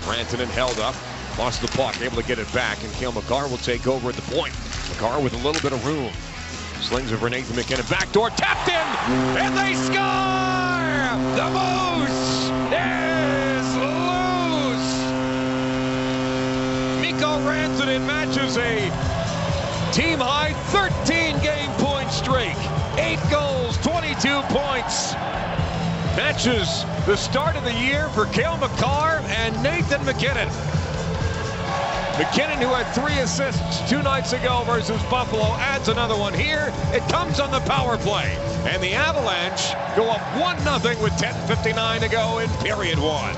Rantanen held up, lost the puck, able to get it back, and Cale Makar will take over at the point. Makar with a little bit of room. Slings it for Nathan MacKinnon. Backdoor tapped in, and they score! The Moose is loose! Mikko Rantanen matches a team-high 13-game point streak. 8 goals, 22 points. Matches the start of the year for Cale Makar and Nathan MacKinnon. MacKinnon, who had 3 assists 2 nights ago versus Buffalo, adds another one here. It comes on the power play. And the Avalanche go up 1-0 with 10:59 to go in period 1.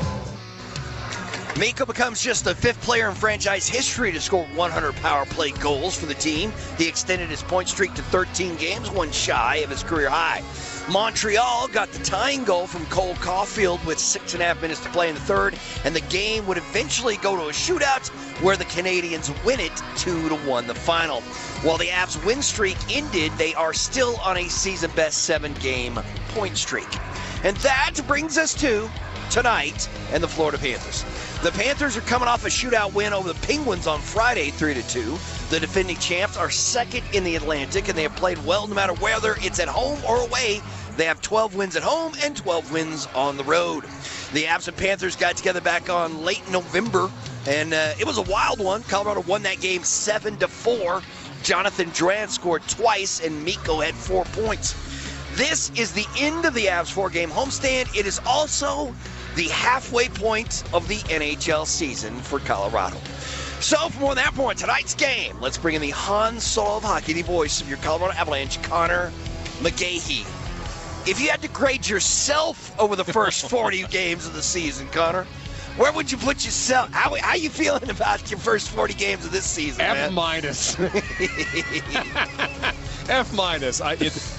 Mikko becomes just the 5th player in franchise history to score 100 power play goals for the team. He extended his point streak to 13 games, 1 shy of his career high. Montreal got the tying goal from Cole Caulfield with 6.5 minutes to play in the third, and the game would eventually go to a shootout where the Canadiens win it 2-1 the final. While the Avs win streak ended, they are still on a season-best 7-game point streak. And that brings us to tonight and the Florida Panthers. The Panthers are coming off a shootout win over the Penguins on Friday, 3-2. The defending champs are second in the Atlantic, and they have played well no matter whether it's at home or away. They have 12 wins at home and 12 wins on the road. The Avs and Panthers got together back on late November, and it was a wild one. Colorado won that game 7-4. Jonathan Drouin scored twice, and Mikko had 4 points. This is the end of the Avs 4-game homestand. It is also the halfway point of the NHL season for Colorado. So for more than that point, tonight's game, let's bring in the Han Solo of hockey, the voice of your Colorado Avalanche, Connor McGahey. If you had to grade yourself over the first 40 games of the season, Connor, where would you put yourself? How are you feeling about your first 40 games of this season, F-. man? F-.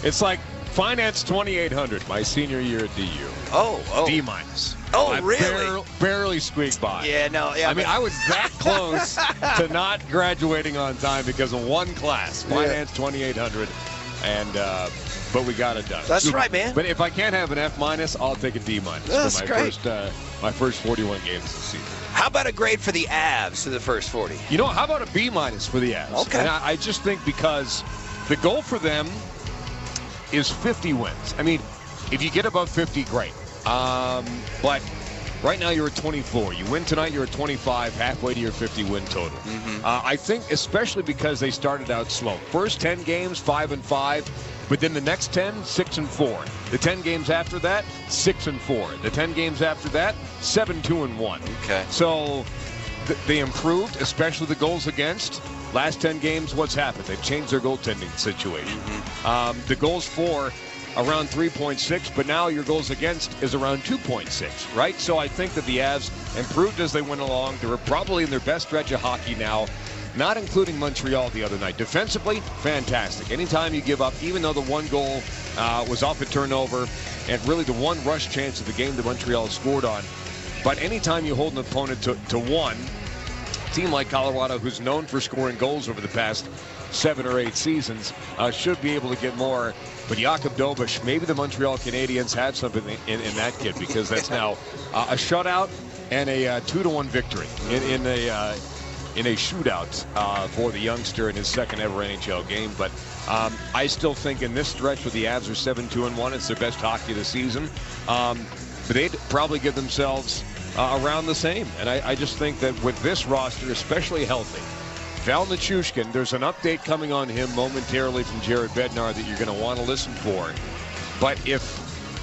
It's like Finance 2800, my senior year at DU. Oh. D-. Oh, I really? Barely squeaked by. Yeah, no. Yeah, I mean, I was that close to not graduating on time because of one class, Finance 2800, and but we got it done. That's right, man. But if I can't have an F-, I'll take a D- That's for great. my first 41 games this season. How about a grade for the Avs to the first 40? You know, how about a B- for the Avs? Okay. And I just think because the goal for them is 50 wins. I mean, if you get above 50, great. But right now you're at 24. You win tonight, you're at 25, halfway to your 50-win total. I think especially because they started out slow. First 10 games, 5-5, but then the next 10, 6-4. The 10 games after that, 6-4. The 10 games after that, 7-2-1. Okay. So they improved, especially the goals against. Last 10 games, what's happened? They've changed their goaltending situation. The goals for around 3.6, but now your goals against is around 2.6, right? So I think that the Avs improved as they went along. They were probably in their best stretch of hockey now, not including Montreal the other night. Defensively, fantastic. Anytime you give up, even though the one goal was off a turnover, and really the one rush chance of the game that Montreal scored on, but anytime you hold an opponent to one, a team like Colorado, who's known for scoring goals over the past 7 or 8 seasons, should be able to get more. But Jakub Dobiš, maybe the Montreal Canadiens have something in that kid, because that's now a shutout and a 2-1 victory in a shootout for the youngster in his second ever NHL game. But I still think in this stretch where the Avs are 7-2-1, it's their best hockey of the season. But they'd probably give themselves around the same. And I just think that with this roster, especially healthy, Val Nichushkin, there's an update coming on him momentarily from Jared Bednar that you're going to want to listen for. But if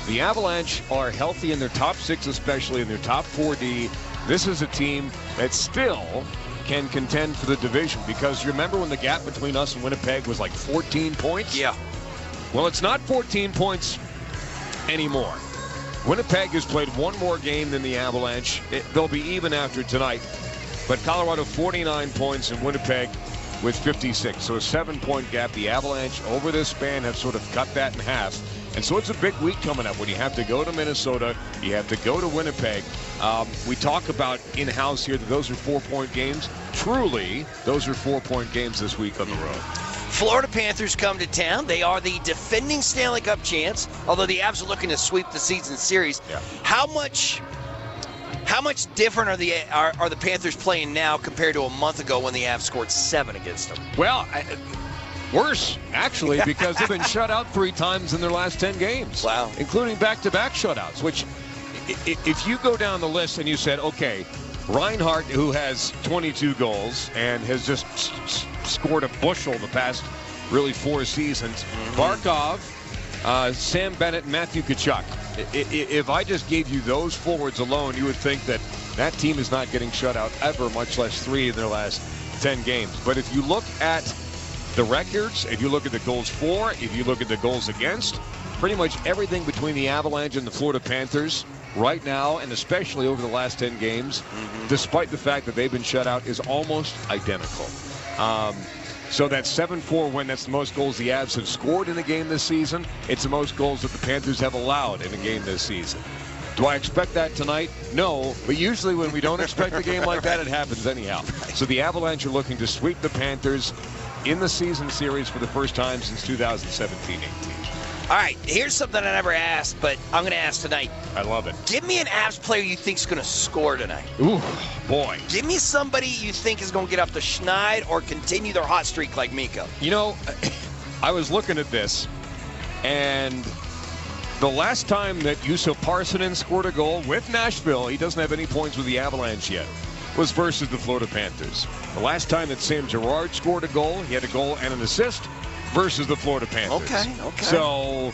the Avalanche are healthy in their top 6, especially in their top 4D, this is a team that still can contend for the division. Because you remember when the gap between us and Winnipeg was like 14 points? Yeah. Well, it's not 14 points anymore. Winnipeg has played one more game than the Avalanche. They'll be even after tonight. But Colorado 49 points and Winnipeg with 56. So a 7-point gap. The Avalanche over this span have sort of cut that in half. And so it's a big week coming up when you have to go to Minnesota, you have to go to Winnipeg. We talk about in-house here that those are 4-point games. Truly, those are 4-point games this week on the road. Florida Panthers come to town. They are the defending Stanley Cup champs, although the Avs are looking to sweep the season series. Yeah. How much How much different are the Panthers playing now compared to a month ago when the Avs scored 7 against them? Well, worse, actually, because they've been shut out 3 times in their last 10 games. Wow. Including back-to-back shutouts, which if you go down the list and you said, okay, Reinhart, who has 22 goals and has just scored a bushel the past really 4 seasons, Barkov, Sam Bennett, and Matthew Tkachuk. If I just gave you those forwards alone, you would think that team is not getting shut out ever, much less 3 in their last 10 games. But if you look at the records, if you look at the goals for, if you look at the goals against, pretty much everything between the Avalanche and the Florida Panthers right now, and especially over the last 10 games, despite the fact that they've been shut out, is almost identical. So that 7-4 win, that's the most goals the Avs have scored in a game this season. It's the most goals that the Panthers have allowed in a game this season. Do I expect that tonight? No, but usually when we don't expect a game like that, it happens anyhow. So the Avalanche are looking to sweep the Panthers in the season series for the first time since 2017-18. All right, here's something I never asked, but I'm going to ask tonight. I love it. Give me an Avs player you think is going to score tonight. Ooh, boy. Give me somebody you think is going to get up the schneid or continue their hot streak like Mikko. You know, I was looking at this, and the last time that Juuso Parssinen scored a goal with Nashville, he doesn't have any points with the Avalanche yet, was versus the Florida Panthers. The last time that Sam Girard scored a goal, he had a goal and an assist versus the Florida Panthers. Okay. So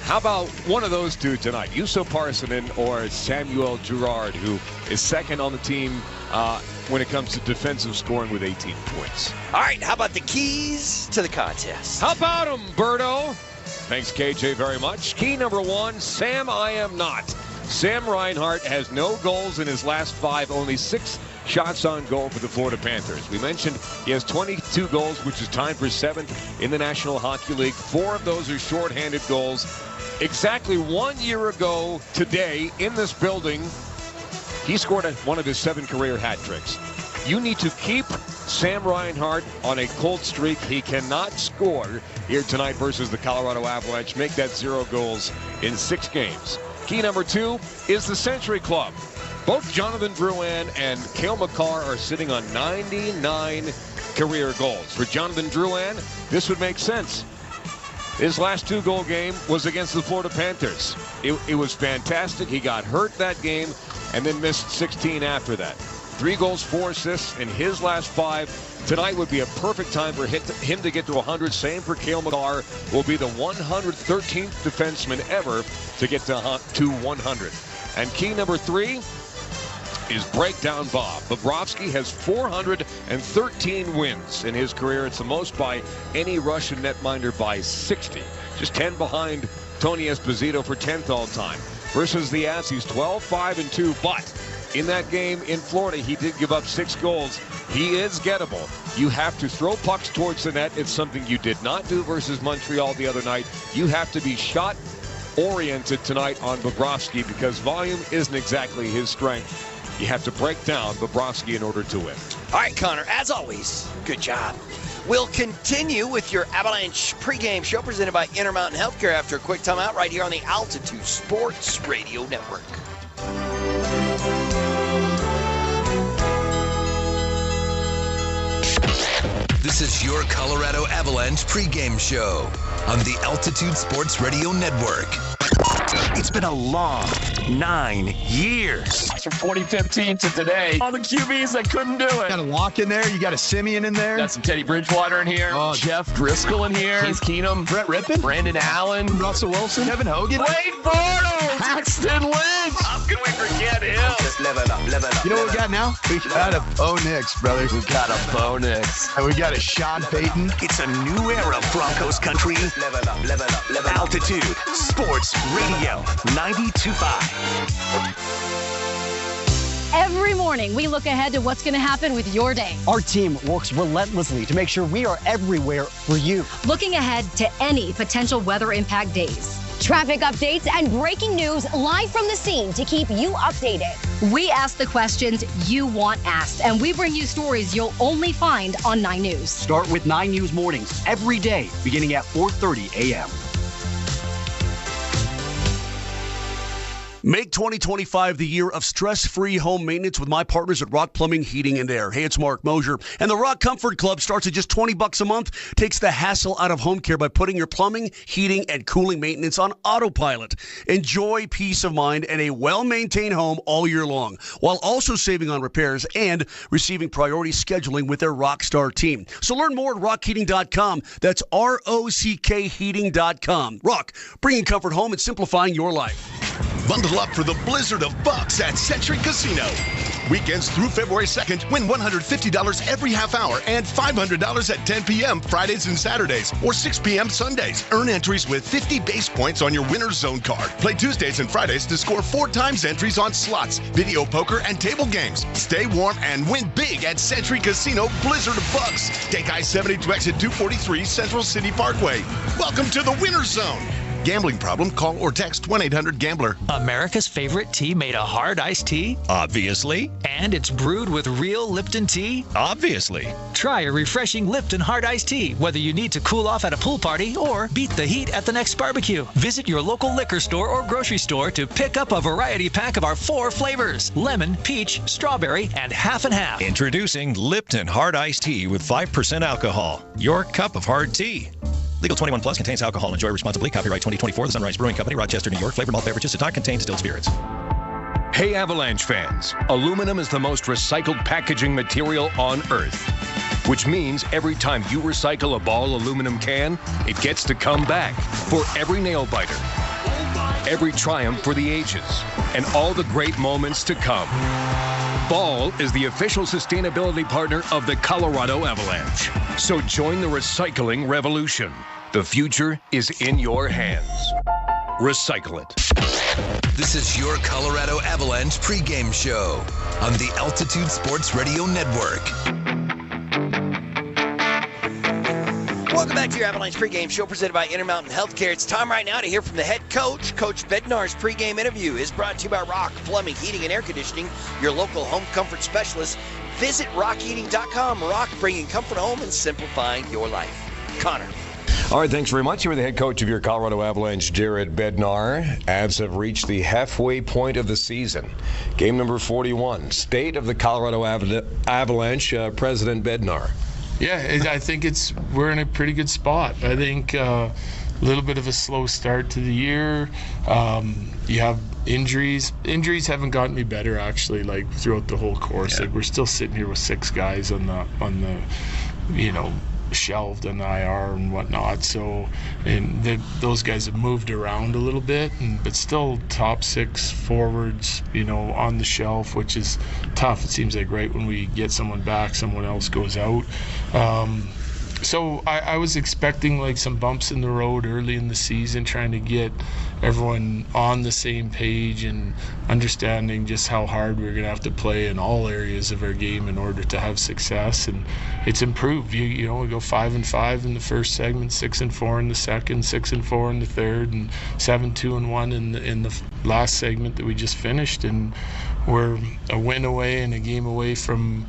how about one of those two tonight, Juuso Parssinen or Samuel Girard, who is second on the team when it comes to defensive scoring with 18 points. All right, how about the keys to the contest? How about them, Berto? Thanks, KJ, very much. Key number 1, Sam I am not. Sam Reinhart has no goals in his last 5, only 6 shots on goal for the Florida Panthers. We mentioned he has 22 goals, which is tied for 7th in the National Hockey League. 4 of those are shorthanded goals. Exactly 1 year ago today in this building, he scored one of his 7 career hat tricks. You need to keep Sam Reinhart on a cold streak. He cannot score here tonight versus the Colorado Avalanche. Make that 0 goals in 6 games. Key number 2 is the Century Club. Both Jonathan Drouin and Cale Makar are sitting on 99 career goals. For Jonathan Drouin, this would make sense. His last 2-goal game was against the Florida Panthers. It was fantastic. He got hurt that game and then missed 16 after that. 3 goals, 4 assists in his last 5. Tonight would be a perfect time for him to get to 100. Same for Cale Makar. Will be the 113th defenseman ever to get to 100. And key number 3 is Breakdown Bob. Bobrovsky has 413 wins in his career. It's the most by any Russian netminder by 60. Just 10 behind Tony Esposito for 10th all time. Versus the Avs, he's 12-5-2, but in that game in Florida, he did give up 6 goals. He is gettable. You have to throw pucks towards the net. It's something you did not do versus Montreal the other night. You have to be shot-oriented tonight on Bobrovsky because volume isn't exactly his strength. You have to break down Bobrovsky in order to win. All right, Connor, as always, good job. We'll continue with your Avalanche pregame show presented by Intermountain Healthcare after a quick timeout right here on the Altitude Sports Radio Network. This is your Colorado Avalanche pregame show on the Altitude Sports Radio Network. It's been a long 9 years. From 2015 to today, all the QBs that couldn't do it. Got a Locke in there. You got a Simeon in there. Got some Teddy Bridgewater in here. Oh, Jeff Driscoll in here. Case Keenum. Brett Rippon. Brandon Allen. Russell Wilson. Kevin Hogan. Wade Bortles. Paxton Lynch. How can we forget him? Just level up, level up. You know what we got now? We got a Bo Nix, brother. We got a Bo Nix. And we got a Sean Payton. It's a new era of Broncos country. Level up, level up, level up. Altitude Sports Radio 92.5. Every morning, we look ahead to what's going to happen with your day. Our team works relentlessly to make sure we are everywhere for you. Looking ahead to any potential weather impact days. Traffic updates and breaking news live from the scene to keep you updated. We ask the questions you want asked, and we bring you stories you'll only find on 9 News. Start with 9 News mornings every day, beginning at 4:30 a.m. Make 2025 the year of stress-free home maintenance with my partners at Rock Plumbing, Heating, and Air. Hey, it's Mark Mosier. And the Rock Comfort Club starts at just $20 a month. Takes the hassle out of home care by putting your plumbing, heating, and cooling maintenance on autopilot. Enjoy peace of mind and a well-maintained home all year long, while also saving on repairs and receiving priority scheduling with their Rockstar team. So learn more at rockheating.com. That's ROCK heating.com. Rock, bringing comfort home and simplifying your life. Bundle up for the blizzard of bucks at Century Casino. Weekends through February 2nd, win $150 every half hour and $500 at 10 p.m. Fridays and Saturdays or 6 p.m. Sundays. Earn entries with 50 base points on your Winner's Zone card. Play Tuesdays and Fridays to score 4 times entries on slots, video poker, and table games. Stay warm and win big at Century Casino Blizzard of Bucks. Take I-70 to exit 243 Central City Parkway. Welcome to the Winner's Zone. Gambling problem? Call or text 1-800-GAMBLER. America's favorite tea made a hard iced tea? Obviously. And it's brewed with real Lipton tea? Obviously. Try a refreshing Lipton hard iced tea, whether you need to cool off at a pool party or beat the heat at the next barbecue. Visit your local liquor store or grocery store to pick up a variety pack of our 4 flavors: lemon, peach, strawberry, and half and half. Introducing Lipton Hard Iced Tea with 5% alcohol. Your cup of hard tea. Legal 21 plus, contains alcohol. Enjoy responsibly. Copyright 2024, The Sunrise Brewing Company, Rochester, New York. Flavored malt beverages does not contain distilled spirits. Hey, Avalanche fans. Aluminum is the most recycled packaging material on Earth, which means every time you recycle a Ball aluminum can, it gets to come back for every nail biter, every triumph for the ages, and all the great moments to come. Ball is the official sustainability partner of the Colorado Avalanche. So join the recycling revolution. The future is in your hands. Recycle it. This is your Colorado Avalanche pregame show on the Altitude Sports Radio Network. Welcome back to your Avalanche pregame show presented by Intermountain Healthcare. It's time right now to hear from the head coach. Coach Bednar's pregame interview is brought to you by Rock Plumbing, Heating, and Air Conditioning, your local home comfort specialist. Visit rockheating.com. Rock, bringing comfort home and simplifying your life. Connor. All right, thanks very much. You're the head coach of your Colorado Avalanche, Jared Bednar. Avs have reached the halfway point of the season. Game number 41. State of the Colorado Avalanche, President Bednar. Yeah, I think we're in a pretty good spot. I think a little bit of a slow start to the year. You have injuries. Injuries haven't gotten me better, actually, like throughout the whole course. Yeah. Like, we're still sitting here with 6 guys on the shelved on the IR and whatnot. So, and those guys have moved around a little bit, but still top 6 forwards, on the shelf, which is tough. It seems like right when we get someone back, someone else goes out. So I was expecting like some bumps in the road early in the season, trying to get everyone on the same page and understanding just how hard we're going to have to play in all areas of our game in order to have success. And it's improved. We go 5-5 in the first segment, 6-4 in the second, 6-4 in the third, and 7-2-1 in the last segment that we just finished. And we're a win away and a game away from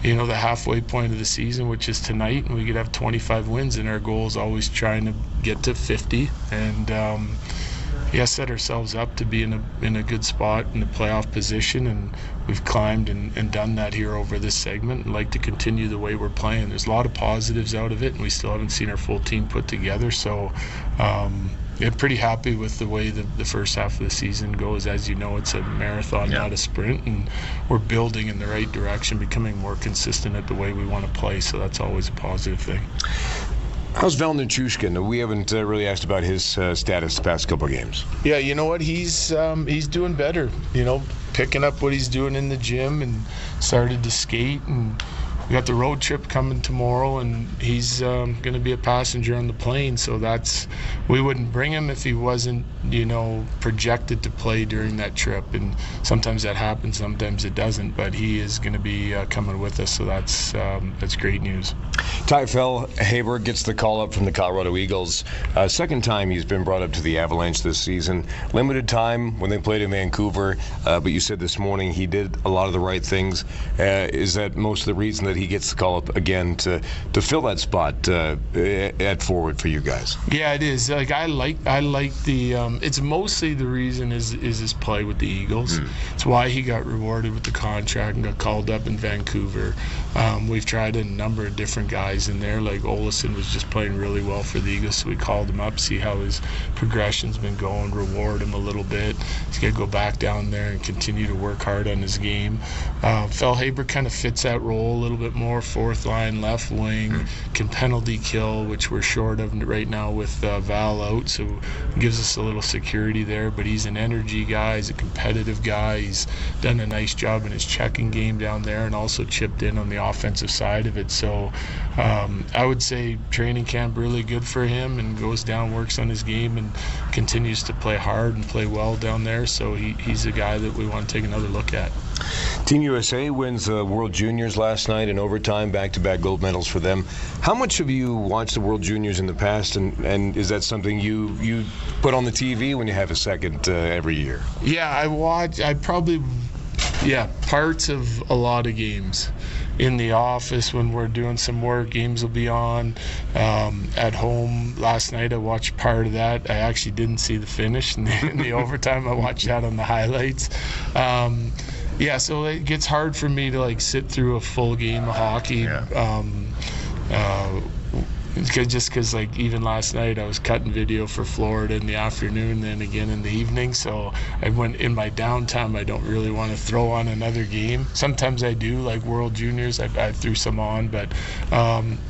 the halfway point of the season, which is tonight, and we could have 25 wins, and our goal is always trying to get to 50 and set ourselves up to be in a good spot in the playoff position. And we've climbed and done that here over this segment, and like to continue the way we're playing. There's a lot of positives out of it, and we still haven't seen our full team put together. So I'm pretty happy with the way the first half of the season goes. As you know, it's a marathon, not a sprint, and we're building in the right direction, becoming more consistent at the way we want to play, so that's always a positive thing. How's Val Nichushkin? We haven't really asked about his status the past couple of games. Yeah, you know what? He's doing better, picking up what he's doing in the gym and started to skate, and we got the road trip coming tomorrow, and he's going to be a passenger on the plane. So we wouldn't bring him if he wasn't, projected to play during that trip. And sometimes that happens, sometimes it doesn't. But he is going to be coming with us, so that's great news. Typhel Haber gets the call up from the Colorado Eagles. Second time he's been brought up to the Avalanche this season. Limited time when they played in Vancouver, but you said this morning he did a lot of the right things. Is that most of the reason that he gets the call up again to fill that spot at forward for you guys. Yeah, it is. Like I like the. It's mostly the reason is his play with the Eagles. It's why he got rewarded with the contract and got called up in Vancouver. We've tried a number of different guys in there. Like Olesen was just playing really well for the Eagles, so we called him up, see how his progression's been going, reward him a little bit. He's got to go back down there and continue to work hard on his game. Fellhaber kind of fits that role a little bit more, fourth line, left wing, can penalty kill, which we're short of right now with Val out, so it gives us a little security there. But he's an energy guy, he's a competitive guy, he's done a nice job in his checking game down there and also chipped in on the offensive side of it. So I would say training camp really good for him, and goes down, works on his game, and continues to play hard and play well down there. So he's a guy that we want to take another look at. Team USA wins the World Juniors last night in overtime, back-to-back gold medals for them. How much have you watched the World Juniors in the past, and is that something you put on the TV when you have a second every year? Yeah, parts of a lot of games. In the office when we're doing some work, games will be on. At home last night I watched part of that. I actually didn't see the finish in the overtime. I watched that on the highlights. So it gets hard for me to like sit through a full game of hockey. Just because like even last night I was cutting video for Florida in the afternoon, then again in the evening, so I went in my downtime. I don't really want to throw on another game. Sometimes I do, like World Juniors, I threw some on, but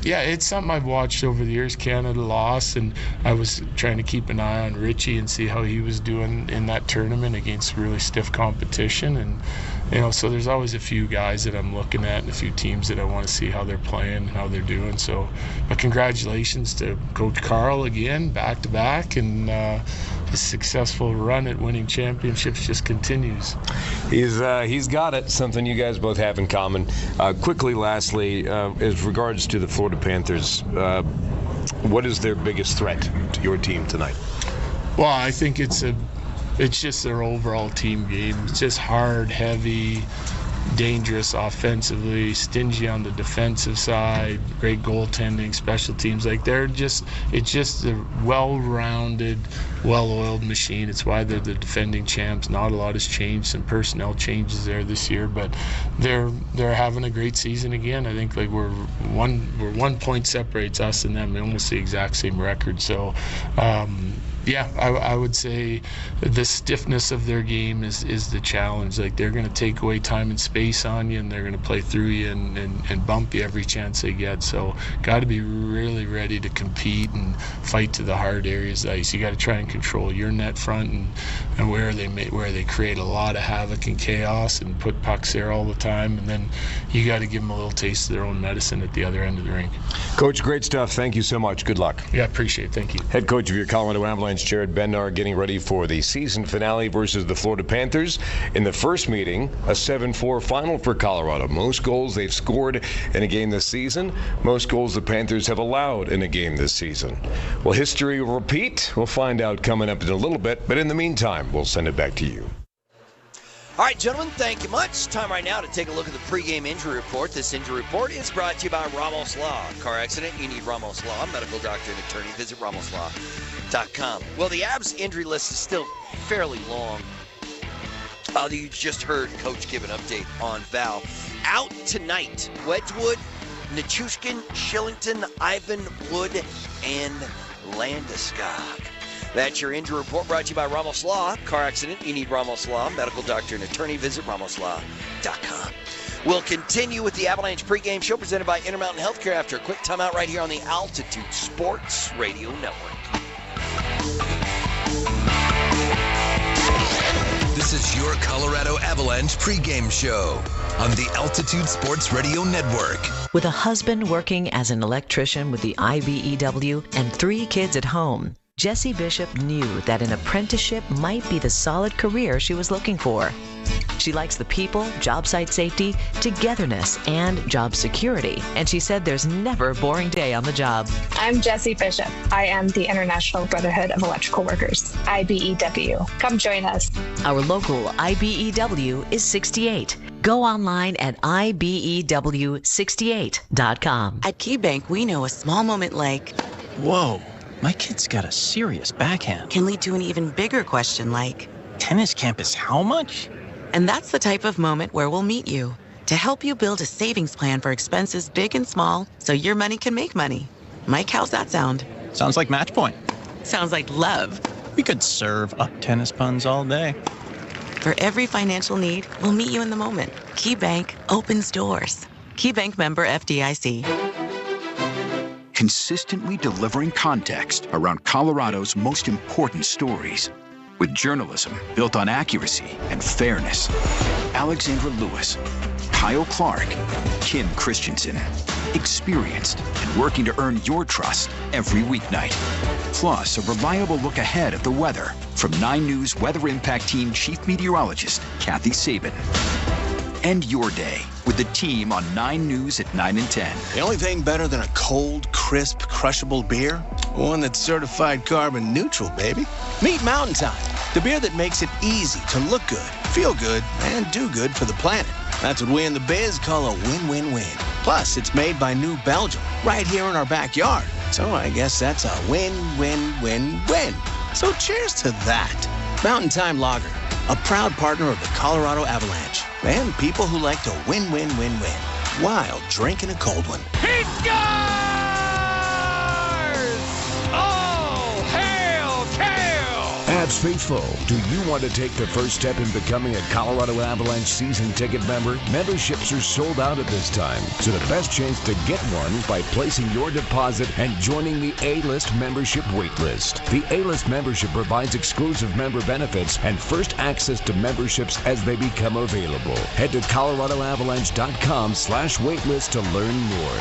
it's something I've watched over the years. Canada lost, and I was trying to keep an eye on Richie and see how he was doing in that tournament against really stiff competition. And so there's always a few guys that I'm looking at and a few teams that I want to see how they're playing and how they're doing. So, but congratulations to Coach Carl again, back to back, and his successful run at winning championships just continues. He's got it, something you guys both have in common. Quickly, lastly, as regards to the Florida Panthers, what is their biggest threat to your team tonight? Well, I think it's just their overall team game. It's just hard, heavy, dangerous offensively, stingy on the defensive side, great goaltending, special teams. Like it's just a well-rounded, well-oiled machine. It's why they're the defending champs. Not a lot has changed. Some personnel changes there this year, but they're having a great season again. I think like we're 1 point separates us and them. Almost the exact same record. So I would say the stiffness of their game is the challenge. Like they're going to take away time and space on you, and they're going to play through you and bump you every chance they get. So got to be really ready to compete and fight to the hard areas of the ice. You got to try and control your net front and where they create a lot of havoc and chaos and put pucks there all the time. And then you got to give them a little taste of their own medicine at the other end of the rink. Coach, great stuff. Thank you so much. Good luck. Yeah, appreciate it. Thank you. Head coach of your Colorado Avalanche, Jared Bednar, getting ready for the season finale versus the Florida Panthers. In the first meeting, a 7-4 final for Colorado. Most goals they've scored in a game this season. Most goals the Panthers have allowed in a game this season. Will history repeat? We'll find out coming up in a little bit, but in the meantime, we'll send it back to you. All right, gentlemen, thank you much. Time right now to take a look at the pregame injury report. This injury report is brought to you by Ramos Law. Car accident, you need Ramos Law. Medical doctor and attorney. Visit ramoslaw.com. Well, the Avs injury list is still fairly long. You just heard Coach give an update on Val. Out tonight, Wedgwood, Nichushkin, Shillington, Ivan Wood, and Landeskog. That's your injury report brought to you by Ramos Law. Car accident, you need Ramos Law. Medical doctor and attorney. Visit ramoslaw.com. We'll continue with the Avalanche pregame show presented by Intermountain Healthcare after a quick timeout right here on the Altitude Sports Radio Network. This is your Colorado Avalanche pregame show on the Altitude Sports Radio Network. With a husband working as an electrician with the IBEW and 3 kids at home, Jessie Bishop knew that an apprenticeship might be the solid career she was looking for. She likes the people, job site safety, togetherness, and job security. And she said there's never a boring day on the job. I'm Jessie Bishop. I am the International Brotherhood of Electrical Workers, IBEW. Come join us. Our local IBEW is 68. Go online at IBEW68.com. At KeyBank, we know a small moment like, whoa, my kid's got a serious backhand. Can lead to an even bigger question like, tennis camp is how much? And that's the type of moment where we'll meet you to help you build a savings plan for expenses big and small so your money can make money. Mike, how's that sound? Sounds like match point. Sounds like love. We could serve up tennis puns all day. For every financial need, we'll meet you in the moment. KeyBank opens doors. KeyBank member FDIC. Consistently delivering context around Colorado's most important stories. With journalism built on accuracy and fairness. Alexandra Lewis, Kyle Clark, Kim Christensen. Experienced and working to earn your trust every weeknight. Plus, a reliable look ahead of the weather from 9 News Weather Impact Team Chief Meteorologist Kathy Sabin. End your day with the team on 9 News at 9 and 10. The only thing better than a cold, crisp, crushable beer? One that's certified carbon neutral, baby. Meet Mountain Time, the beer that makes it easy to look good, feel good, and do good for the planet. That's what we in the biz call a win-win-win. Plus, it's made by New Belgium, right here in our backyard. So I guess that's a win-win-win-win. So cheers to that. Mountain Time Lager, a proud partner of the Colorado Avalanche. And people who like to win-win-win-win while drinking a cold one. He scores! All hail Kale! Avs faithful, do you want to take the first step in becoming a Colorado Avalanche season ticket member? Memberships are sold out at this time, so the best chance to get one is by placing your deposit and joining the A-List membership waitlist. The A-List membership provides exclusive member benefits and first access to memberships as they become available. Head to coloradoavalanche.com/waitlist to learn more.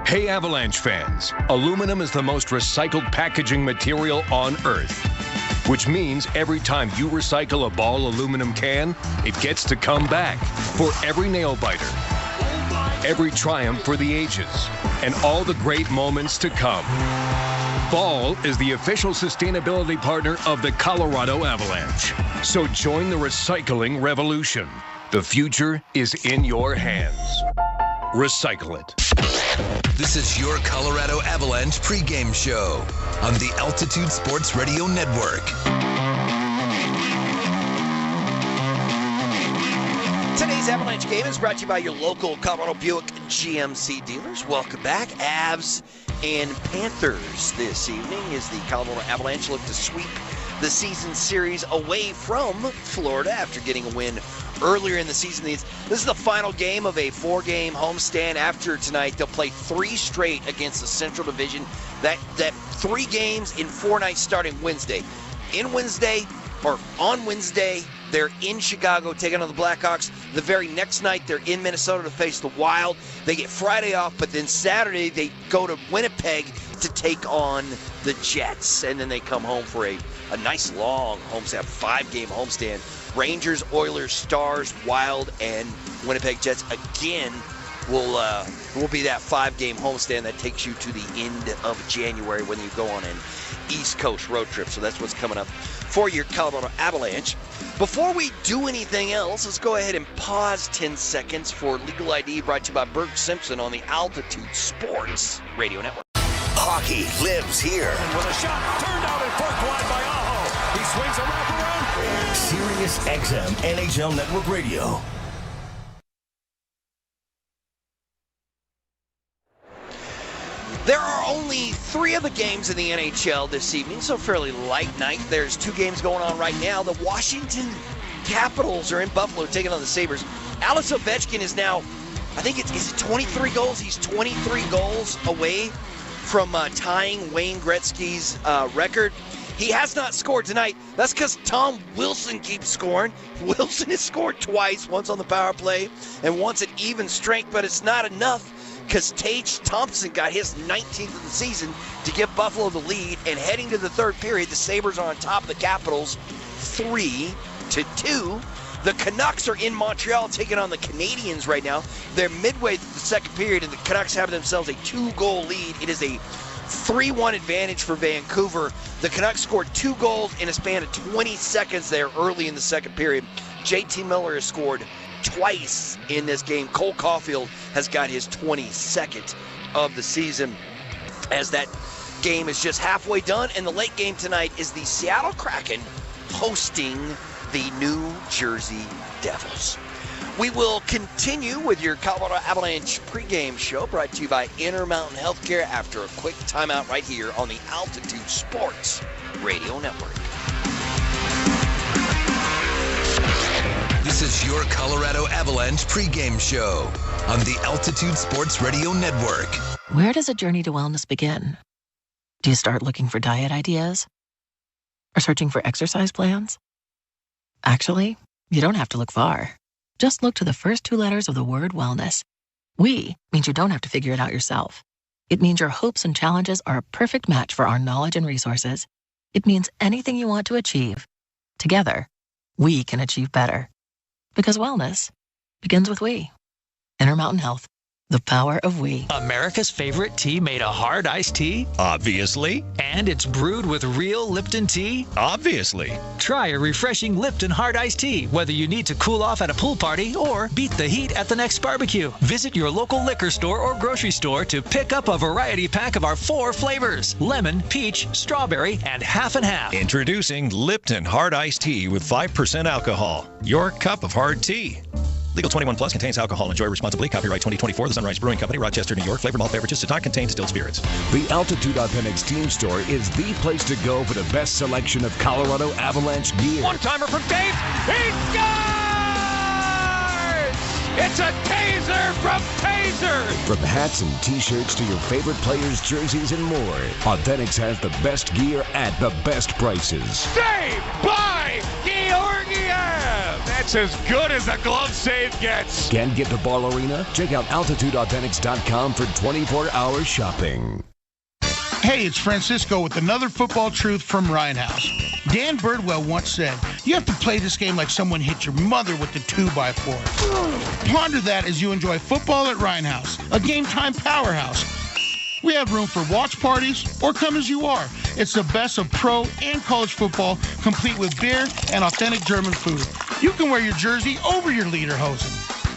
Hey, Avalanche fans, aluminum is the most recycled packaging material on Earth, which means every time you recycle a Ball aluminum can, it gets to come back for every nail biter, every triumph for the ages, and all the great moments to come. Ball is the official sustainability partner of the Colorado Avalanche. So join the recycling revolution. The future is in your hands. Recycle it. This is your Colorado Avalanche pregame show on the Altitude Sports Radio Network. Today's Avalanche game is brought to you by your local Colorado Buick GMC dealers. Welcome back. Avs and Panthers this evening as the Colorado Avalanche look to sweep the season series away from Florida after getting a win earlier in the season. This is the final game of a 4-game homestand. After tonight, they'll play 3 straight against the Central Division. That 3 games in 4 nights starting Wednesday. On Wednesday, they're in Chicago taking on the Blackhawks. The very next night, they're in Minnesota to face the Wild. They get Friday off, but then Saturday, they go to Winnipeg to take on the Jets. And then they come home for a nice long homestand, 5-game homestand. Rangers, Oilers, Stars, Wild, and Winnipeg Jets again will be that 5-game homestand that takes you to the end of January when you go on an East Coast road trip. So that's what's coming up for your Colorado Avalanche. Before we do anything else, let's go ahead and pause 10 seconds for Legal ID, brought to you by Burke Simpson on the Altitude Sports Radio Network. Hockey lives here. And with a shot turned out and forked wide by Aho. He swings a wraparound. Sirius XM NHL Network Radio. There are only 3 of the games in the NHL this evening, so fairly light night. There's 2 games going on right now. The Washington Capitals are in Buffalo taking on the Sabres. Alex Ovechkin is now, I think is it 23 goals? He's 23 goals away from tying Wayne Gretzky's record. He has not scored tonight. That's because Tom Wilson keeps scoring. Wilson has scored twice, once on the power play and once at even strength, but it's not enough because Tage Thompson got his 19th of the season to give Buffalo the lead. And heading to the 3rd period, the Sabres are on top of the Capitals 3-2. The Canucks are in Montreal taking on the Canadiens right now. They're midway through the 2nd period, and the Canucks have themselves a 2-goal lead. It is a 3-1 advantage for Vancouver. The Canucks scored 2 goals in a span of 20 seconds there early in the 2nd period. JT Miller has scored twice in this game. Cole Caulfield has got his 22nd of the season, as that game is just halfway done. And the late game tonight is the Seattle Kraken hosting the New Jersey Devils. We will continue with your Colorado Avalanche pregame show, brought to you by Intermountain Healthcare, after a quick timeout right here on the Altitude Sports Radio Network. This is your Colorado Avalanche pregame show on the Altitude Sports Radio Network. Where does a journey to wellness begin? Do you start looking for diet ideas? Or searching for exercise plans? Actually, you don't have to look far. Just look to the first 2 letters of the word wellness. We means you don't have to figure it out yourself. It means your hopes and challenges are a perfect match for our knowledge and resources. It means anything you want to achieve, together, we can achieve better. Because wellness begins with we. Intermountain Health. The power of we. America's favorite tea made a hard iced tea? Obviously. And it's brewed with real Lipton tea? Obviously. Try a refreshing Lipton hard iced tea, whether you need to cool off at a pool party or beat the heat at the next barbecue. Visit your local liquor store or grocery store to pick up a variety pack of our 4 flavors: lemon, peach, strawberry, and half and half. Introducing Lipton hard iced tea with 5% alcohol. Your cup of hard tea. Legal 21 plus, contains alcohol. Enjoy responsibly. Copyright 2024, The Sunrise Brewing Company, Rochester, New York. Flavored malt beverages does not contain distilled spirits. The Altitude Authentics team store is the place to go for the best selection of Colorado Avalanche gear. One-timer from Dave. He scores! It's a taser from Taser! From hats and t-shirts to your favorite players' jerseys and more, Authentics has the best gear at the best prices. Saved by Georgiev! That's as good as a glove save gets. Can't get to Ball Arena? Check out AltitudeAuthentics.com for 24-hour shopping. Hey, it's Francisco with another football truth from Ryan House. Dan Birdwell once said, you have to play this game like someone hit your mother with the 2x4. Ponder that as you enjoy football at Ryan House, a game-time powerhouse. We have room for watch parties or come as you are. It's the best of pro and college football, complete with beer and authentic German food. You can wear your jersey over your lederhosen.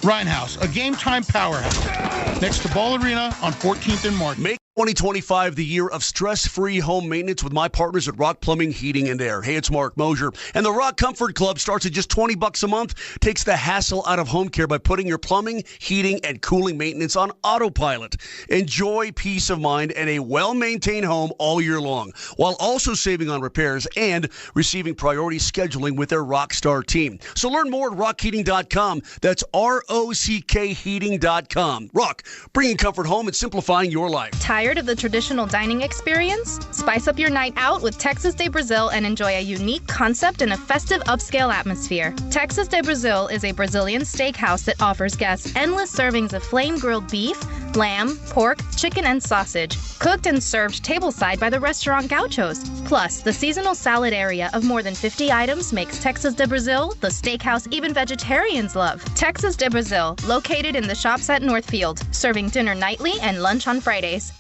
Ryan House, a game-time powerhouse. Next to Ball Arena on 14th and Market. Make 2025 the year of stress-free home maintenance with my partners at Rock Plumbing, Heating, and Air. Hey, it's Mark Mosier. And the Rock Comfort Club starts at just $20 a month, takes the hassle out of home care by putting your plumbing, heating, and cooling maintenance on autopilot. Enjoy peace of mind and a well-maintained home all year long, while also saving on repairs and receiving priority scheduling with their Rockstar team. So learn more at rockheating.com. That's ROCK heating.com. Rock, bringing comfort home and simplifying your life. Tired of the traditional dining experience? Spice up your night out with Texas de Brazil and enjoy a unique concept and a festive upscale atmosphere. Texas de Brazil is a Brazilian steakhouse that offers guests endless servings of flame-grilled beef, lamb, pork, chicken, and sausage, cooked and served tableside by the restaurant Gauchos. Plus, the seasonal salad area of more than 50 items makes Texas de Brazil the steakhouse even vegetarians love. Texas de Brazil, located in the shops at Northfield, serving dinner nightly and lunch on Fridays.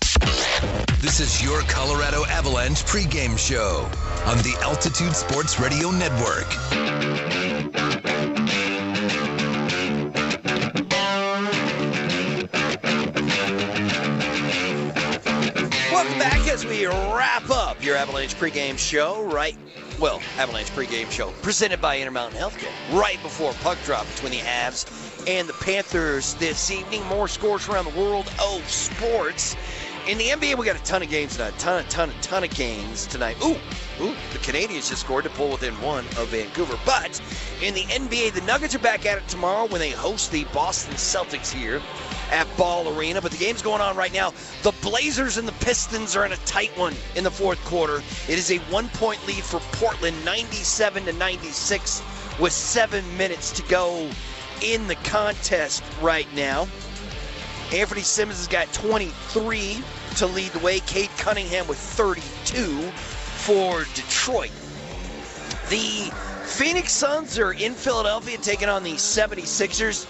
This is your Colorado Avalanche pregame show on the Altitude Sports Radio Network. Welcome back as we wrap up your Avalanche pregame show, Avalanche pregame show presented by Intermountain Healthcare, right before puck drop between the Avs and the Panthers this evening. More scores around the world of sports. In the NBA, we got a ton of games tonight. Ton of games tonight. Ooh, the Canadians just scored to pull within 1 of Vancouver. But in the NBA, the Nuggets are back at it tomorrow when they host the Boston Celtics here at Ball Arena. But the game's going on right now. The Blazers and the Pistons are in a tight one in the fourth quarter. It is a 1-point lead for Portland, 97-96, with 7 minutes to go in the contest right now. Anthony Simmons has got 23 to lead the way. Cade Cunningham with 32 for Detroit. The Phoenix Suns are in Philadelphia taking on the 76ers.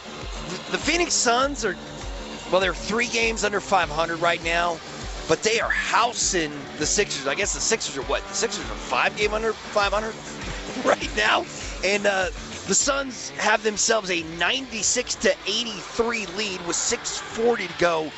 The Phoenix Suns they're 3 games under 500 right now, but they are housing the Sixers. I guess the Sixers are what? The Sixers are 5 games under 500 right now. And The Suns have themselves a 96-83 lead with 6:40 to go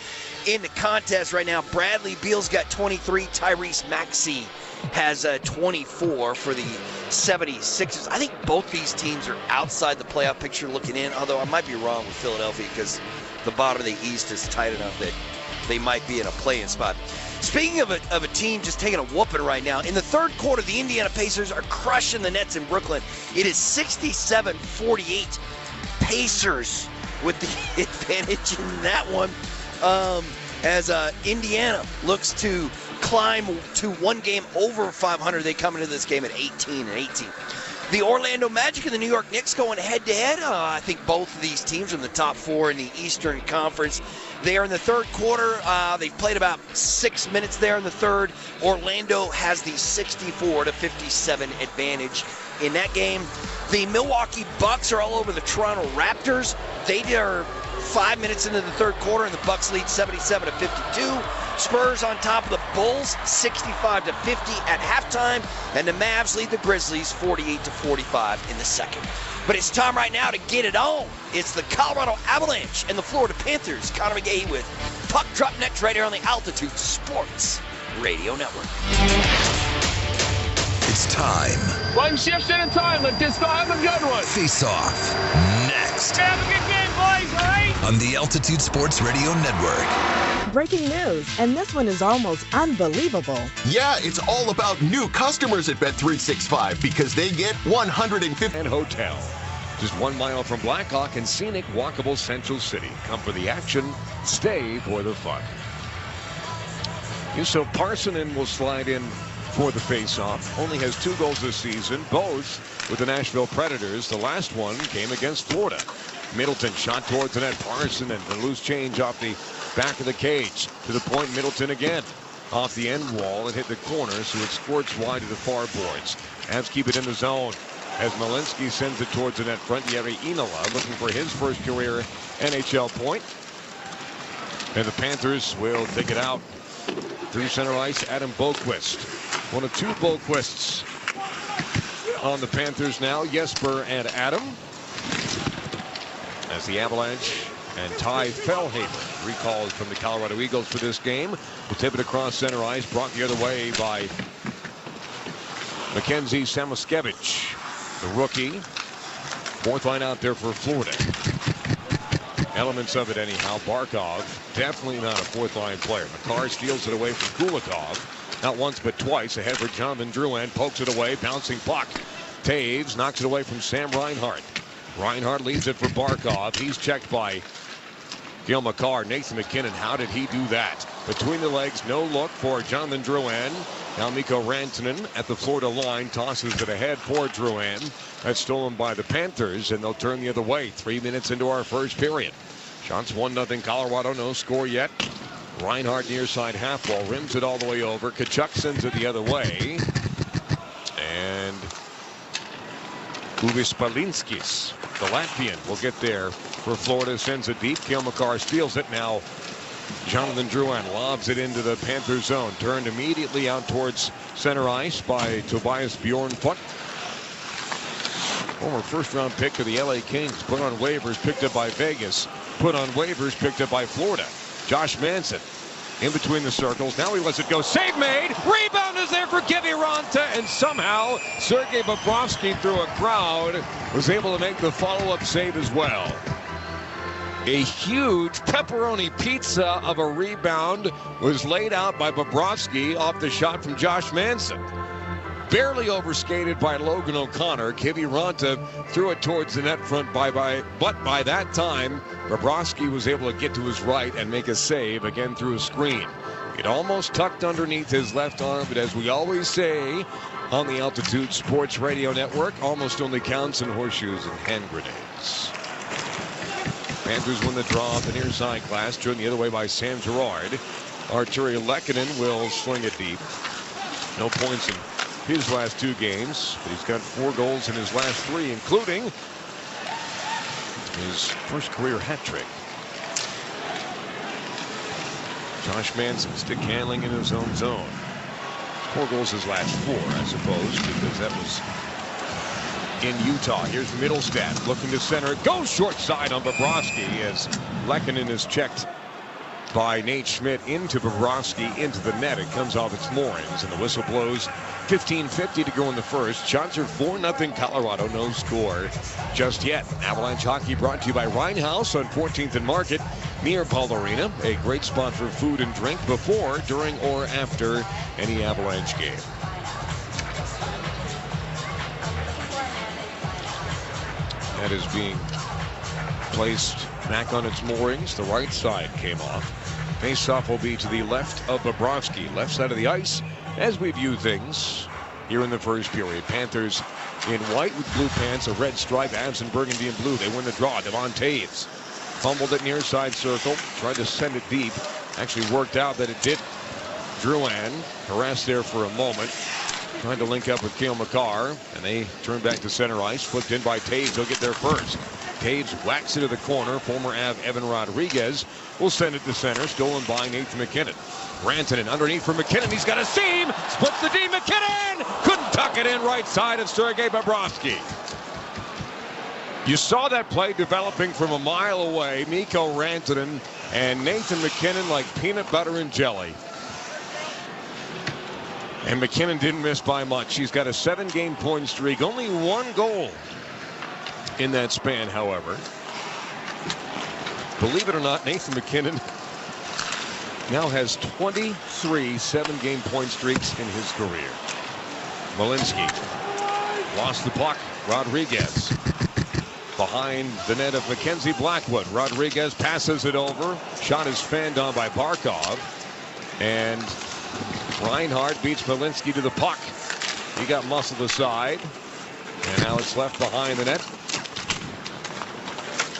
in the contest right now. Bradley Beal's got 23. Tyrese Maxey has 24 for the 76ers. I think both these teams are outside the playoff picture looking in, although I might be wrong with Philadelphia because the bottom of the East is tight enough that they might be in a play-in spot. Speaking of a team just taking a whooping right now, in the third quarter, the Indiana Pacers are crushing the Nets in Brooklyn. It is 67-48. Pacers with the advantage in that one as Indiana looks to climb to one game over 500. They come into this game at 18-18. The Orlando Magic and the New York Knicks going head-to-head. I think both of these teams are in the top 4 in the Eastern Conference. They are in the third quarter. They've played about 6 minutes there in the third. Orlando has the 64-57 advantage in that game. The Milwaukee Bucks are all over the Toronto Raptors. They are 5 minutes into the third quarter, and the Bucks lead 77-52. Spurs on top of the Bulls, 65-50 at halftime, and the Mavs lead the Grizzlies 48-45 in the second. But it's time right now to get it on. It's the Colorado Avalanche and the Florida Panthers. Connor McGahee with Puck Drop next right here on the Altitude Sports Radio Network. It's time. One shift at a time. Let this guy have a good one. Face Off next. Have a good game, boys, all right? On the Altitude Sports Radio Network. Breaking news, and this one is almost unbelievable. Yeah, it's all about new customers at Bet365 because they get 150 and hotel. Just 1 mile from Blackhawk and scenic, walkable Central City. Come for the action, stay for the fun. So Parsonen will slide in for the face-off. Only has 2 goals this season, both with the Nashville Predators. The last one came against Florida. Middleton shot towards the net. Parsonen, the loose change off the back of the cage. To the point, Middleton again. Off the end wall and hit the corner, so it squirts wide to the far boards. Avs keep it in the zone. As Malinsky sends it towards the net front, Jere Inola looking for his first career NHL point. And the Panthers will take it out. Through center ice, Adam Boqvist. One of 2 Boqvists on the Panthers now, Jesper and Adam. As the Avalanche and Ty Fellhaven, recalled from the Colorado Eagles for this game, will tip it across center ice, brought the other way by Mackenzie Samoskevich, the rookie. 4th line out there for Florida. Elements of it anyhow. Barkov, definitely not a 4th line player. McCarr steals it away from Kulikov. Not once but twice. Ahead for Jonathan Drouin. Pokes it away. Bouncing puck. Taves knocks it away from Sam Reinhart. Reinhart leaves it for Barkov. He's checked by Gil McCarr. Nathan McKinnon, how did he do that? Between the legs, no look for Jonathan Drouin. Now Mikko Rantanen at the Florida line tosses it ahead for Drouin. That's stolen by the Panthers, and they'll turn the other way. 3 minutes into our first period. Shots 1-0 Colorado, no score yet. Reinhart near side half wall, rims it all the way over. Tkachuk sends it the other way. And Uvis Palinskis, the Latvian, will get there for Florida, sends it deep. Cale Makar steals it. Now Jonathan Drouin lobs it into the Panther zone. Turned immediately out towards center ice by Tobias Bjornfot. Former first-round pick of the LA Kings, put on waivers, picked up by Vegas. Put on waivers, picked up by Florida. Josh Manson in between the circles. Now he lets it go. Save made. Rebound is there for Kiviranta. And somehow Sergei Bobrovsky, through a crowd, was able to make the follow-up save as well. A huge pepperoni pizza of a rebound was laid out by Bobrovsky off the shot from Josh Manson. Barely overskated by Logan O'Connor. Kiviranta threw it towards the net front, but by that time, Bobrovsky was able to get to his right and make a save again through a screen. It almost tucked underneath his left arm, but as we always say on the Altitude Sports Radio Network, almost only counts in horseshoes and hand grenades. Panthers win the draw off the near side glass, turned the other way by Sam Girard. Arturi Lehkonen will swing it deep. No points in his last 2 games, but he's got 4 goals in his last 3, including his first career hat trick. Josh Manson stick handling in his own zone. 4 goals his last 4, I suppose, because that was in Utah. Here's Middlestat looking to center. Goes short side on Bobrovsky as Lehkonen is checked by Nate Schmidt into Bobrovsky into the net. It comes off its moorings, and the whistle blows. 15:50 to go in the first. Shots are 4-0 Colorado. No score just yet. Avalanche hockey brought to you by Rhinehouse on 14th and Market near Paul Arena. A great spot for food and drink before, during, or after any Avalanche game. That is being placed back on its moorings. The right side came off. Faceoff will be to the left of Bobrovsky, left side of the ice, as we view things here in the first period. Panthers in white with blue pants, a red stripe, Avs in burgundy and blue. They win the draw. Devon Toews fumbled it near side circle, tried to send it deep. Actually worked out that it did. Drouin harassed there for a moment, trying to link up with Cale Makar, and they turn back to center ice. Flipped in by Toews. He'll get there first. Toews whacks into the corner. Former Av Evan Rodriguez will send it to center. Stolen by Nathan MacKinnon. Rantanen underneath for MacKinnon. He's got a seam. Splits the D. MacKinnon couldn't tuck it in right side of Sergei Bobrovsky. You saw that play developing from a mile away. Mikko Rantanen and Nathan MacKinnon like peanut butter and jelly. And MacKinnon didn't miss by much. He's got a 7-game point streak. Only 1 goal in that span, however. Believe it or not, Nathan MacKinnon now has 23 7-game point streaks in his career. Malinsky lost the puck. Rodriguez behind the net of Mackenzie Blackwood. Rodriguez passes it over. Shot is fanned on by Barkov. And Reinhart beats Malinsky to the puck. He got muscled aside. And now it's left behind the net.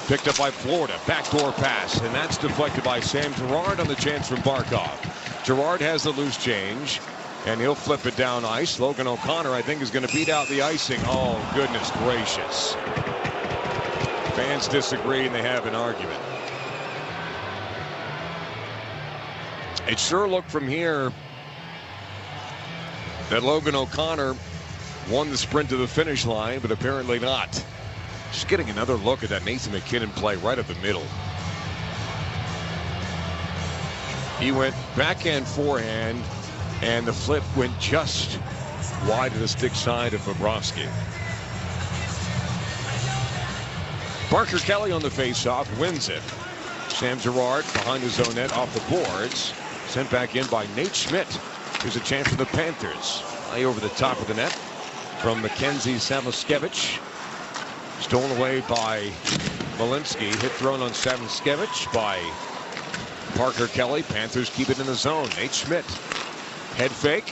Picked up by Florida. Backdoor pass. And that's deflected by Sam Girard on the chance from Barkov. Girard has the loose change. And he'll flip it down ice. Logan O'Connor, I think, is going to beat out the icing. Oh, goodness gracious. Fans disagree and they have an argument. It sure looked from here that Logan O'Connor won the sprint to the finish line, but apparently not. Just getting another look at that Nathan MacKinnon play right up the middle. He went backhand, forehand, and the flip went just wide of the stick side of Bobrovsky. Parker Kelly on the faceoff wins it. Sam Girard behind his own net off the boards. Sent back in by Nate Schmidt. Here's a chance for the Panthers. High over the top of the net from Mackenzie Samoskevich. Stolen away by Malinsky. Hit thrown on Samoskevich by Parker Kelly. Panthers keep it in the zone. Nate Schmidt. Head fake.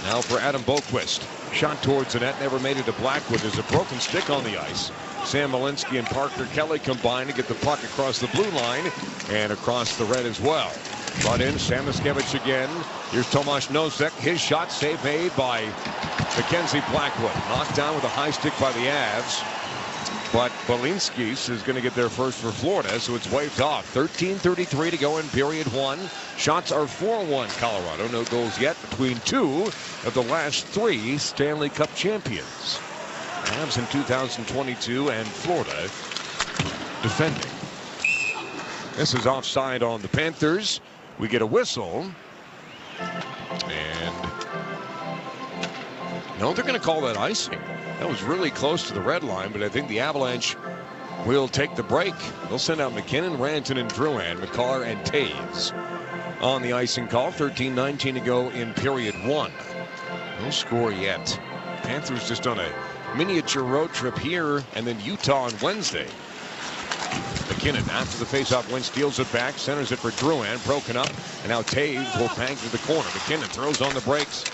Now for Adam Boqvist. Shot towards the net. Never made it to Blackwood. There's a broken stick on the ice. Sam Malinsky and Parker Kelly combine to get the puck across the blue line and across the red as well. Brought in Samoskevich again. Here's Tomasz Nosek. His shot save made by Mackenzie Blackwood. Knocked down with a high stick by the Avs. But Balinskis is going to get there first for Florida, so it's waved off. 13:33 to go in period 1. Shots are 4-1 Colorado. No goals yet between 2 of the last 3 Stanley Cup champions. Avs in 2022 and Florida defending. This is offside on the Panthers. We get a whistle. And no, they're going to call that icing. That was really close to the red line, but I think the Avalanche will take the break. They'll send out MacKinnon, Rantanen, Drouin, Makar, and Toews on the icing call. 13:19 to go in period 1. No score yet. Panthers just on a miniature road trip here and then Utah on Wednesday. MacKinnon after the faceoff win, steals it back, centers it for Drouin, broken up, and now Toews will bang to the corner. MacKinnon throws on the brakes.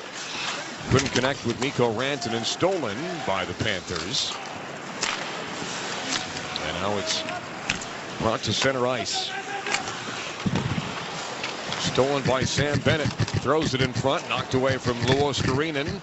Couldn't connect with Mikko Rantanen, stolen by the Panthers. And now it's brought to center ice. Stolen by Sam Bennett. Throws it in front, knocked away from Luos Karinen.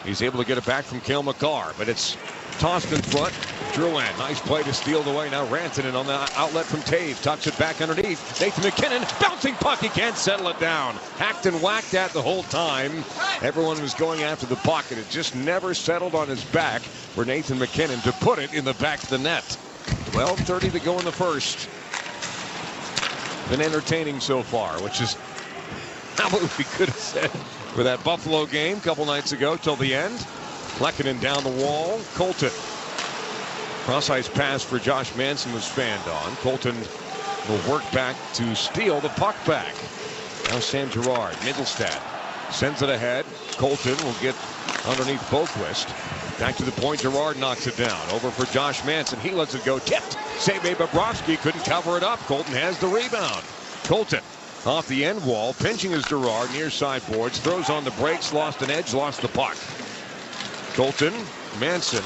He's able to get it back from Cale Makar, but it's tossed in front. Drouin, nice play to steal it away. Now Rantanen on the outlet from Taves. Tucks it back underneath. Nathan MacKinnon, bouncing puck. He can't settle it down. Hacked and whacked at the whole time. Everyone was going after the puck, and it just never settled on his back for Nathan MacKinnon to put it in the back of the net. 12:30 to go in the first. Been entertaining so far, which is not what we could have said for that Buffalo game a couple nights ago till the end. Lehkonen down the wall. Colton. Cross-ice pass for Josh Manson was fanned on. Colton will work back to steal the puck back. Now Sam Girard. Mittelstadt sends it ahead. Colton will get underneath Boquist. Back to the point. Girard knocks it down. Over for Josh Manson. He lets it go. Tipped. Save by Bobrovsky. Couldn't cover it up. Colton has the rebound. Colton off the end wall. Pinching his Girard near side boards. Throws on the brakes. Lost an edge. Lost the puck. Colton. Manson.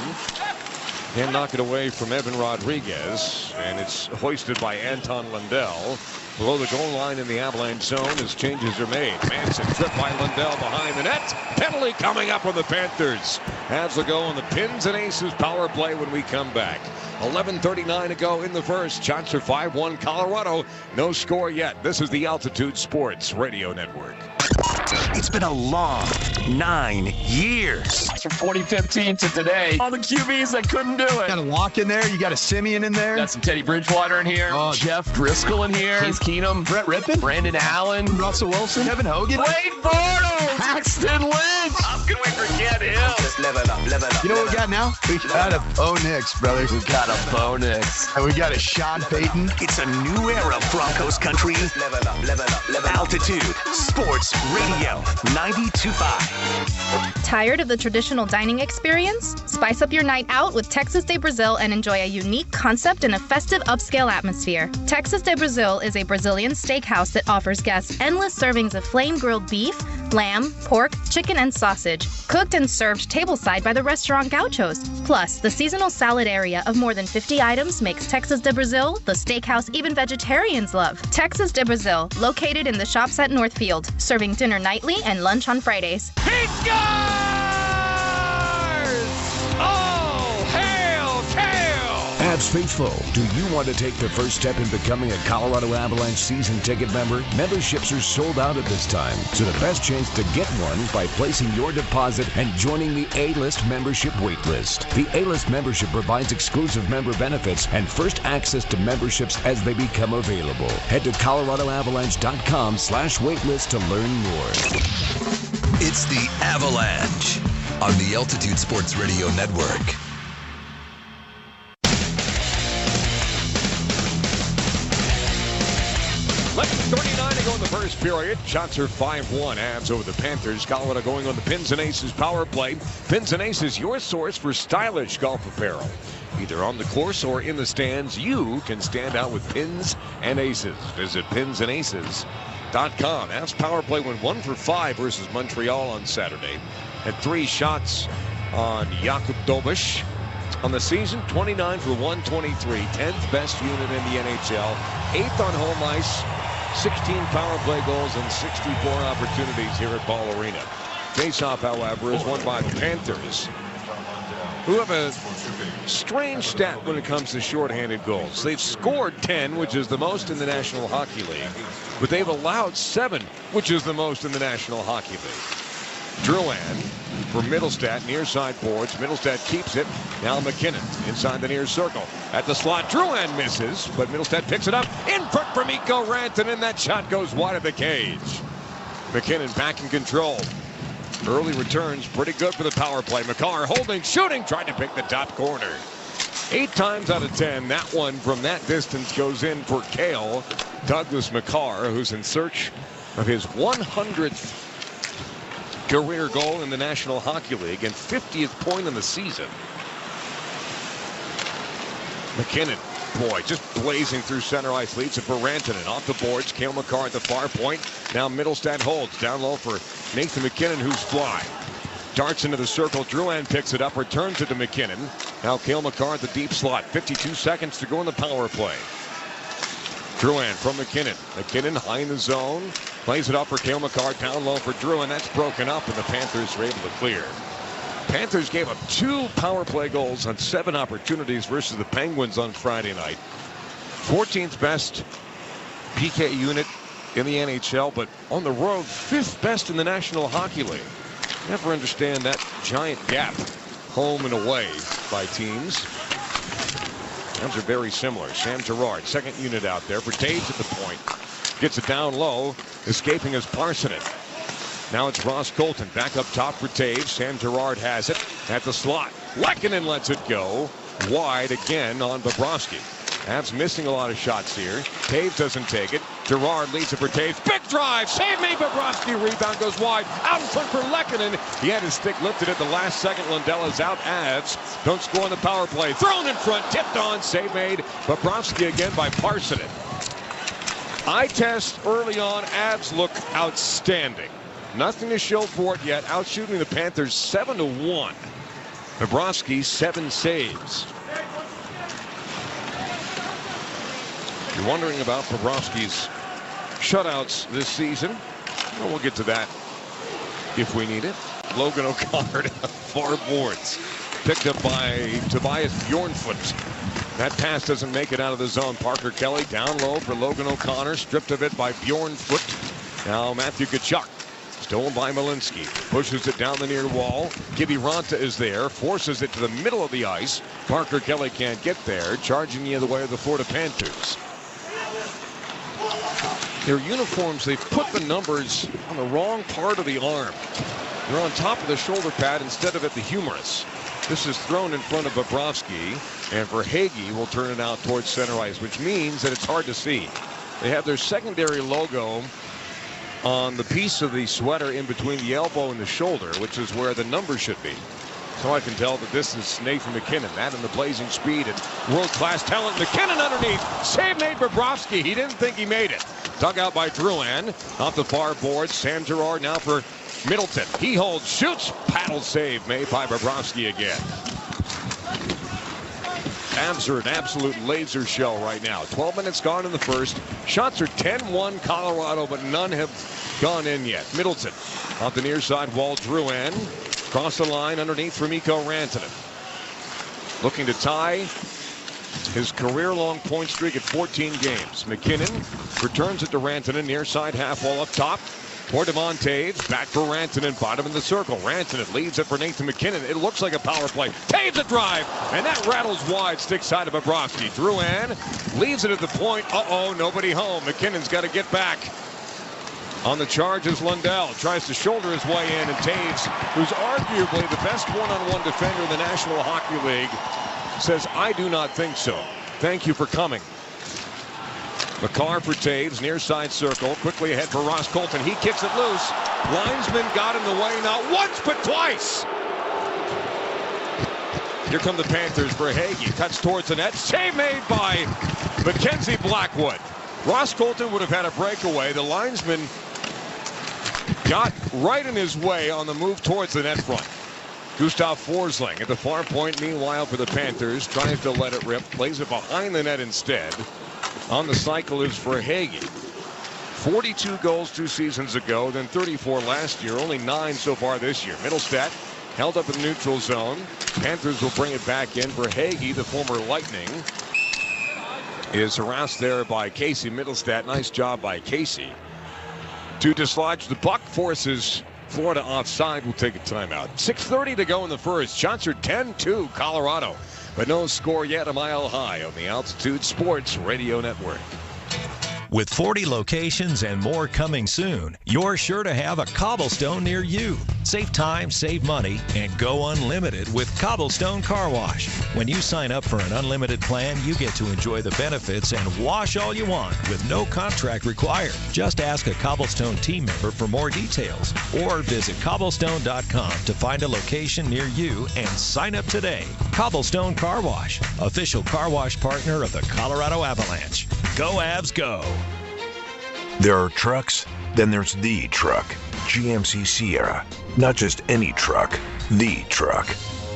Can't knock it away from Evan Rodriguez. And it's hoisted by Anton Lundell. Below the goal line in the Avalanche zone as changes are made. Manson tripped by Lundell behind the net. Penalty coming up on the Panthers. Habs will go on the Pins and Aces power play when we come back. 11:39 to go in the first. Shots are 5-1 Colorado. No score yet. This is the Altitude Sports Radio Network. It's been a long 9 years. From 2015 to today, all the QBs that couldn't do it. Got a Lock in there. You got a Simeon in there. Got some Teddy Bridgewater in here. Oh, Jeff Driscoll in here. Case Keenum. Brett Rippon. Brandon Allen. Russell Wilson. Kevin Hogan. Wade Bortles. Paxton Lynch. How can we forget him? Just level up, level up. You know what we got now? We got a Bo Nix, brother. We got a Bo Nix. And we got a Sean Payton. It's a new era of Broncos country. Level up, level up, level up. Altitude Sports Radio 92.5. Tired of the traditional dining experience? Spice up your night out with Texas de Brazil and enjoy a unique concept and a festive upscale atmosphere. Texas de Brazil is a Brazilian steakhouse that offers guests endless servings of flame-grilled beef, lamb, pork, chicken, and sausage, cooked and served tableside by the restaurant Gauchos. Plus, the seasonal salad area of more than 50 items makes Texas de Brazil the steakhouse even vegetarians love. Texas de Brazil, located in the shops at Northfield, serving dinner nightly and lunch on Fridays. He scores! Oh, hail, tail! Avs faithful, do you want to take the first step in becoming a Colorado Avalanche season ticket member? Memberships are sold out at this time, so the best chance to get one is by placing your deposit and joining the A-List membership waitlist. The A-List membership provides exclusive member benefits and first access to memberships as they become available. Head to coloradoavalanche.com/waitlist to learn more. It's the Avalanche on the Altitude Sports Radio Network. .39 to go in the first period. Shots are 5-1. Avs over the Panthers. Colorado going on the Pins and Aces power play. Pins and Aces, your source for stylish golf apparel. Either on the course or in the stands, you can stand out with Pins and Aces. Visit pinsandaces.com. Avs power play went 1 for 5 versus Montreal on Saturday. Had 3 shots on Jakub Dobeš. On the season, 29 for 123. 10th best unit in the NHL. 8th on home ice. 16 power play goals and 64 opportunities here at Ball Arena. Faceoff, however, is won by the Panthers, who have a strange stat when it comes to shorthanded goals. They've scored 10, which is the most in the National Hockey League, but they've allowed 7, which is the most in the National Hockey League. Drouin for Mittelstadt, near side boards. Mittelstadt keeps it. Now MacKinnon inside the near circle. At the slot, Drouin misses, but Mittelstadt picks it up. In front for Mikko Rantanen. That shot goes wide of the cage. MacKinnon back in control. Early returns pretty good for the power play. Makar holding, shooting, trying to pick the top corner. 8 times out of 10, that one from that distance goes in for Cale. Douglas Makar, who's in search of his 100th career goal in the National Hockey League and 50th point in the season. MacKinnon, boy, just blazing through center ice, leads it for Rantanen. Off the boards, Cale Makar at the far point. Now Mittelstadt holds down low for Nathan MacKinnon, who's fly. Darts into the circle. Drouin picks it up, returns it to MacKinnon. Now Cale Makar at the deep slot. 52 seconds to go in the power play. Drouin from MacKinnon. MacKinnon high in the zone. Plays it up for Cale Makar. Down low for Drouin. That's broken up, and the Panthers are able to clear. Panthers gave up 2 power play goals on 7 opportunities versus the Penguins on Friday night. 14th best PK unit in the NHL, but on the road, 5th best in the National Hockey League. Never understand that giant gap, home and away, by teams. Those are very similar. Sam Girard, second unit out there. Bertaves at the point. Gets it down low. Escaping is Parsonen. Now it's Ross Colton back up top for Taves. Sam Girard has it at the slot. Lehkonen lets it go wide again on Bobrovsky. Avs missing a lot of shots here. Taves doesn't take it. Girard leads it for Taves. Big drive. Save me. Bobrovsky. Rebound goes wide. Out in front for Lehkonen. He had his stick lifted at the last second. Lundell is out. Avs don't score on the power play. Thrown in front. Tipped on. Save made. Bobrovsky again by Parsonen. Eye test early on. Avs look outstanding. Nothing to show for it yet. Out shooting the Panthers 7-1. Bobrovsky 7 saves. You're wondering about Bobrovsky's shutouts this season. Well, we'll get to that if we need it. Logan O'Connor to far boards. Picked up by Tobias Bjornfoot. That pass doesn't make it out of the zone. Parker Kelly down low for Logan O'Connor. Stripped of it by Bjornfoot. Now Matthew Tkachuk. Stolen by Malinsky. Pushes it down the near wall. Gibby Ranta is there. Forces it to the middle of the ice. Parker Kelly can't get there. Charging the other way are the Florida Panthers. Their uniforms, they've put the numbers on the wrong part of the arm. They're on top of the shoulder pad instead of at the humerus. This is thrown in front of Bobrovsky, and Verhaeghe will turn it out towards center ice, which means that it's hard to see. They have their secondary logo on the piece of the sweater in between the elbow and the shoulder, which is where the number should be. So I can tell that this is Nathan McKinnon. That and the blazing speed and world-class talent. McKinnon underneath. Save made Bobrovsky. He didn't think he made it. Dug out by Drouin. Off the far board. Sam Girard now for Middleton. He holds, shoots. Paddle save made by Bobrovsky again. Avs are an absolute laser show right now. 12 minutes gone in the first. Shots are 10-1 Colorado, but none have gone in yet. Middleton off the near side wall. Drouin. Cross the line underneath for Mikko Rantanen. Looking to tie his career-long point streak at 14 games. McKinnon returns it to Rantanen, near side half wall up top. For Devon Taves, back for Rantanen, bottom in the circle. Rantanen leads it for Nathan McKinnon. It looks like a power play. Taves a drive, and that rattles wide, stick side of Bobrovsky. Drouin leaves it at the point. Uh-oh, nobody home. McKinnon's got to get back. On the charge is Lundell. Tries to shoulder his way in, and Taves, who's arguably the best one-on-one defender in the National Hockey League, says, I do not think so. Thank you for coming. McCarr for Taves, near side circle. Quickly ahead for Ross Colton. He kicks it loose. Linesman got in the way, not once, but twice. Here come the Panthers. Verhaeghe cuts towards the net. Save made by Mackenzie Blackwood. Ross Colton would have had a breakaway. The linesman got right in his way on the move towards the net front. Gustav Forsling at the far point, meanwhile, for the Panthers. Tries to let it rip. Plays it behind the net instead. On the cycle is Verhaeghe. 42 goals 2 seasons ago, then 34 last year. Only 9 so far this year. Middlestat held up in the neutral zone. Panthers will bring it back in. Verhaeghe, the former Lightning, is harassed there by Casey Middlestat. Nice job by Casey to dislodge the puck. Forces Florida offside. Will take a timeout. 6:30 to go in the first. Shots are 10-2 Colorado, but no score yet. A mile high on the Altitude Sports Radio Network. With 40 locations and more coming soon, you're sure to have a Cobblestone near you. Save time, save money, and go unlimited with Cobblestone Car Wash. When you sign up for an unlimited plan, you get to enjoy the benefits and wash all you want with no contract required. Just ask a Cobblestone team member for more details or visit cobblestone.com to find a location near you and sign up today. Cobblestone Car Wash, official car wash partner of the Colorado Avalanche. Go Avs, go! There are trucks, then there's the truck. GMC Sierra. Not just any truck, the truck.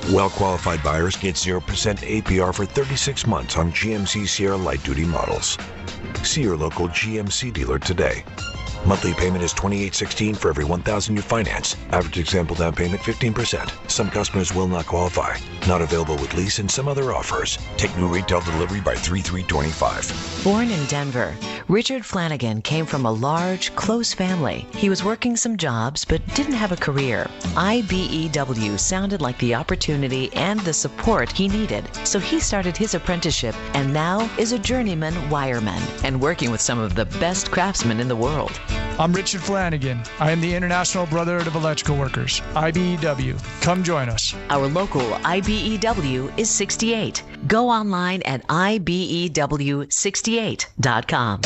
Well-qualified buyers get 0% APR for 36 months on GMC Sierra light-duty models. See your local GMC dealer today. Monthly payment is $28.16 for every $1,000 you finance. Average example down payment 15%. Some customers will not qualify. Not available with lease and some other offers. Take new retail delivery by 3/3/25. Born in Denver, Richard Flanagan came from a large, close family. He was working some jobs but didn't have a career. IBEW sounded like the opportunity and the support he needed, so he started his apprenticeship and now is a journeyman wireman and working with some of the best craftsmen in the world. I'm Richard Flanagan. I am the International Brotherhood of Electrical Workers, IBEW. Come join us. Our local IBEW is 68. Go online at IBEW68.com.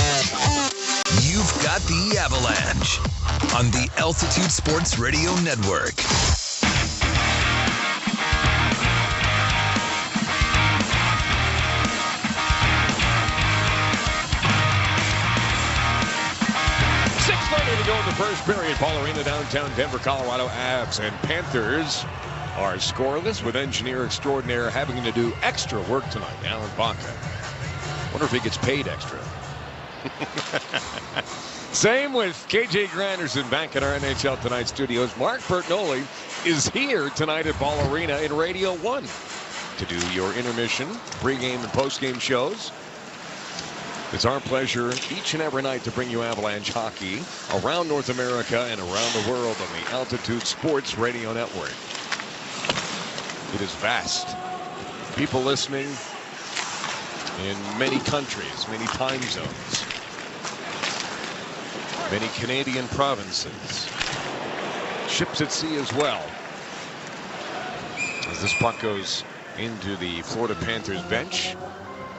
You've got the Avalanche on the Altitude Sports Radio Network. To go in the first period, Ball Arena, downtown Denver, Colorado. Avs and Panthers are scoreless, with engineer extraordinaire having to do extra work tonight. Alan Baca. Wonder if he gets paid extra. Same with KJ Granderson back at our NHL Tonight studios. Mark Bertnoli is here tonight at Ball Arena in Radio 1 to do your intermission, pregame and postgame shows. It's our pleasure each and every night to bring you Avalanche hockey around North America and around the world on the Altitude Sports Radio Network. It is vast. People listening in many countries, many time zones, many Canadian provinces. Ships at sea as well. As this puck goes into the Florida Panthers bench.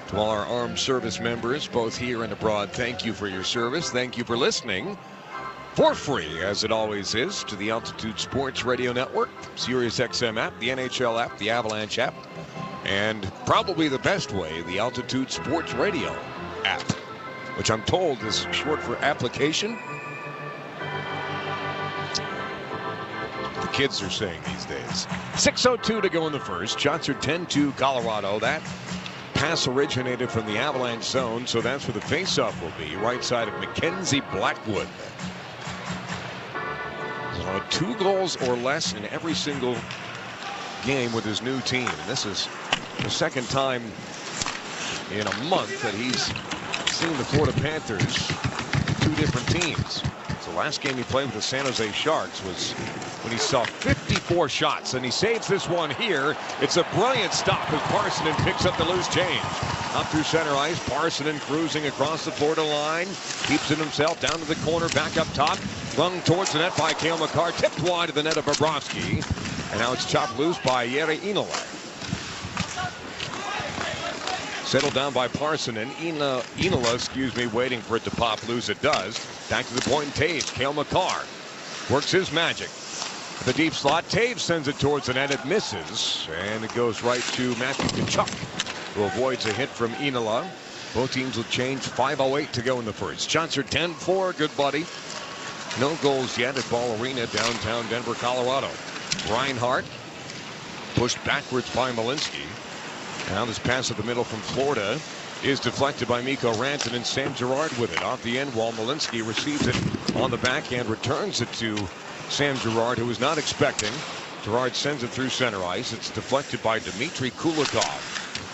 To all our armed service members, both here and abroad, thank you for your service. Thank you for listening for free, as it always is, to the Altitude Sports Radio Network, Sirius XM app, the NHL app, the Avalanche app, and probably the best way, the Altitude Sports Radio app, which I'm told is short for application. The kids are saying these days. 6:02 to go in the first. Shots are 10-2 Colorado. That pass originated from the Avalanche zone, so that's where the faceoff will be, right side of Mackenzie Blackwood. So 2 goals or less in every single game with his new team. And this is the second time in a month that he's seen the Florida Panthers, 2 different teams. So last game he played with the San Jose Sharks was when he saw 54 shots, and he saves this one here. It's a brilliant stop as Parsonen picks up the loose change. Up through center ice, Parsonen cruising across the Florida line, keeps it himself down to the corner, back up top, flung towards the net by Cale Makar, tipped wide of the net of Bobrovsky, and now it's chopped loose by Jere Inola. Settled down by Parsonen. Inola, waiting for it to pop loose. It does. Back to the point, Taves. Cale Makar works his magic. The deep slot, Taves sends it towards the net. It misses, and it goes right to Matthew Tkachuk, who avoids a hit from Inola. Both teams will change. 5:08 to go in the first. Shots are 10-4. Good buddy. No goals yet at Ball Arena, downtown Denver, Colorado. Reinhart pushed backwards by Malinsky. Now this pass up the middle from Florida is deflected by Mikko Rantanen, and Sam Girard with it off the end wall. Malinsky receives it on the backhand, returns it to Sam Girard, who was not expecting. Girard sends it through center ice. It's deflected by Dmitry Kulikov.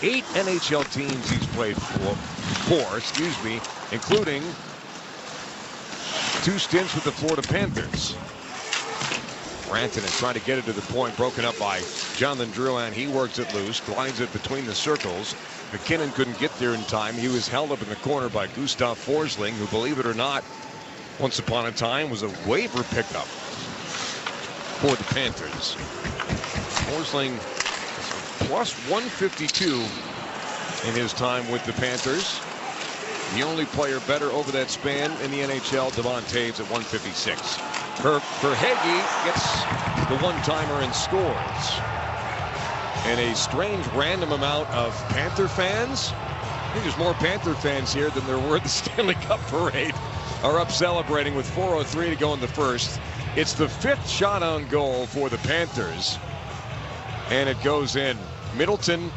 8 NHL teams he's played for, including 2 stints with the Florida Panthers. Rantanen trying to get it to the point, broken up by Jonathan Drouin. He works it loose, glides it between the circles. McKinnon couldn't get there in time. He was held up in the corner by Gustav Forsling, who, believe it or not, once upon a time was a waiver pickup for the Panthers. Forsling plus 152 in his time with the Panthers. The only player better over that span in the NHL, Devon Taves at 156. Verhaeghe gets the one-timer and scores. And a strange random amount of Panther fans, I think there's more Panther fans here than there were at the Stanley Cup parade, are up celebrating with 4:03 to go in the first. It's the 5th shot on goal for the Panthers, and it goes in. Middleton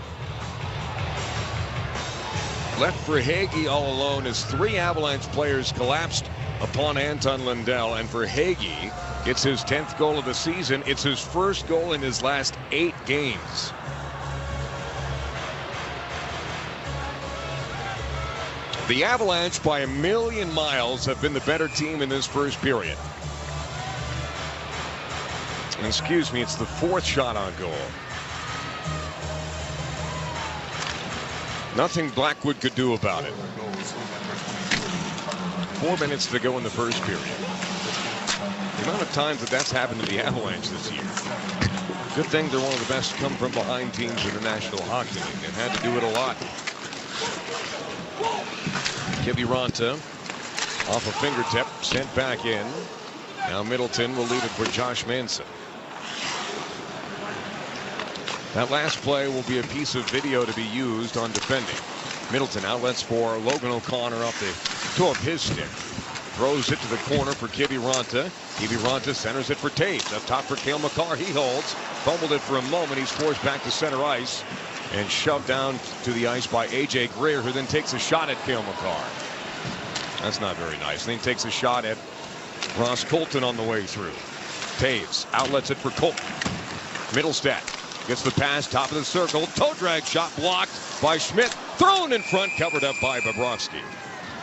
Left for Hagee all alone as 3 Avalanche players collapsed upon Anton Lundell. And for Hagee, it's his 10th goal of the season. It's his first goal in his last 8 games. The Avalanche, by a million miles, have been the better team in this first period. And excuse me, it's the 4th shot on goal. Nothing Blackwood could do about it. 4 minutes to go in the first period. The amount of times that's happened to the Avalanche this year. Good thing they're one of the best come-from-behind teams in the National Hockey League. They've had to do it a lot. Kiviranta off a fingertip, sent back in. Now Middleton will leave it for Josh Manson. That last play will be a piece of video to be used on defending. Middleton outlets for Logan O'Connor off the toe of his stick. Throws it to the corner for Kiviranta. Kiviranta centers it for Taves. Up top for Cale Makar. He holds. Fumbled it for a moment. He's forced back to center ice and shoved down to the ice by A.J. Greer, who then takes a shot at Cale Makar. That's not very nice. Then he takes a shot at Ross Colton on the way through. Taves outlets it for Colton. Middlestat gets the pass, top of the circle. Toe drag shot blocked by Schmidt. Thrown in front, covered up by Bobrovsky.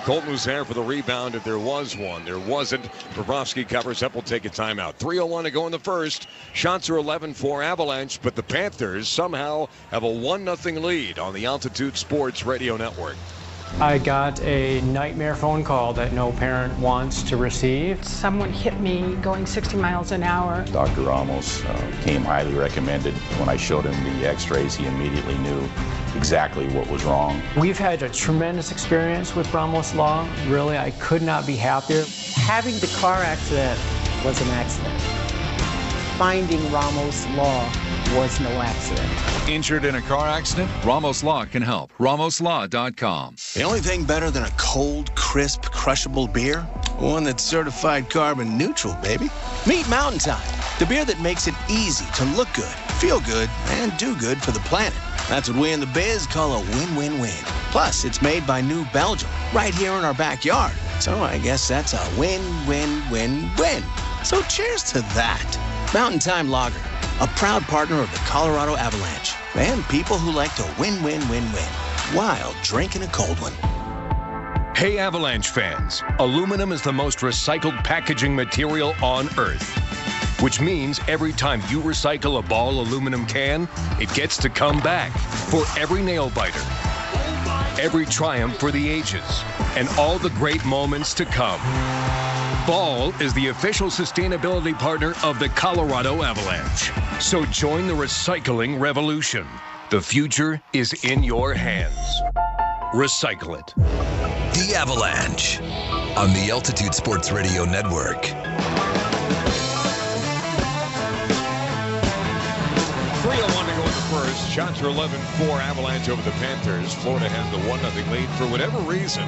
Colton was there for the rebound if there was one. There wasn't. Bobrovsky covers up. Will take a timeout. 3:01 to go in the first. Shots are 11 for Avalanche, but the Panthers somehow have a 1-0 lead on the Altitude Sports Radio Network. I got a nightmare phone call that no parent wants to receive. Someone hit me going 60 miles an hour. Dr. Ramos came highly recommended. When I showed him the x-rays, he immediately knew exactly what was wrong. We've had a tremendous experience with Ramos Law. Really, I could not be happier. Having the car accident was an accident. Finding Ramos Law was no accident. Injured in a car accident? Ramos Law can help. RamosLaw.com. The only thing better than a cold, crisp, crushable beer? One that's certified carbon neutral, baby. Meet Mountain Time, the beer that makes it easy to look good, feel good, and do good for the planet. That's what we in the biz call a win-win-win. Plus, it's made by New Belgium, right here in our backyard. So I guess that's a win-win-win-win. So cheers to that. Mountain Time Lager, a proud partner of the Colorado Avalanche and people who like to win-win-win-win while drinking a cold one. Hey Avalanche fans, aluminum is the most recycled packaging material on Earth, which means every time you recycle a Ball aluminum can, it gets to come back for every nail biter, every triumph for the ages, and all the great moments to come. Ball is the official sustainability partner of the Colorado Avalanche. So join the recycling revolution. The future is in your hands. Recycle it. The Avalanche on the Altitude Sports Radio Network. 3:01 to go in the first. Shots are 11-4 Avalanche over the Panthers. Florida has the 1-0 lead. For whatever reason,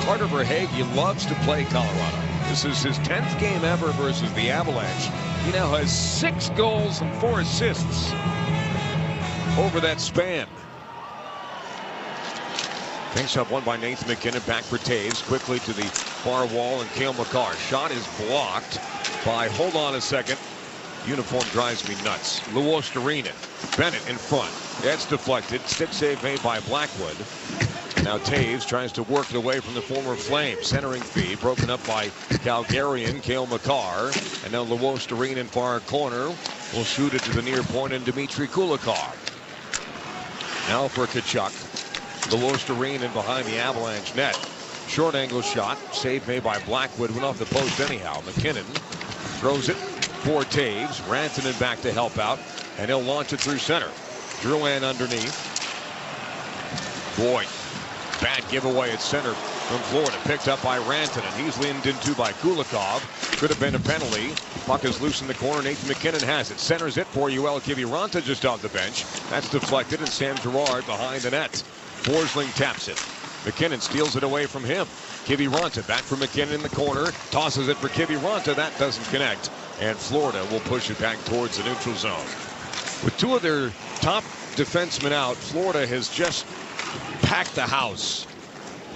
Carter Verhaeghe loves to play Colorado. This is his 10th game ever versus the Avalanche. He now has 6 goals and 4 assists over that span. Thanks up one by Nathan McKinnon. Back for Taves. Quickly to the far wall, and Cale Makar. Shot is blocked by, hold on a second. Uniform drives me nuts. Luostarinen. Bennett in front. That's deflected. Stick save made by Blackwood. Now Taves tries to work it away from the former Flame. Centering feed broken up by Calgarian Cale Makar. And now Luostarinen far corner will shoot it to the near point, and Dmitry Kulikov. Now for Tkachuk. Luostarinen behind the Avalanche net. Short angle shot. Save made by Blackwood. Went off the post anyhow. McKinnon throws it for Taves. Rantanen back to help out. And he'll launch it through center. Drouin underneath. Boyd. Bad giveaway at center from Florida. Picked up by Rantanen. He's leaned into by Kulikov. Could have been a penalty. Puck is loose in the corner. Nathan McKinnon has it. Centers it for Yoel Kiviranta just off the bench. That's deflected, and Sam Girard behind the net. Forsling taps it. McKinnon steals it away from him. Kiviranta back for McKinnon in the corner. Tosses it for Kiviranta. That doesn't connect. And Florida will push it back towards the neutral zone. With 2 of their top defensemen out, Florida has just packed the house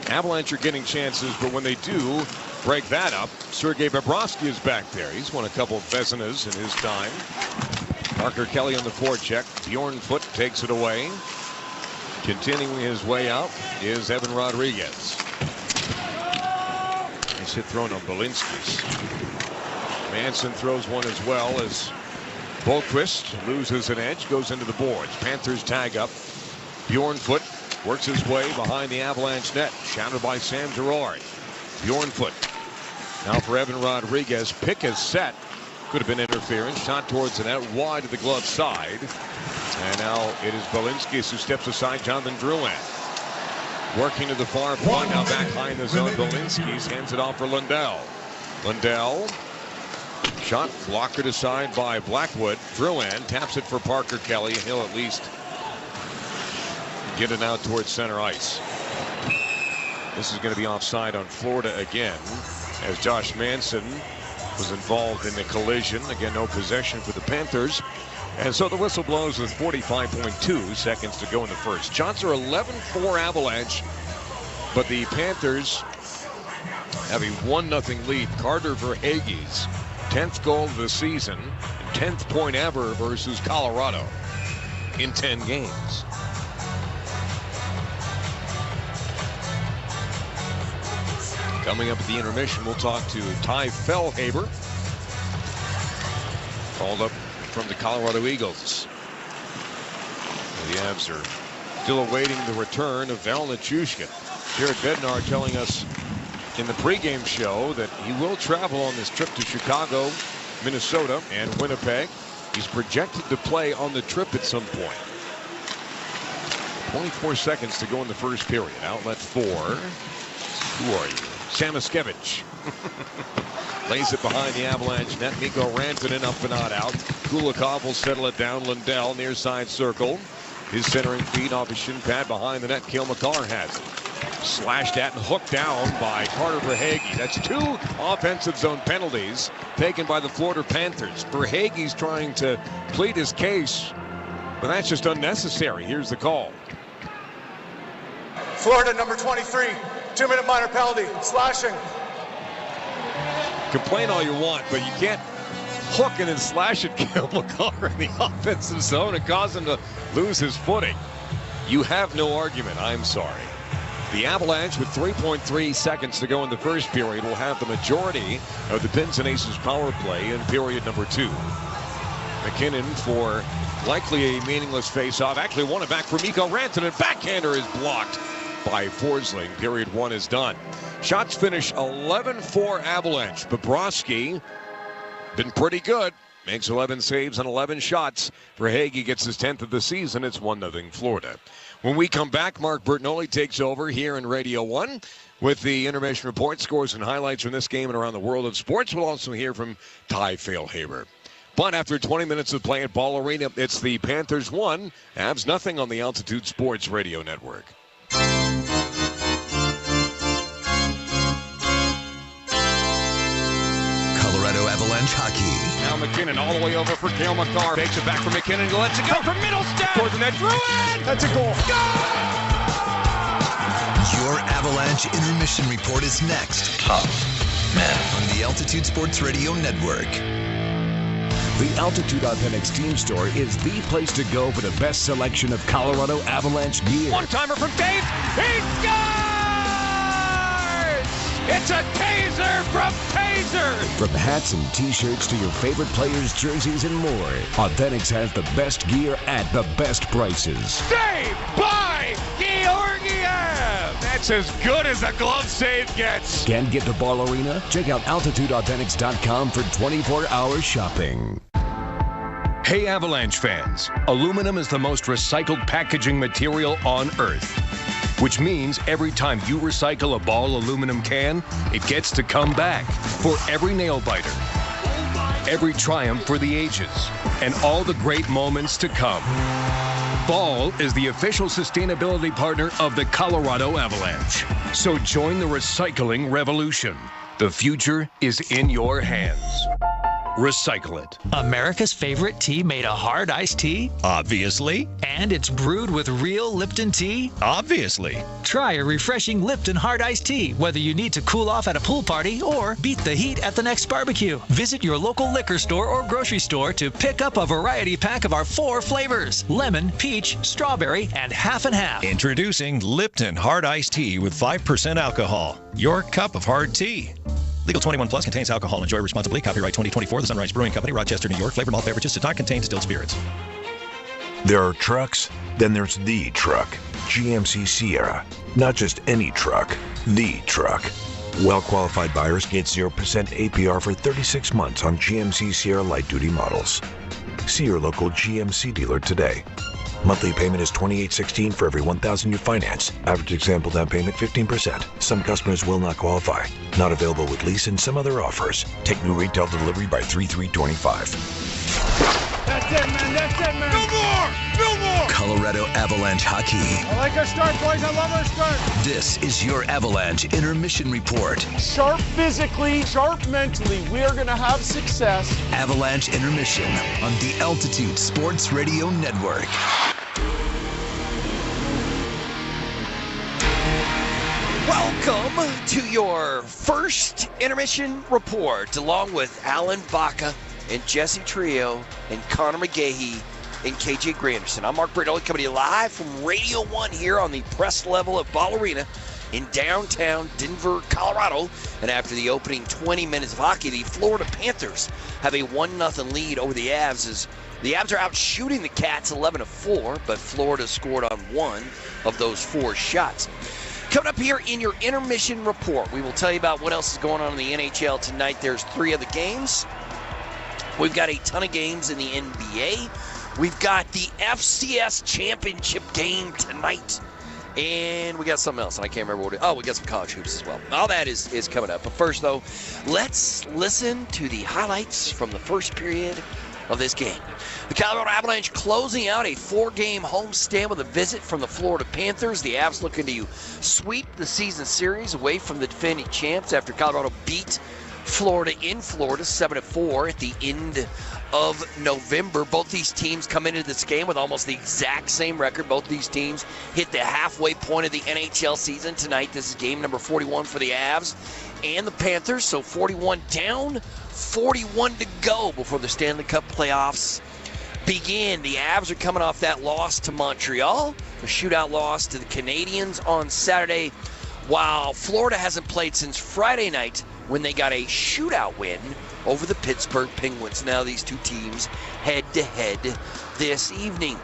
Avalanche are getting chances, but when they do break that up, Sergei Bobrovsky is back there. He's won a couple of Vezinas in his time. Parker Kelly on the forecheck. Bjorn Foot takes it away. Continuing his way out is Evan Rodriguez. Nice hit thrown on Belinsky's. Manson throws one as well as Boquist loses an edge, goes into the boards. Panthers tag up. Bjorn Foot works his way behind the Avalanche net. Shouted by Sam Girard. Bjorn Foot. Now for Evan Rodriguez. Pick is set. Could have been interference. Shot towards the net. Wide to the glove side. And now it is Belinsky who steps aside. Jonathan Drouin. Working to the far point. Now back high in the zone. Belinsky hands it off for Lundell. Lundell. Shot blockered aside by Blackwood. Drouin taps it for Parker Kelly. And he'll at least get it out towards center ice. This is going to be offside on Florida again, as Josh Manson was involved in the collision. Again, no possession for the Panthers. And so the whistle blows with 45.2 seconds to go in the first. Shots are 11-4 Avalanche, but the Panthers have a 1-0 lead. Carter Verhaeghe's 10th goal of the season, 10th point ever versus Colorado in 10 games. Coming up at the intermission, we'll talk to Ty Fellhaber, called up from the Colorado Eagles. The Avs are still awaiting the return of Val Nichushkin. Jared Bednar telling us in the pregame show that he will travel on this trip to Chicago, Minnesota, and Winnipeg. He's projected to play on the trip at some point. 24 seconds to go in the first period. Outlet for, who are you? Samoskevich. Lays it behind the Avalanche net. Mikko Rantanen up and not out. Kulikov will settle it down. Lundell near side circle. His centering feed off his shin pad behind the net. Cale Makar has it. Slashed at and hooked down by Carter Verhaeghe. That's 2 offensive zone penalties taken by the Florida Panthers. Verhaeghe's trying to plead his case, but that's just unnecessary. Here's the call. Florida, number 23. 2-minute minor penalty, slashing. Complain all you want, but you can't hook and then slash at Cale Makar in the offensive zone and cause him to lose his footing. You have no argument. I'm sorry. The Avalanche, with 3.3 seconds to go in the first period, will have the majority of the Pins and Aces power play in period number 2. McKinnon for likely a meaningless face-off. Actually won it back for Mikko Rantanen. Backhander is blocked by Forsling. Period 1 is done. Shots finish 11-4 Avalanche. Bobrovsky been pretty good. Makes 11 saves on 11 shots. Verhaeghe gets his 10th of the season. It's 1-0 Florida. When we come back, Mark Bertinoli takes over here in Radio 1 with the intermission report, scores and highlights from this game and around the world of sports. We'll also hear from Ty Fellhaber. But after 20 minutes of play at Ball Arena, it's the Panthers 1, Avs nothing on the Altitude Sports Radio Network. Colorado Avalanche hockey. Now McKinnon all the way over for Cale Makar. Takes it back from McKinnon. Lets it go from Middlestat. Towards the net. Drouin! That's a goal. Your Avalanche intermission report is next. Tough, man. On the Altitude Sports Radio Network. The Altitude Authentics team store is the place to go for the best selection of Colorado Avalanche gear. One-timer from Dave. He scores! It's a taser from Taser! From hats and t-shirts to your favorite players' jerseys and more, Authentics has the best gear at the best prices. Saved by Georgiev! That's as good as a glove save gets. Can't get to Ball Arena? Check out AltitudeAuthentics.com for 24-hour shopping. Hey Avalanche fans, aluminum is the most recycled packaging material on Earth, which means every time you recycle a Ball aluminum can, it gets to come back for every nail biter, every triumph for the ages, and all the great moments to come. Ball is the official sustainability partner of the Colorado Avalanche. So join the recycling revolution. The future is in your hands. recycle it. America's favorite tea made a hard iced tea? Obviously. And it's brewed with real Lipton tea? Obviously. Try a refreshing Lipton hard iced tea, whether you need to cool off at a pool party or beat the heat at the next barbecue. Visit your local liquor store or grocery store to pick up a variety pack of our 4 flavors: lemon, peach, strawberry, and half and half. Introducing Lipton Hard Iced Tea with 5% alcohol. Your cup of hard tea. Legal 21 plus, contains alcohol. Enjoy responsibly. Copyright 2024, The Sunrise Brewing Company, Rochester, New York. Flavored malt beverages does not contain distilled spirits. There are trucks, then there's the truck. GMC Sierra. Not just any truck, the truck. Well-qualified buyers get 0% APR for 36 months on GMC Sierra light-duty models. See your local GMC dealer today. Monthly payment is $28.16 for every $1,000 you finance. Average example down payment 15%. Some customers will not qualify. Not available with lease and some other offers. Take new retail delivery by 3/3/25. That's it, man. That's it, man. No more. No more. Colorado Avalanche hockey. I like our start, boys. I love our start. This is your Avalanche Intermission Report. Sharp physically, sharp mentally. We are going to have success. Avalanche Intermission on the Altitude Sports Radio Network. Welcome to your first intermission report, along with Alan Baca and Jesse Trio and Connor McGahey and KJ Granderson. I'm Mark Bernoli, coming to you live from Radio 1 here on the press level at Ball Arena in downtown Denver, Colorado. And after the opening 20 minutes of hockey, the Florida Panthers have a 1-0 lead over the Avs as the Avs are out shooting the Cats 11-4, but Florida scored on 1 of those 4 shots. Coming up here in your intermission report, we will tell you about what else is going on in the NHL tonight. There's 3 other games. We've got a ton of games in the NBA. We've got the FCS championship game tonight. And we got something else, and I can't remember what it is. Oh, we got some college hoops as well. All that is coming up. But first, though, let's listen to the highlights from the first period of this game. The Colorado Avalanche closing out a 4-game homestand with a visit from the Florida Panthers. The Avs looking to sweep the season series away from the defending champs after Colorado beat Florida in Florida 7-4 at the end of November. Both these teams come into this game with almost the exact same record. Both these teams hit the halfway point of the NHL season tonight. This is game number 41 for the Avs and the Panthers. So 41 down, 41 to go before the Stanley Cup playoffs begin. The Avs are coming off that loss to Montreal, a shootout loss to the Canadiens on Saturday, while Florida hasn't played since Friday night when they got a shootout win over the Pittsburgh Penguins. Now these two teams head-to-head this evening.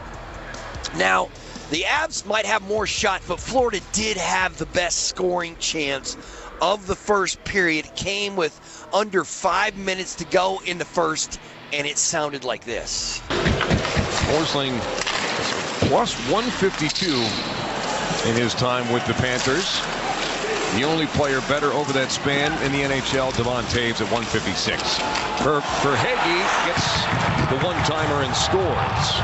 Now, the Avs might have more shots, but Florida did have the best scoring chance of the first period. It came with under 5 minutes to go in the first, and it sounded like this. Forsling plus 152 in his time with the Panthers. The only player better over that span in the NHL, Devon Taves at 156. Verhaeghe gets the one-timer and scores.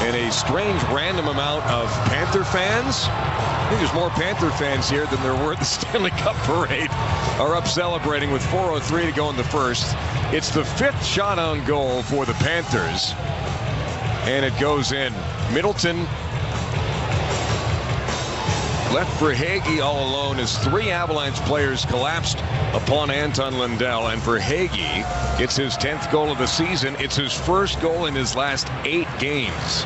And a strange random amount of Panther fans, I think there's more Panther fans here than there were at the Stanley Cup parade, are up celebrating with 4:03 to go in the first. It's the 5th shot on goal for the Panthers. And it goes in. Middleton left Verhaeghe all alone as 3 Avalanche players collapsed upon Anton Lundell, and Verhaeghe gets his 10th goal of the season. It's his first goal in his last 8 games.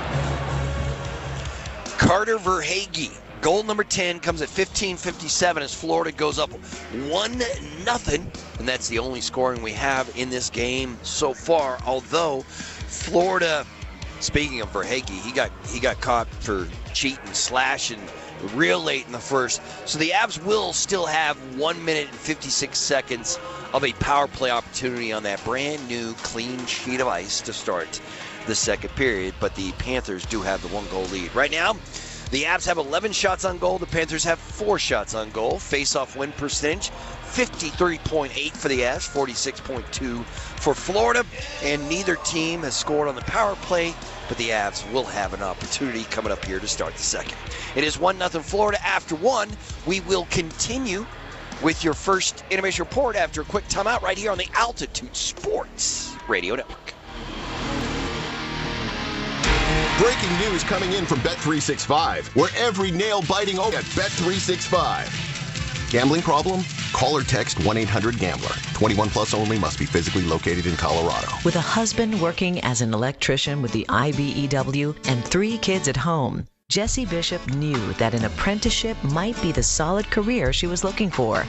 Carter Verhaeghe, goal number 10, comes at 15:57 as Florida goes up 1-0, and that's the only scoring we have in this game so far. Although Florida, speaking of Verhaeghe, he got caught for cheating, slashing real late in the first. So the Avs will still have 1 minute and 56 seconds of a power play opportunity on that brand new clean sheet of ice to start the second period. But the Panthers do have the 1-goal lead. Right now, the Avs have 11 shots on goal. The Panthers have 4 shots on goal. Face-off win percentage, 53.8 for the Avs, 46.2 for Florida. And neither team has scored on the power play, but the Avs will have an opportunity coming up here to start the second. It is 1-0 Florida. After 1, we will continue with your first intermission report after a quick timeout right here on the Altitude Sports Radio Network. Breaking news coming in from Bet365, where every nail-biting at Bet365. Gambling problem? Call or text 1-800-GAMBLER. 21 plus only. Must be physically located in Colorado. With a husband working as an electrician with the IBEW and 3 kids at home, Jessie Bishop knew that an apprenticeship might be the solid career she was looking for.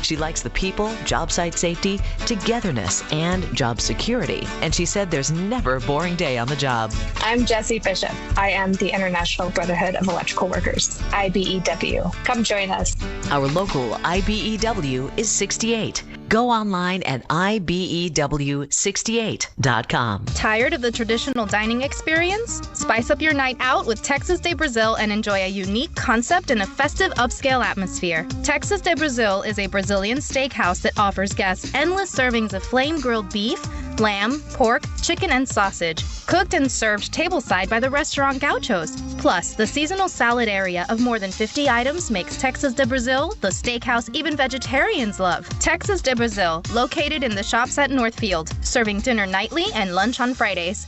She likes the people, job site safety, togetherness, and job security. And she said there's never a boring day on the job. I'm Jessie Bishop. I am the International Brotherhood of Electrical Workers, IBEW. Come join us. Our local IBEW is 68. Go online at IBEW68.com. Tired of the traditional dining experience? Spice up your night out with Texas de Brazil and enjoy a unique concept and a festive upscale atmosphere. Texas de Brazil is a Brazilian steakhouse that offers guests endless servings of flame-grilled beef, lamb, pork, chicken, and sausage, cooked and served tableside by the restaurant Gauchos. Plus, the seasonal salad area of more than 50 items makes Texas de Brazil the steakhouse even vegetarians love. Texas de Brazil, located in the shops at Northfield, serving dinner nightly and lunch on Fridays.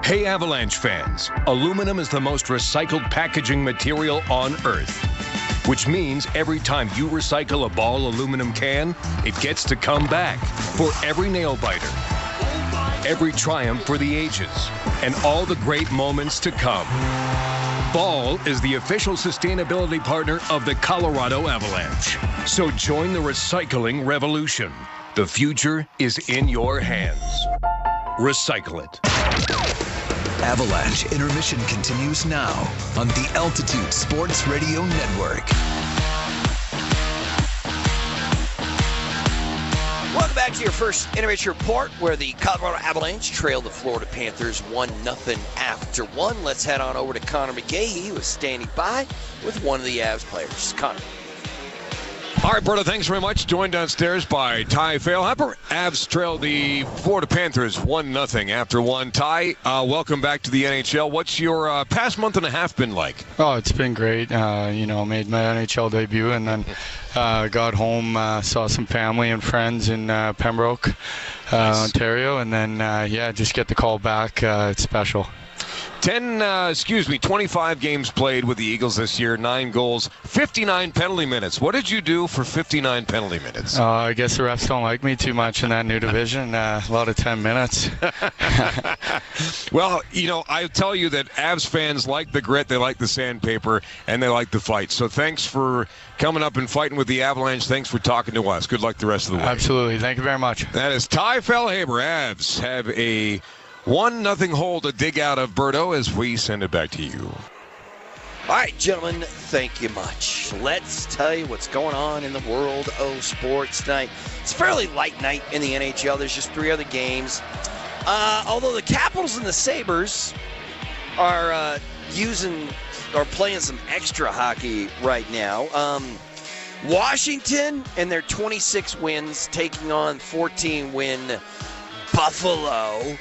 Hey Avalanche fans, aluminum is the most recycled packaging material on Earth, which means every time you recycle a ball aluminum can, it gets to come back for every nail biter, every triumph for the ages, and all the great moments to come. Ball is the official sustainability partner of the Colorado Avalanche. So join the recycling revolution. The future is in your hands. Recycle it. Avalanche Intermission continues now on the Altitude Sports Radio Network. Welcome back to your first intermission report, where the Colorado Avalanche trailed the Florida Panthers 1-0 after 1. Let's head on over to Connor McGahey, who is standing by with one of the Avs players. Connor. All right, Berto, thanks very much. Joined downstairs by Ty Failhapper. Avs trailed the Florida Panthers 1-0 after 1. Ty, welcome back to the NHL. What's your past month and a half been like? Oh, it's been great. Made my NHL debut and then got home, saw some family and friends in Pembroke, Ontario, and then, just get the call back. It's special. 25 games played with the Eagles this year, 9 goals, 59 penalty minutes. What did you do for 59 penalty minutes? I guess the refs don't like me too much in that new division. A lot of 10 minutes. Well, I tell you that Avs fans like the grit, they like the sandpaper, and they like the fight. So thanks for coming up and fighting with the Avalanche. Thanks for talking to us. Good luck the rest of the way. Absolutely. Thank you very much. That is Ty Failhaber. Avs have a 1-0 hole to dig out of, Berto, as we send it back to you. All right, gentlemen, thank you much. Let's tell you what's going on in the world of sports tonight. It's a fairly light night in the NHL. There's just 3 other games. Although the Capitals and the Sabres are playing some extra hockey right now. Washington and their 26 wins taking on 14-win Buffalo.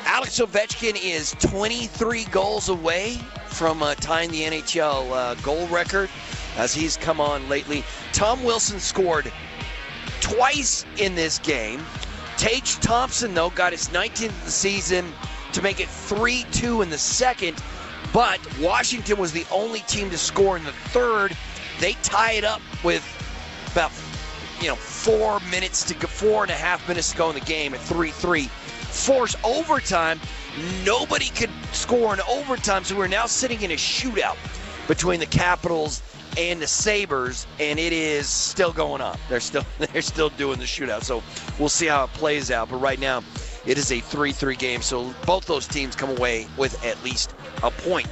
Alex Ovechkin is 23 goals away from tying the NHL goal record as he's come on lately. Tom Wilson scored twice in this game. Tage Thompson, though, got his 19th of the season to make it 3-2 in the second, but Washington was the only team to score in the third. They tie it up with about 4.5 minutes to go in the game at 3-3. Force overtime. Nobody could score in overtime, so we're now sitting in a shootout between the Capitals and the Sabres, and it is still going on. They're still doing the shootout, so we'll see how it plays out. But right now, it is a 3-3 game, so both those teams come away with at least a point.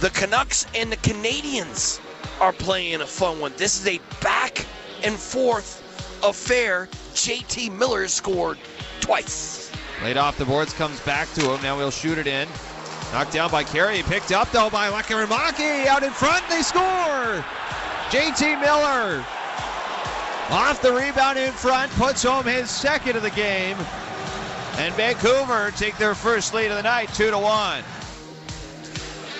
The Canucks and the Canadiens are playing a fun one. This is a back and forth affair. JT Miller scored twice. Laid off the boards, comes back to him. Now he'll shoot it in. Knocked down by Carey. Picked up, though, by Lekkerimäki. Out in front, they score! JT Miller off the rebound in front, puts home his second of the game. And Vancouver take their first lead of the night, 2-1.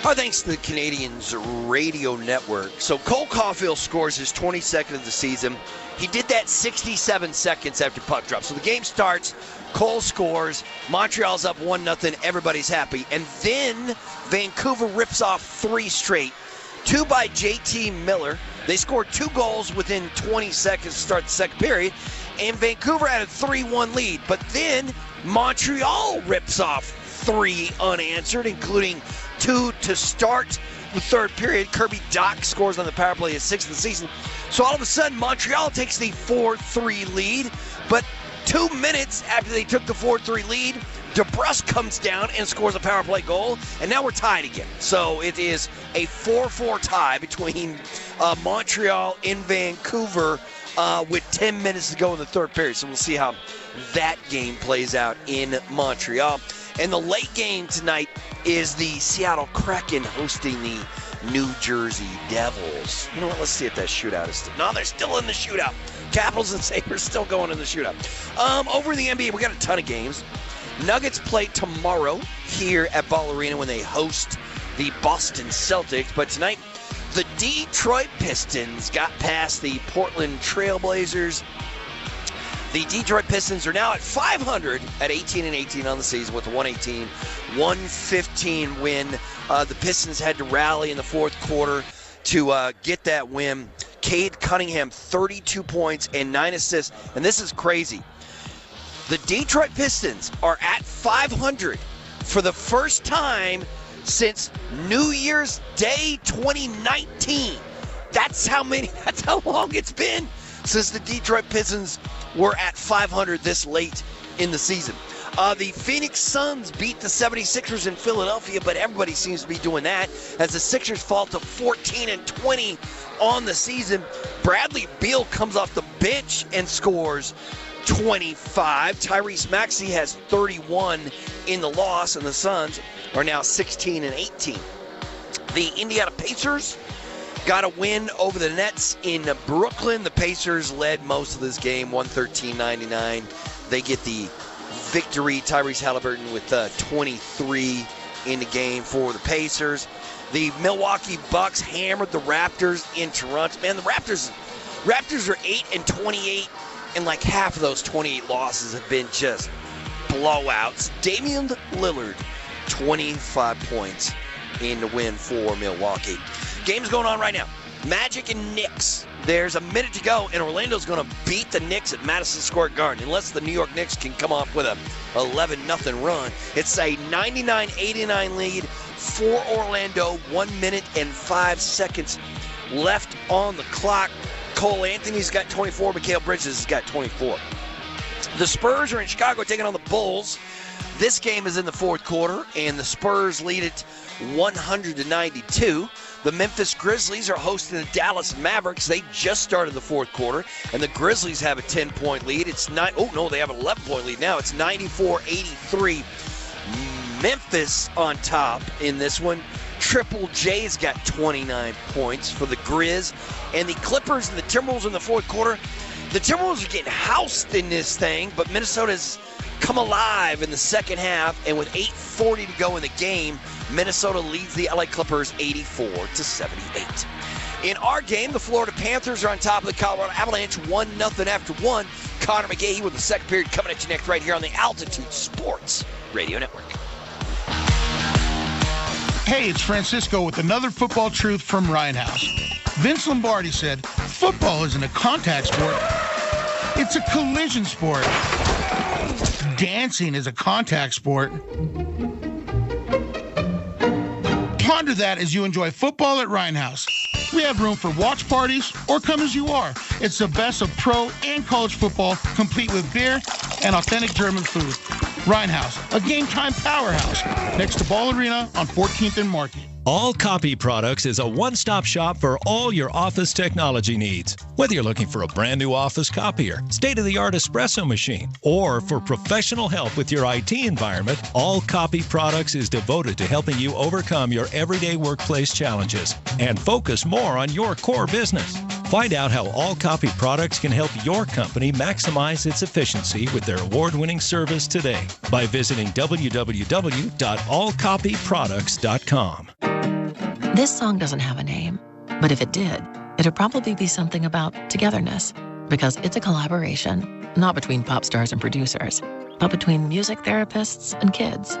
Our thanks to the Canadians Radio Network. So Cole Caulfield scores his 22nd of the season. He did that 67 seconds after puck drop. So the game starts, Cole scores, Montreal's up 1-0, everybody's happy. And then Vancouver rips off 3 straight. 2 by JT Miller. They scored 2 goals within 20 seconds to start the second period. And Vancouver had a 3-1 lead. But then Montreal rips off 3 unanswered, including 2 to start the third period. Kirby Dach scores on the power play, his 6th of the season. So all of a sudden, Montreal takes the 4-3 lead. But 2 minutes after they took the 4-3 lead, DeBrusk comes down and scores a power play goal, and now we're tied again. So it is a 4-4 tie between Montreal and Vancouver with 10 minutes to go in the third period. So we'll see how that game plays out in Montreal. And the late game tonight is the Seattle Kraken hosting the New Jersey Devils. You know what? Let's see if that shootout is still... No, they're still in the shootout. Capitals and Sabres still going in the shootout. Over in the NBA, we got a ton of games. Nuggets play tomorrow here at Ball Arena when they host the Boston Celtics. But tonight, the Detroit Pistons got past the Portland Trail Blazers. The Detroit Pistons are now at 500 at 18-18 on the season with a 115 win. The Pistons had to rally in the fourth quarter to get that win. Cade Cunningham, 32 points and 9 assists. And this is crazy. The Detroit Pistons are at 500 for the first time since New Year's Day 2019. That's how long it's been since the Detroit Pistons were at 500 this late in the season. The Phoenix Suns beat the 76ers in Philadelphia, but everybody seems to be doing that as the Sixers fall to 14-20 on the season. Bradley Beal comes off the bench and scores 25. Tyrese Maxey has 31 in the loss, and the Suns are now 16-18. The Indiana Pacers got a win over the Nets in Brooklyn. The Pacers led most of this game, 113-99. They get the victory. Tyrese Halliburton with 23 in the game for the Pacers. The Milwaukee Bucks hammered the Raptors in Toronto. Man, the Raptors are 8-28, and like half of those 28 losses have been just blowouts. Damian Lillard, 25 points in the win for Milwaukee. Game's going on right now. Magic and Knicks. There's a minute to go, and Orlando's going to beat the Knicks at Madison Square Garden unless the New York Knicks can come off with a 11-0 run. It's a 99-89 lead for Orlando. 1 minute and 5 seconds left on the clock. Cole Anthony's got 24. Mikal Bridges has got 24. The Spurs are in Chicago taking on the Bulls. This game is in the fourth quarter, and the Spurs lead it 100-92. The Memphis Grizzlies are hosting the Dallas Mavericks. They just started the fourth quarter, and the Grizzlies have a 10-point lead. They have an 11-point lead now. It's 94-83. Memphis on top in this one. Triple J's got 29 points for the Grizz. And the Clippers and the Timberwolves in the fourth quarter. The Timberwolves are getting housed in this thing, but Minnesota's come alive in the second half, and with 8:40 to go in the game, Minnesota leads the LA Clippers 84-78. In our game, the Florida Panthers are on top of the Colorado Avalanche 1-0 after one. Connor McGahey with the second period coming at you next right here on the Altitude Sports Radio Network. Hey, it's Francisco with another football truth from Ryan House. Vince Lombardi said, football isn't a contact sport, it's a collision sport. Dancing is a contact sport. Ponder that as you enjoy football at Ryan House. We have room for watch parties or come as you are. It's the best of pro and college football, complete with beer and authentic German food. Ryan House, a game time powerhouse, next to Ball Arena on 14th and Market. All Copy Products is a one-stop shop for all your office technology needs. Whether you're looking for a brand new office copier, state-of-the-art espresso machine, or for professional help with your IT environment, All Copy Products is devoted to helping you overcome your everyday workplace challenges and focus more on your core business. Find out how All Copy Products can help your company maximize its efficiency with their award-winning service today by visiting www.allcopyproducts.com. This song doesn't have a name, but if it did, it'd probably be something about togetherness, because it's a collaboration, not between pop stars and producers, but between music therapists and kids.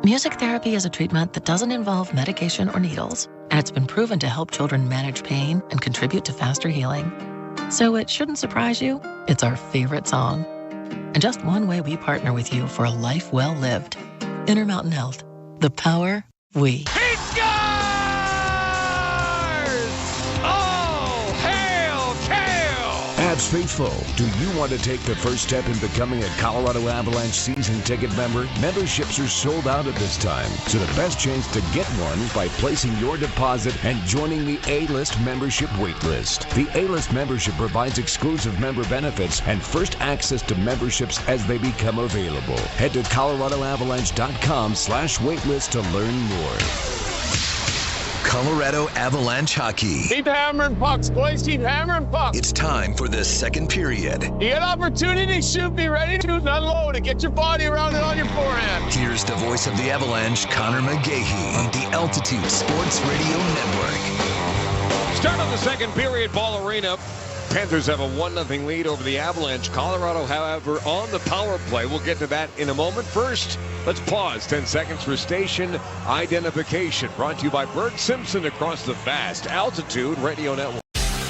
Music therapy is a treatment that doesn't involve medication or needles, and it's been proven to help children manage pain and contribute to faster healing. So it shouldn't surprise you, it's our favorite song. And just one way we partner with you for a life well lived. Intermountain Health, the power we. He scores! Oh, hail Kale! Abs faithful, do you want to take the first step in becoming a Colorado Avalanche season ticket member? Memberships are sold out at this time, so the best chance to get one is by placing your deposit and joining the A-List membership waitlist. The A-List membership provides exclusive member benefits and first access to memberships as they become available. Head to coloradoavalanche.com/waitlist to learn more. Colorado Avalanche hockey. Keep hammering pucks, boys. Keep hammering pucks. It's time for the second period. You get opportunity, shoot. Be ready to unload it. Get your body around it on your forehand. Here's the voice of the Avalanche, Connor McGahey, on the Altitude Sports Radio Network. Start of the second period, Ball Arena. Panthers have a 1-0 lead over the Avalanche. Colorado, however, on the power play. We'll get to that in a moment. First, let's pause. 10 seconds for station identification. Brought to you by Bert Simpson across the vast Altitude Radio Network.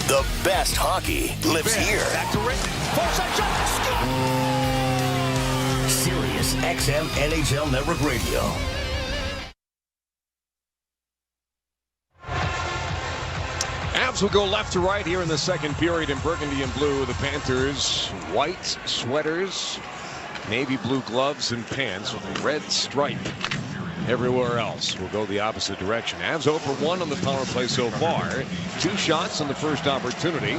The best hockey lives here. Back to Rick. Foresight shot. Sirius XM NHL Network Radio. Avs will go left to right here in the second period in burgundy and blue. The Panthers, white sweaters, navy blue gloves and pants with a red stripe everywhere else. We'll go the opposite direction. Avs 0 for 1 on the power play so far. 2 shots on the first opportunity.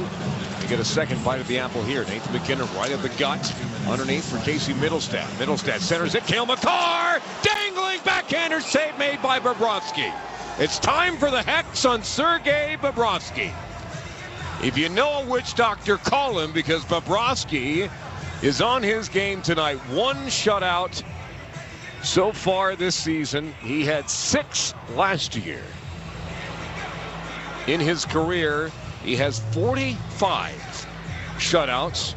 We get a second bite of the apple here. Nathan McKinnon right at the gut. Underneath for Casey Middlestat. Middlestat centers it. Cale Makar dangling backhander save made by Bobrovsky. It's time for the hex on Sergei Bobrovsky. If you know a witch doctor, call him, because Bobrovsky is on his game tonight. 1 shutout so far this season. He had 6 last year. In his career, he has 45 shutouts.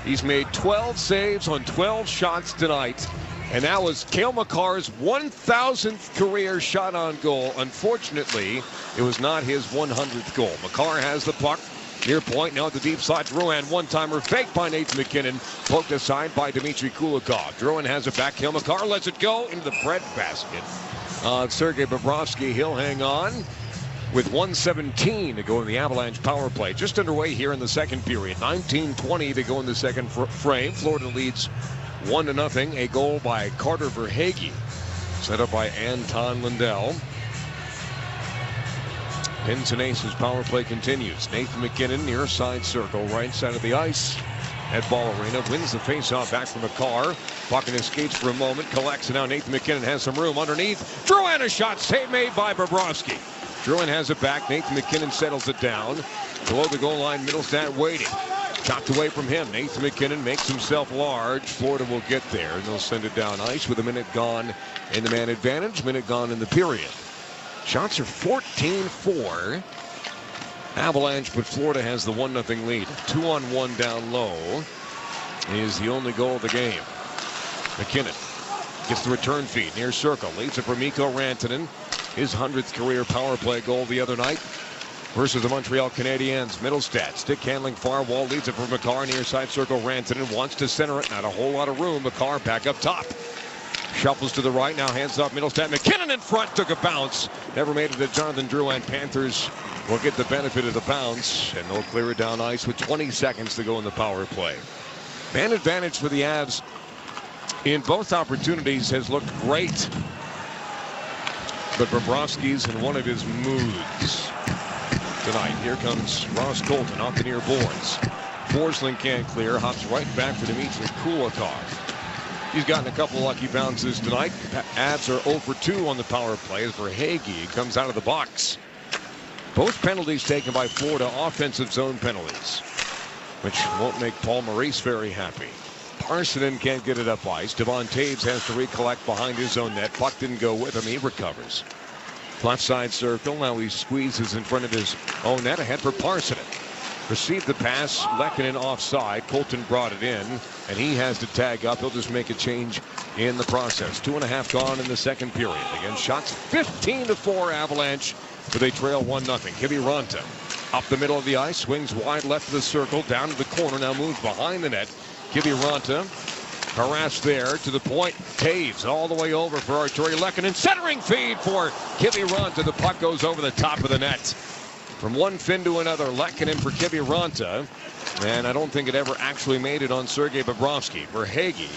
He's made 12 saves on 12 shots tonight. And that was Cale Makar's 1,000th career shot on goal. Unfortunately, it was not his 100th goal. Makar has the puck. Near point, now at the deep slot. Drouin, one-timer faked by Nathan McKinnon. Poked aside by Dmitry Kulikov. Drouin has it back. Cale Makar lets it go into the breadbasket. Sergei Bobrovsky, he'll hang on with 1:17 to go in the Avalanche power play. Just underway here in the second period. 19:20 to go in the second frame. Florida leads 1-0. A goal by Carter Verhaeghe, set up by Anton Lundell. Pensanese's power play continues. Nathan McKinnon near side circle, right side of the ice at Ball Arena. Wins the faceoff back from Makar. Puck in his skates for a moment. Collects, and now Nathan McKinnon has some room underneath. Drouin, a shot save made by Bobrovsky. Drouin has it back. Nathan McKinnon settles it down. Below the goal line, Middlestat waiting. Chopped away from him. Nathan McKinnon makes himself large. Florida will get there, and they'll send it down ice with a minute gone in the man advantage. Minute gone in the period. Shots are 14-4. Avalanche, but Florida has the 1-0 lead. 2-on-1 down low is the only goal of the game. McKinnon gets the return feed near circle. Leads it for Mikko Rantanen. His 100th career power play goal the other night versus the Montreal Canadiens. Middlestat stick handling far wall, leads it for Makar near side circle. Rantanen wants to center it, not a whole lot of room. Makar back up top, shuffles to the right, now hands off Middlestat. McKinnon in front, took a bounce, never made it to Jonathan Drouin. Panthers will get the benefit of the bounce, and they'll clear it down ice with 20 seconds to go in the power play. Man advantage for the Avs in both opportunities has looked great, but Bobrovsky's in one of his moods tonight. Here comes Ross Colton off the near boards. Forsling can't clear, hops right back for Dmitry Kulikov. He's gotten a couple lucky bounces tonight. Avs are 0 for 2 on the power play as Verhaeghe comes out of the box. Both penalties taken by Florida, offensive zone penalties, which won't make Paul Maurice very happy. Parsonen can't get it up ice. Devon Taves has to recollect behind his own net. Puck didn't go with him. He recovers. Left side circle. Now he squeezes in front of his own net. Ahead for Parsonen. Received the pass. Lehkonen offside. Colton brought it in, and he has to tag up. He'll just make a change in the process. 2.5 gone in the second period. Again, shots 15-4 Avalanche, but they trail 1-0. Kiviranta up the middle of the ice. Swings wide left of the circle. Down to the corner. Now moves behind the net. Kiviranta harassed there to the point. Taves all the way over for Artturi Lehkonen. Centering feed for Kiviranta. The puck goes over the top of the net. From one fin to another, Lehkonen for Kiviranta. And I don't think it ever actually made it on Sergei Bobrovsky. Verhaeghe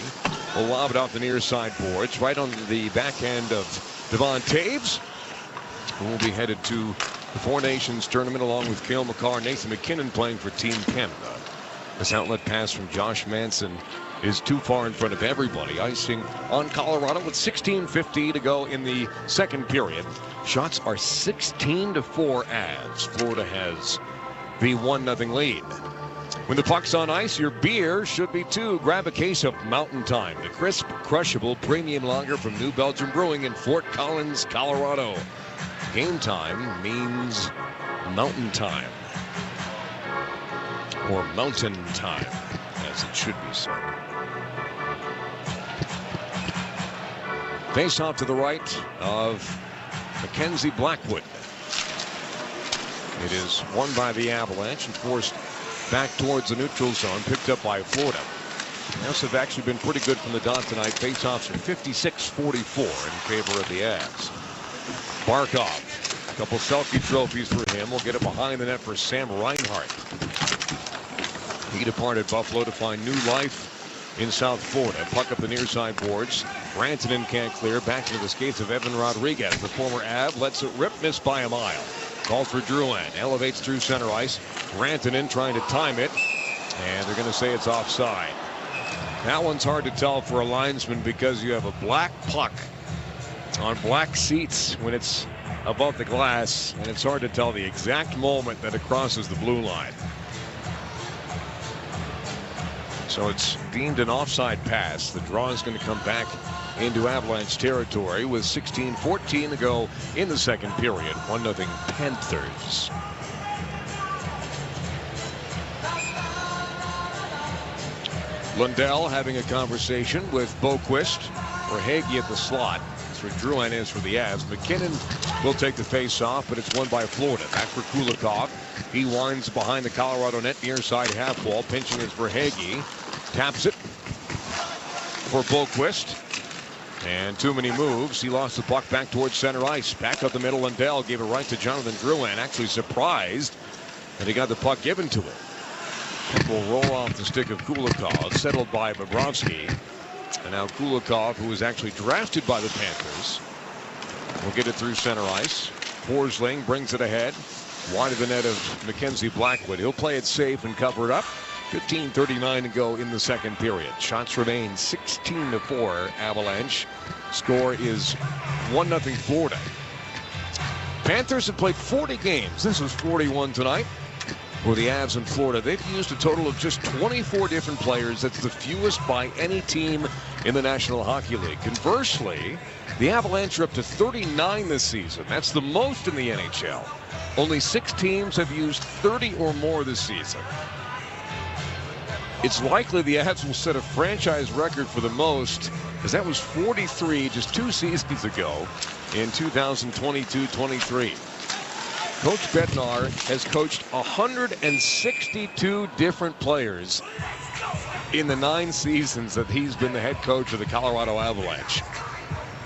will lob it off the near side boards. Right on the backhand of Devon Taves, who will be headed to the Four Nations tournament along with Cale Makar. Nathan McKinnon playing for Team Canada. This outlet pass from Josh Manson is too far in front of everybody. Icing on Colorado with 16:50 to go in the second period. Shots are 16-4 Avs. Florida has the 1-0 lead. When the puck's on ice, your beer should be too. Grab a case of Mountain Time, the crisp, crushable premium lager from New Belgium Brewing in Fort Collins, Colorado. Game time means mountain time. Or mountain time, as it should be said. Face off to the right of Mackenzie Blackwood. It is won by the Avalanche and forced back towards the neutral zone, picked up by Florida. The Avs have actually been pretty good from the dot tonight. Face-offs are 56-44 in favor of the Avs. Barkov, a couple selfie trophies for him. We'll get it behind the net for Sam Reinhart. He departed Buffalo to find new life in South Florida. Puck up the near side boards. Rantanen can't clear. Back into the skates of Evan Rodriguez. The former Av lets it rip, missed by a mile. Called for Drouin. Elevates through center ice. Rantanen trying to time it. And they're going to say it's offside. That one's hard to tell for a linesman because you have a black puck on black seats when it's above the glass. And it's hard to tell the exact moment that it crosses the blue line. So it's deemed an offside pass. The draw is going to come back into Avalanche territory with 16:14 to go in the second period. 1-0 Panthers. Lundell having a conversation with Boquist. Verhaeghe at the slot. That's where Drouin is for the Avs. McKinnon will take the face-off, but it's won by Florida. Back for Kulikov. He winds behind the Colorado net, near side half wall. Pinching is Verhaeghe. Taps it for Boquist. And too many moves. He lost the puck back towards center ice. Back up the middle. Lundell gave it right to Jonathan Drouin. Actually surprised that he got the puck given to him. It will roll off the stick of Kulikov, settled by Bobrovsky. And now Kulikov, who was actually drafted by the Panthers, will get it through center ice. Forsling brings it ahead. Wide of the net of Mackenzie Blackwood. He'll play it safe and cover it up. 15:39 to go in the second period. Shots remain 16-4 Avalanche. Score is 1-0 Florida. Panthers have played 40 games. This was 41 tonight for the Avs in Florida. They've used a total of just 24 different players. That's the fewest by any team in the National Hockey League. Conversely, the Avalanche are up to 39 this season. That's the most in the NHL. Only 6 teams have used 30 or more this season. It's likely the Avs will set a franchise record for the most, because that was 43 just 2 seasons ago in 2022-23. Coach Bednar has coached 162 different players in the 9 seasons that he's been the head coach of the Colorado Avalanche.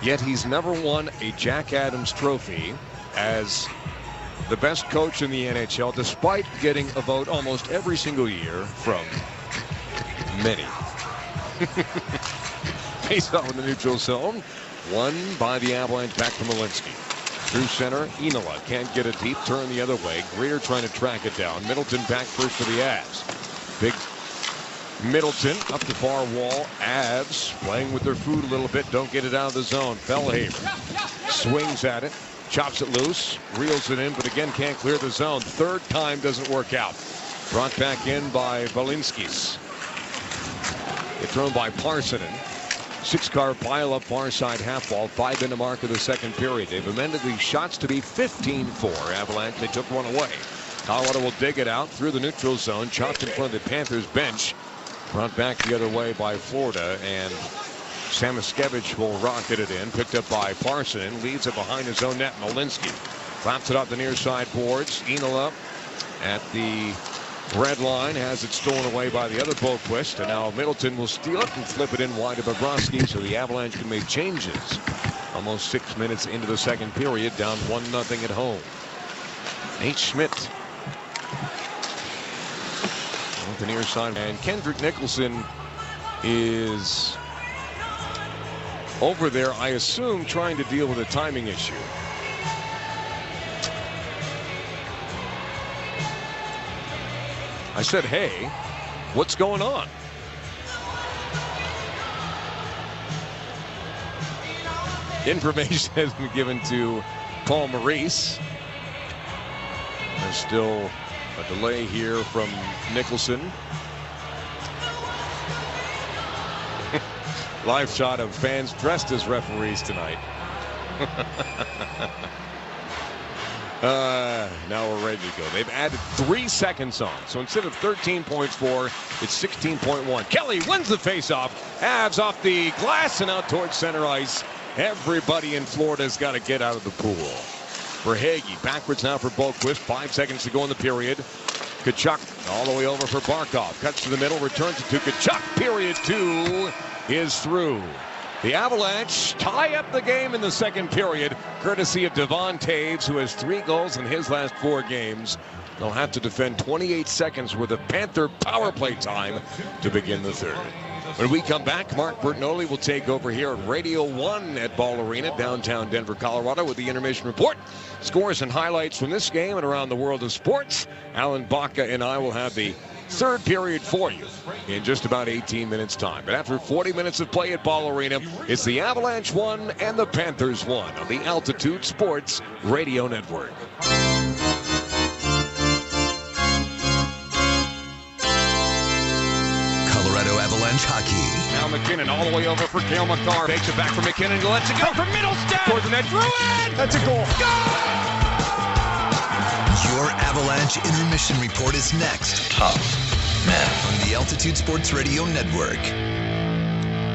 Yet he's never won a Jack Adams trophy as the best coach in the NHL, despite getting a vote almost every single year from many. Face off in the neutral zone. Won by the Avalanche, back to Malinsky. Through center, Enola can't get it deep. Turn the other way. Greer trying to track it down. Middleton back first for the Avs. Big Middleton up the far wall. Avs playing with their food a little bit. Don't get it out of the zone. Fellhaven swings at it. Chops it loose. Reels it in, but again can't clear the zone. Third time doesn't work out. Brought back in by Valinskis. It's thrown by Parsonen. 6-car pile-up far side half ball, 5 in the mark of the second period. They've amended these shots to be 15-4. Avalanche, they took one away. Colorado will dig it out through the neutral zone, chopped in front of the Panthers bench. Brought back the other way by Florida, and Samoskevich will rocket it in. Picked up by Parson, leaves it behind his own net. Malinsky claps it off the near side boards. Enola at the red line has it stolen away by the other Boquist, and now Middleton will steal it and flip it in wide to Bobrovsky, so the Avalanche can make changes. Almost 6 minutes into the second period, down 1-0 at home. Nate Schmidt the near side, and Kendrick Nicholson is over there, I assume, trying to deal with a timing issue. I said, hey, what's going on? Information has been given to Paul Maurice. There's still a delay here from Nicholson. Live shot of fans dressed as referees tonight. Now we're ready to go. They've added 3 seconds on. So instead of 13.4, it's 16.1. Kelly wins the faceoff. Avs off the glass and out towards center ice. Everybody in Florida's got to get out of the pool. For Hagee, backwards now for Boquist. 5 seconds to go in the period. Tkachuk all the way over for Barkov. Cuts to the middle, returns it to Tkachuk. Period 2 is through. The Avalanche tie up the game in the second period, courtesy of Devon Taves, who has 3 goals in his last 4 games. They'll have to defend 28 seconds worth of Panther power play time to begin the third. When we come back, Mark Bertinoli will take over here at Radio 1 at Ball Arena, downtown Denver, Colorado, with the intermission report. Scores and highlights from this game and around the world of sports. Alan Baca and I will have the third period for you in just about 18 minutes time. But after 40 minutes of play at Ball Arena, it's the Avalanche 1 and the Panthers 1 on the Altitude Sports Radio Network. Colorado Avalanche hockey. Now McKinnon all the way over for Cale Makar. Takes it back from McKinnon. Lets it go for Middlestat. Towards the net. Druin! That's a goal. Your Avalanche intermission report is next. Tough man. On the Altitude Sports Radio Network.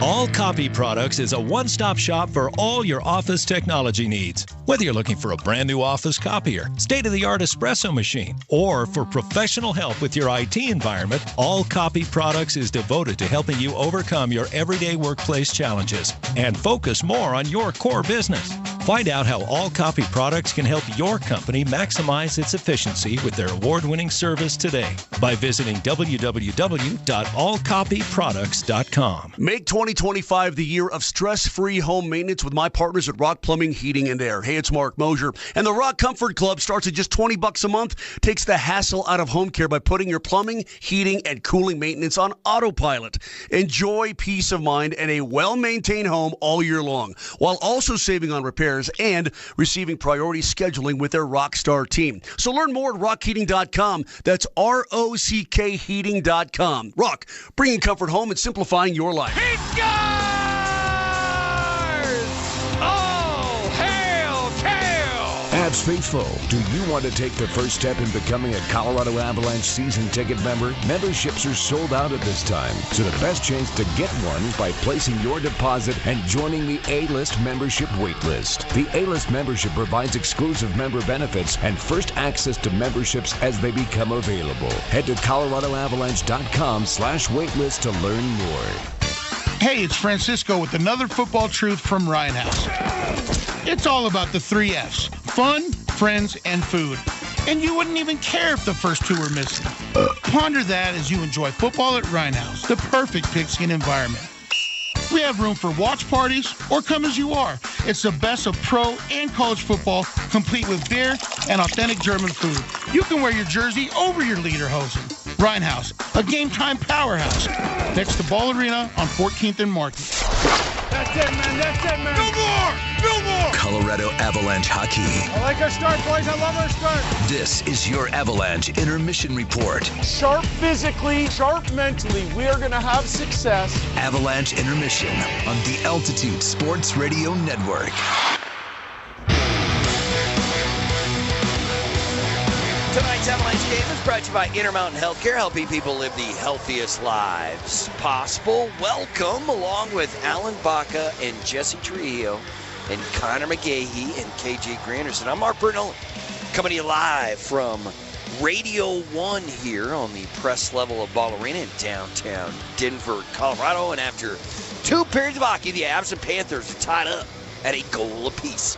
All Copy Products is a one-stop shop for all your office technology needs. Whether you're looking for a brand new office copier, state-of-the-art espresso machine, or for professional help with your IT environment, All Copy Products is devoted to helping you overcome your everyday workplace challenges and focus more on your core business. Find out how All Copy Products can help your company maximize its efficiency with their award-winning service today by visiting www.allcopyproducts.com. Make 2025 the year of stress-free home maintenance with my partners at Rock Plumbing, Heating, and Air. Hey, it's Mark Mosier. And the Rock Comfort Club starts at just $20 a month, takes the hassle out of home care by putting your plumbing, heating, and cooling maintenance on autopilot. Enjoy peace of mind and a well-maintained home all year long, while also saving on repairs and receiving priority scheduling with their Rockstar team. So learn more at rockheating.com. That's ROCK heating.com. Rock, bringing comfort home and simplifying your life. He scores! Oh, hail Cale! Avs faithful, do you want to take the first step in becoming a Colorado Avalanche season ticket member? Memberships are sold out at this time, so the best chance to get one is by placing your deposit and joining the A-List membership waitlist. The A-List membership provides exclusive member benefits and first access to memberships as they become available. Head to coloradoavalanche.com/waitlist to learn more. Hey, it's Francisco with another football truth from Ryan House. It's all about the 3 F's. Fun, friends, and food. And you wouldn't even care if the first 2 were missing. Ponder that as you enjoy football at Ryan House, the perfect pigskin environment. We have room for watch parties or come as you are. It's the best of pro and college football, complete with beer and authentic German food. You can wear your jersey over your lederhosen. Ryan House, a game time powerhouse. Next to Ball Arena on 14th and Market. That's it, man. That's it, man. No more. Colorado Avalanche hockey. I like our start, boys. I love our start. This is your Avalanche Intermission Report. Sharp physically, sharp mentally. We are going to have success. Avalanche Intermission on the Altitude Sports Radio Network. Tonight's Avalanche game is brought to you by Intermountain Healthcare, helping people live the healthiest lives possible. Welcome, along with Alan Baca and Jesse Trujillo and Connor McGahey and KJ Granderson. I'm Mark Bernal, coming to you live from Radio 1 here on the press level of Ball Arena in downtown Denver, Colorado. And after 2 periods of hockey, the Avs and Panthers are tied up at a goal apiece.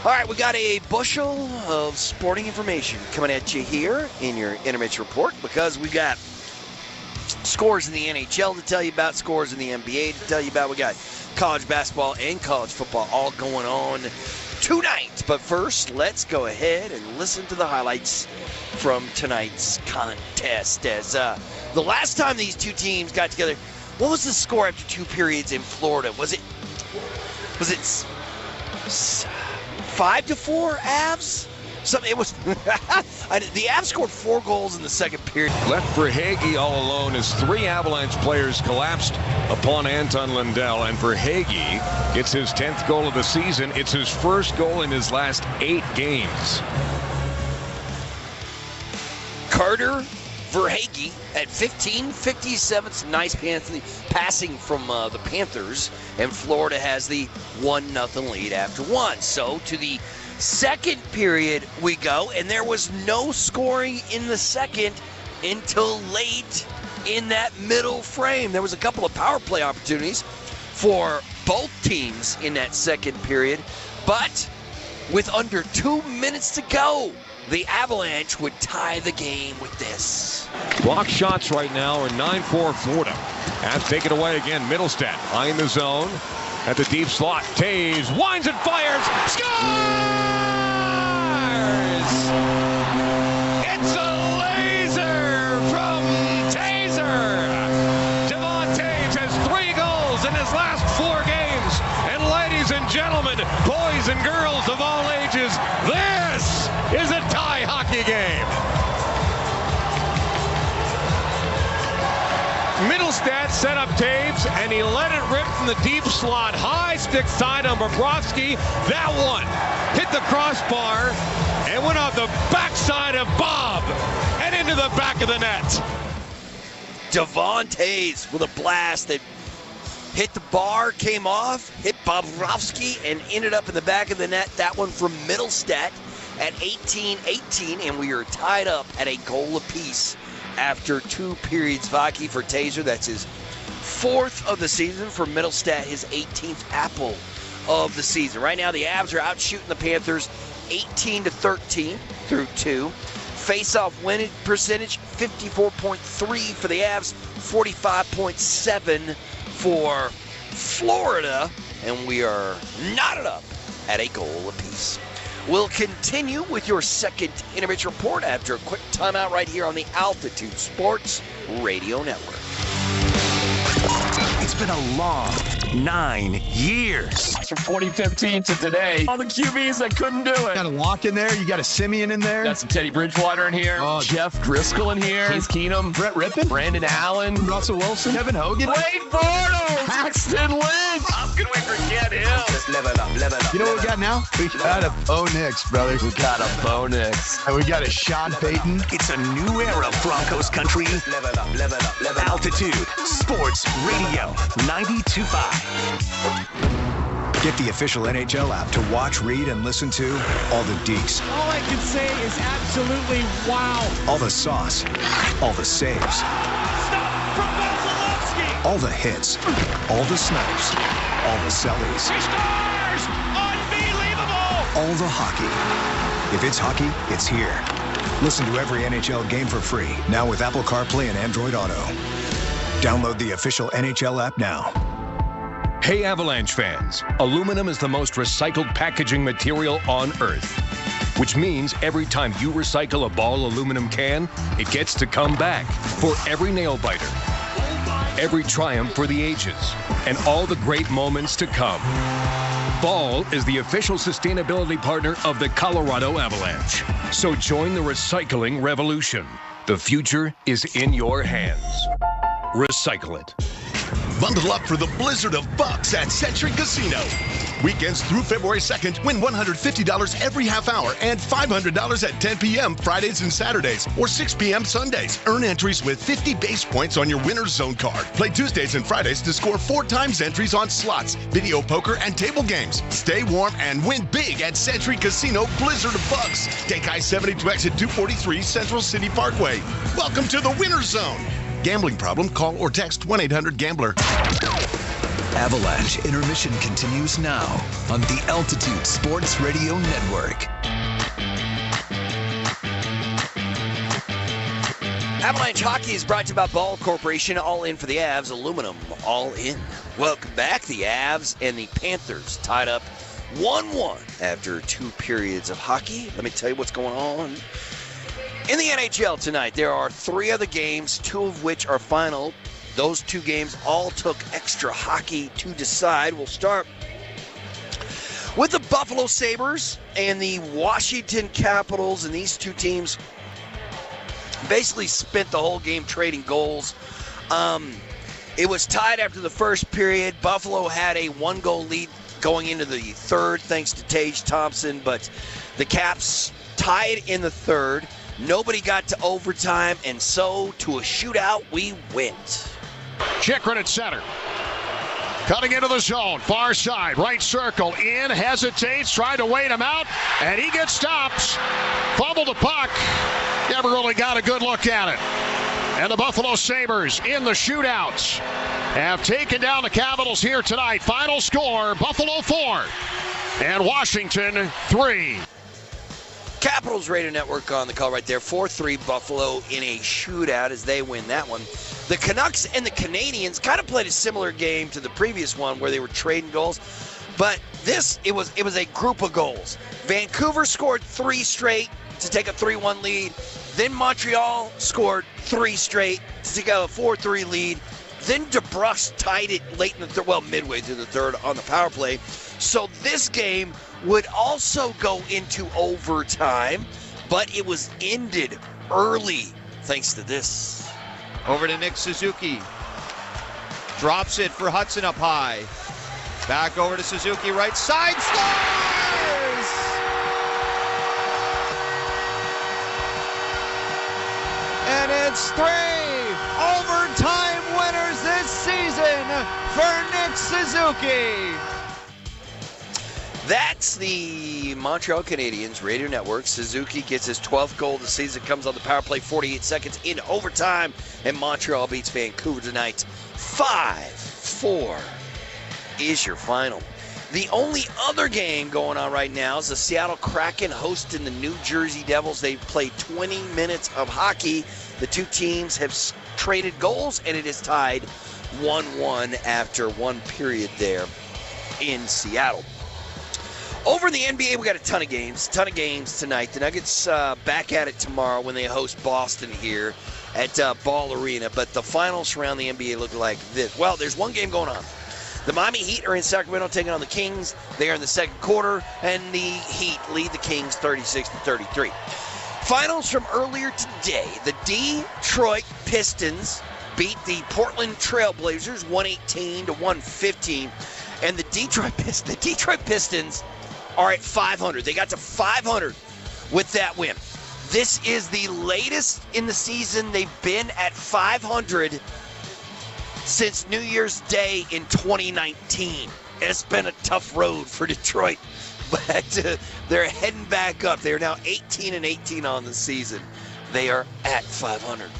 All right, we got a bushel of sporting information coming at you here in your intermission report, because we've got scores in the NHL to tell you about, scores in the NBA to tell you about. We got college basketball and college football all going on tonight. But first, let's go ahead and listen to the highlights from tonight's contest. As the last time these two teams got together, what was the score after 2 periods in Florida? Was it 5-4 Avs? Something. It was. The Avs scored 4 goals in the second period. Left for Hagee all alone as 3 Avalanche players collapsed upon Anton Lundell. And for Hagee, it's his 10th goal of the season. It's his first goal in his last 8 games. Carter Verhaeghe at 15:57. Nice passing from the Panthers, and Florida has the 1-0 lead after 1. So to the second period we go, and there was no scoring in the second until late in that middle frame. There was a couple of power play opportunities for both teams in that second period, but with under 2 minutes to go, the Avalanche would tie the game with this. Block shots right now are 9-4 Florida. Avs take it away again. Middlestat high in the zone at the deep slot. Taves winds and fires. Scores! It's a laser from Taser. Devon Taves has 3 goals in his last 4 games. And ladies and gentlemen, boys and girls of all ages, this is a tie hockey game. Middlestat set up Taves, and he let it rip from the deep slot. High stick side on Bobrovsky. That one hit the crossbar and went off the backside of Bob and into the back of the net. Devon Taves with a blast that hit the bar, came off, hit Bobrovsky, and ended up in the back of the net. That one from Middlestat at 18-18, and we are tied up at a goal apiece after 2 periods of hockey for Taser. That's his 4th of the season. For Middlestat, his 18th apple of the season. Right now, the Avs are out shooting the Panthers 18-13 through 2. Face-off winning percentage 54.3 for the Avs, 45.7 for Florida, and we are knotted up at a goal apiece. We'll continue with your second intermission report after a quick timeout right here on the Altitude Sports Radio Network. It's been a long 9 years. From 2015 to today, all the QBs that couldn't do it. Got a Locke in there. You got a Simeon in there. Got some Teddy Bridgewater in here. Oh, Jeff Driscoll in here. Case Keenum. Brett Rippon. Brandon Allen. Russell Wilson. Kevin Hogan. Wade Bortles. Paxton Lynch. How could we forget him? Just level up. You know what we got now? We got a Bo Nix, brother. We got a Bo Nix. And we got a Sean Payton. It's a new era of Broncos country. Altitude Sports Radio 92.5. Get the official NHL app to watch, read, and listen to all the deets. All I can say is absolutely wow. All the sauce. All the saves. Stop from Vasilevsky. All the hits. All the snipes. All the sellies. He scores! Unbelievable! All the hockey. If it's hockey, it's here. Listen to every NHL game for free, now with Apple CarPlay and Android Auto. Download the official NHL app now. Hey, Avalanche fans, aluminum is the most recycled packaging material on Earth, which means every time you recycle a Ball aluminum can, it gets to come back for every nail biter, Every triumph for the ages, and all the great moments to come. Ball is the official sustainability partner of the Colorado Avalanche. So join the recycling revolution. The future is in your hands. Recycle it. Bundle up for the blizzard of bucks at Century Casino. Weekends through February 2nd, win $150 every half hour and $500 at 10 p.m. Fridays and Saturdays or 6 p.m. Sundays. Earn entries with 50 base points on your Winner's Zone card. Play Tuesdays and Fridays to score 4 times entries on slots, video poker, and table games. Stay warm and win big at Century Casino Blizzard of Bucks. Take I-70 to exit 243 Central City Parkway. Welcome to the Winner's Zone. Gambling problem? Call or text 1-800-GAMBLER. Avalanche intermission continues now on the Altitude Sports Radio Network. Avalanche Hockey is brought to you by Ball Corporation. All in for the Avs. Aluminum, all in. Welcome back. The Avs and the Panthers tied up 1-1 after 2 periods of hockey. Let me tell you what's going on in the NHL tonight. There are 3 other games, 2 of which are final. Those 2 games all took extra hockey to decide. We'll start with the Buffalo Sabres and the Washington Capitals, and these 2 teams basically spent the whole game trading goals. It was tied after the first period. Buffalo had a 1-goal lead going into the third thanks to Tage Thompson, but the Caps tied in the third. Nobody got to overtime, and so to a shootout we went. Chikrin at center. Cutting into the zone, far side, right circle, in, hesitates, tried to wait him out, and he gets stopped. Fumbled the puck. Never really got a good look at it. And the Buffalo Sabres in the shootouts have taken down the Capitals here tonight. Final score, Buffalo 4 and Washington 3. Capitals Radio Network on the call right there. 4-3 Buffalo in a shootout as they win that one. The Canucks and the Canadiens kind of played a similar game to the previous one where they were trading goals. But it was a group of goals. Vancouver scored 3 straight to take a 3-1 lead. Then Montreal scored 3 straight to take a 4-3 lead. Then DeBrusque tied it late in the third, midway through the third on the power play. So this game would also go into overtime, but it was ended early thanks to this. Over to Nick Suzuki. Drops it for Hudson up high. Back over to Suzuki, right side, scores! And it's 3 overtime winners this season for Nick Suzuki. That's the Montreal Canadiens Radio Network. Suzuki gets his 12th goal of the season, comes on the power play 48 seconds in overtime, and Montreal beats Vancouver tonight. 5-4 is your final. The only other game going on right now is the Seattle Kraken hosting the New Jersey Devils. They've played 20 minutes of hockey. The 2 teams have traded goals, and it is tied 1-1 after 1 period there in Seattle. Over in the NBA, we got a ton of games tonight. The Nuggets back at it tomorrow when they host Boston here at Ball Arena. But the finals around the NBA look like this. Well, there's one game going on. The Miami Heat are in Sacramento taking on the Kings. They are in the second quarter, and the Heat lead the Kings 36-33. Finals from earlier today. The Detroit Pistons beat the Portland Trailblazers 118-115. And the Detroit Pistons are at 500. They got to 500 with that win. This is the latest in the season they've been at 500 since New Year's Day in 2019. It's been a tough road for Detroit, but they're heading back up. They're now 18-18 on the season. They are at 500.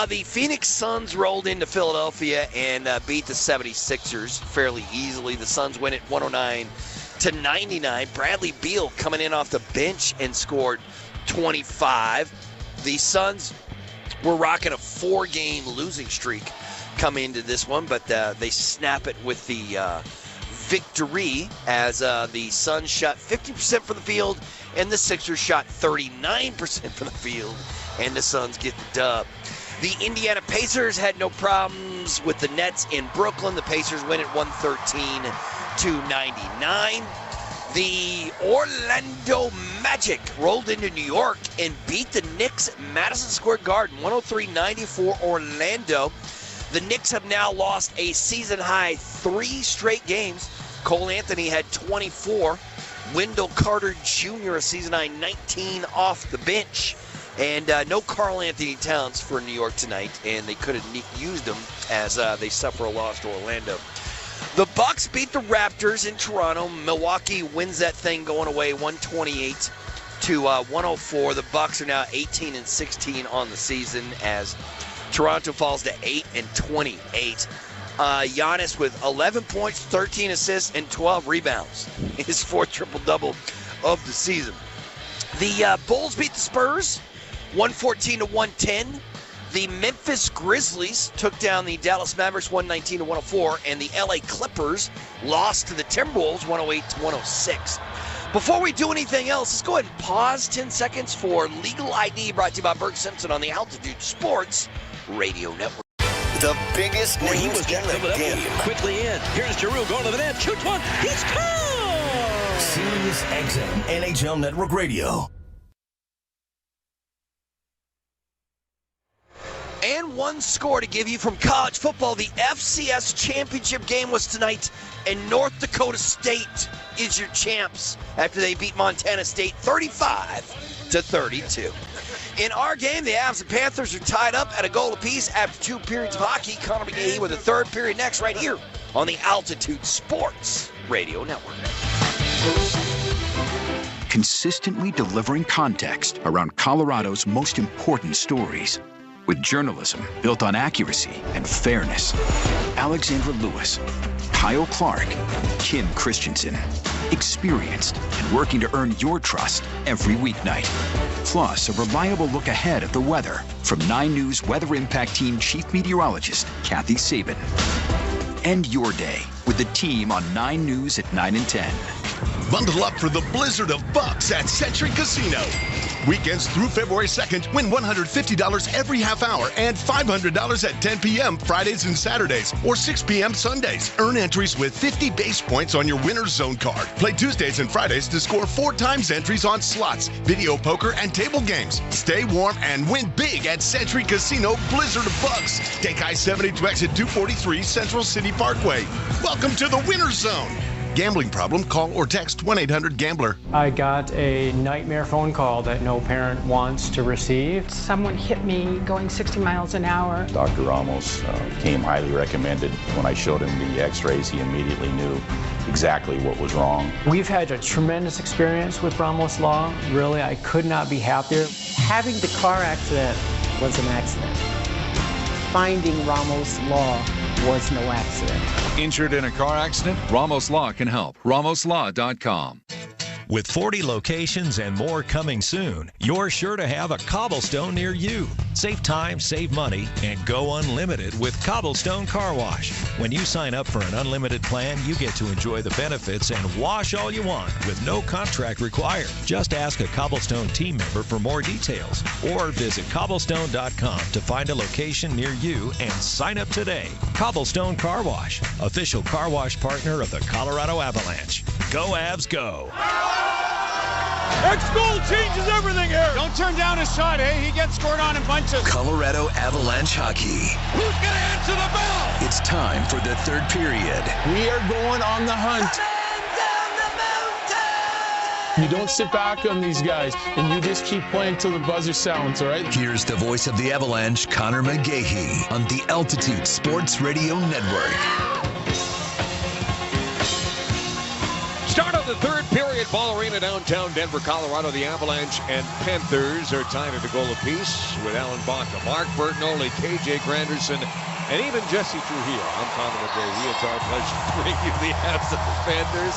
The Phoenix Suns rolled into Philadelphia and beat the 76ers fairly easily. The Suns win it 109-99. Bradley Beal coming in off the bench and scored 25. The Suns were rocking a 4-game losing streak coming into this one, but they snap it with the victory as the Suns shot 50% from the field and the Sixers shot 39% from the field, and the Suns get the dub. The Indiana Pacers had no problems with the Nets in Brooklyn. The Pacers win at 113-99. The Orlando Magic rolled into New York and beat the Knicks at Madison Square Garden, 103-94 Orlando. The Knicks have now lost a season-high 3 straight games. Cole Anthony had 24. Wendell Carter Jr., a season-high 19 off the bench. And no Karl Anthony Towns for New York tonight, and they could have used him as they suffer a loss to Orlando. The Bucks beat the Raptors in Toronto. Milwaukee wins that thing going away 128-104. The Bucks are now 18-16 on the season as Toronto falls to 8-28. Giannis with 11 points, 13 assists, and 12 rebounds. His 4th triple-double of the season. The Bulls beat the Spurs 114-110. The Memphis Grizzlies took down the Dallas Mavericks 119-104, and the LA Clippers lost to the Timberwolves 108-106. Before we do anything else, let's go ahead and pause 10 seconds for Legal ID, brought to you by Bert Simpson on the Altitude Sports Radio Network. The biggest names in the game. Quickly in. Here's Giroux going to the net. Shoots one. He scores! Sirius XM NHL Network Radio. And one score to give you from college football. The FCS championship game was tonight, and North Dakota State is your champs after they beat Montana State 35-32. In our game, the Avs and Panthers are tied up at a goal apiece after 2 periods of hockey. Connor McGahee with the 3rd period next right here on the Altitude Sports Radio Network. Consistently delivering context around Colorado's most important stories. With journalism built on accuracy and fairness. Alexandra Lewis, Kyle Clark, Kim Christensen. Experienced and working to earn your trust every weeknight. Plus, a reliable look ahead of the weather from 9 News Weather Impact Team Chief Meteorologist Kathy Sabin. End your day with the team on 9 News at 9 and 10. Bundle up for the blizzard of bucks at Century Casino. Weekends through February 2nd, win $150 every half hour and $500 at 10 p.m. Fridays and Saturdays or 6 p.m. Sundays. Earn entries with 50 base points on your winner's zone card. Play Tuesdays and Fridays to score 4 times entries on slots, video poker, and table games. Stay warm and win big at Century Casino Blizzard of Bucks. Take I-70 to exit 243 Central City Parkway. Welcome to the winner's zone. Gambling problem? Call or text 1-800-GAMBLER. I got a nightmare phone call that no parent wants to receive. Someone hit me going 60 miles an hour. Dr. Ramos came highly recommended. When I showed him the x-rays, he immediately knew exactly what was wrong. We've had a tremendous experience with Ramos Law. Really, I could not be happier. Having the car accident was an accident. Finding Ramos Law was no accident. Injured in a car accident? Ramos Law can help. RamosLaw.com. With 40 locations and more coming soon, you're sure to have a Cobblestone near you. Save time, save money, and go unlimited with Cobblestone Car Wash. When you sign up for an unlimited plan, you get to enjoy the benefits and wash all you want with no contract required. Just ask a Cobblestone team member for more details or visit cobblestone.com to find a location near you and sign up today. Cobblestone Car Wash, official car wash partner of the Colorado Avalanche. Go Avs, go! X-Goal changes everything here. Don't turn down a shot, eh? He gets scored on in bunches. Colorado Avalanche hockey. Who's going to answer the bell? It's time for the 3rd period. We are going on the hunt. You don't sit back on these guys, and you just keep playing till the buzzer sounds, all right? Here's the voice of the Avalanche, Connor McGahee, on the Altitude Sports Radio Network. Start of the 3rd period, Ball Arena, downtown Denver, Colorado. The Avalanche and Panthers are tied at a goal apiece with Alan Baca, Mark Bertinoli, KJ Granderson, and even Jesse Trujillo. I'm Connor McGahee. It's our pleasure to bring you the Avs and the Panthers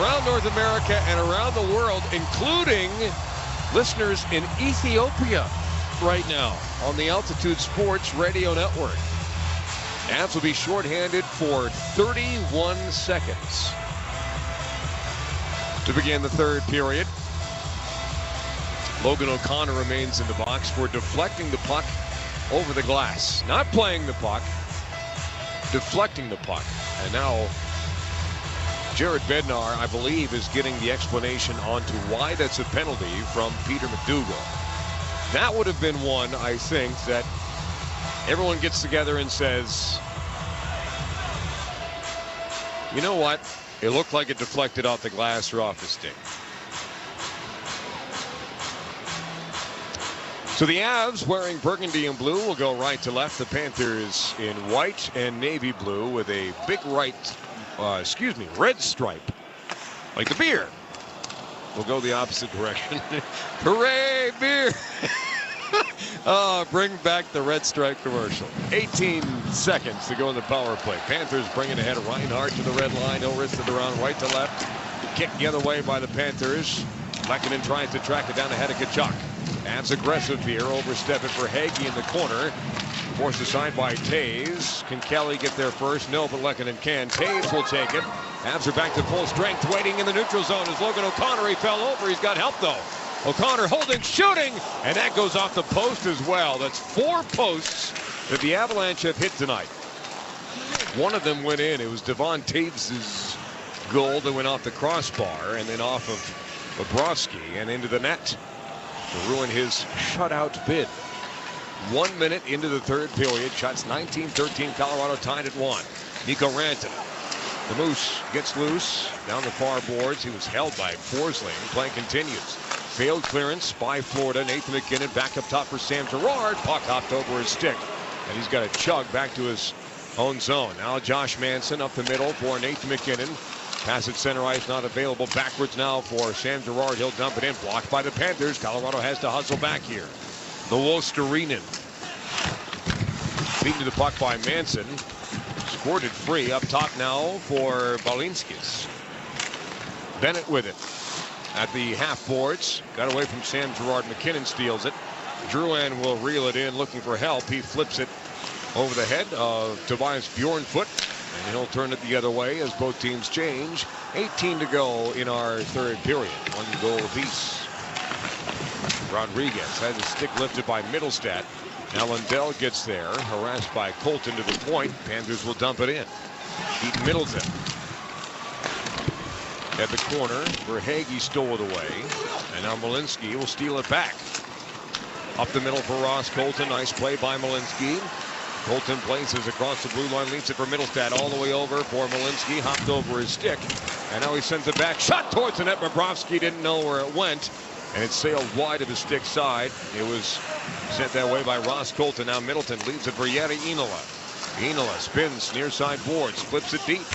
around North America and around the world, including listeners in Ethiopia right now on the Altitude Sports Radio Network. Avs will be shorthanded for 31 seconds to begin the 3rd period. Logan O'Connor remains in the box for deflecting the puck over the glass. Not playing the puck, deflecting the puck. And now Jared Bednar, I believe, is getting the explanation onto why that's a penalty from Peter McDougall. That would have been one, I think, that everyone gets together and says, you know what? It looked like it deflected off the glass or off the stick. So the Avs, wearing burgundy and blue, will go right to left. The Panthers in white and navy blue with a big red stripe, like the beer. We'll go the opposite direction. Hooray, beer! Bring back the red stripe commercial. 18 seconds to go in the power play. Panthers bring it ahead. Reinhart to the red line. No wrist to the round, right to left. Kicked the other way by the Panthers. Lehkonen tries to track it down ahead of Tkachuk. Avs aggressive here. Overstep it for Hagee in the corner. Forced aside by Taves. Can Kelly get there first? No, but Lehkonen can. Taves will take it. Avs are back to full strength, waiting in the neutral zone as Logan O'Connor. He fell over. He's got help, though. O'Connor holding, shooting, and that goes off the post as well. That's 4 posts that the Avalanche have hit tonight. One of them went in. It was Devon Taves' goal that went off the crossbar and then off of Bobrovsky and into the net to ruin his shutout bid. 1 minute into the third period. Shots 19-13. Colorado tied at 1. Mikko Rantanen. The Moose gets loose down the far boards. He was held by Forsling. Play continues. Failed clearance by Florida. Nathan McKinnon back up top for Sam Girard. Puck hopped over his stick. And he's got to chug back to his own zone. Now Josh Manson up the middle for Nathan McKinnon. Pass at center ice not available. Backwards now for Sam Girard. He'll dump it in. Blocked by the Panthers. Colorado has to hustle back here. The Wolsterinen. Beaten to the puck by Manson. Scored it free up top now for Balinskis. Bennett with it at the half boards. Got away from Sam Girard. McKinnon steals it. Drouin will reel it in, looking for help. He flips it over the head of Tobias Bjornfoot, and he'll turn it the other way as both teams change. 18 to go in our third period. 1 goal apiece. Rodriguez has his stick lifted by Middlestat. Now Lundell gets there, harassed by Colton to the point. Panthers will dump it in. Keith Middleton at the corner where Hagee stole it away. And now Malinsky will steal it back. Up the middle for Ross Colton. Nice play by Malinsky. Colton places across the blue line, leaves it for Middlestat all the way over for Malinsky. Hopped over his stick. And now he sends it back. Shot towards the net. Bobrovsky didn't know where it went. And it sailed wide of the stick side. It was sent that way by Ross Colton. Now Middleton leaves it for Jari Inola. Inola spins near side boards, flips it deep.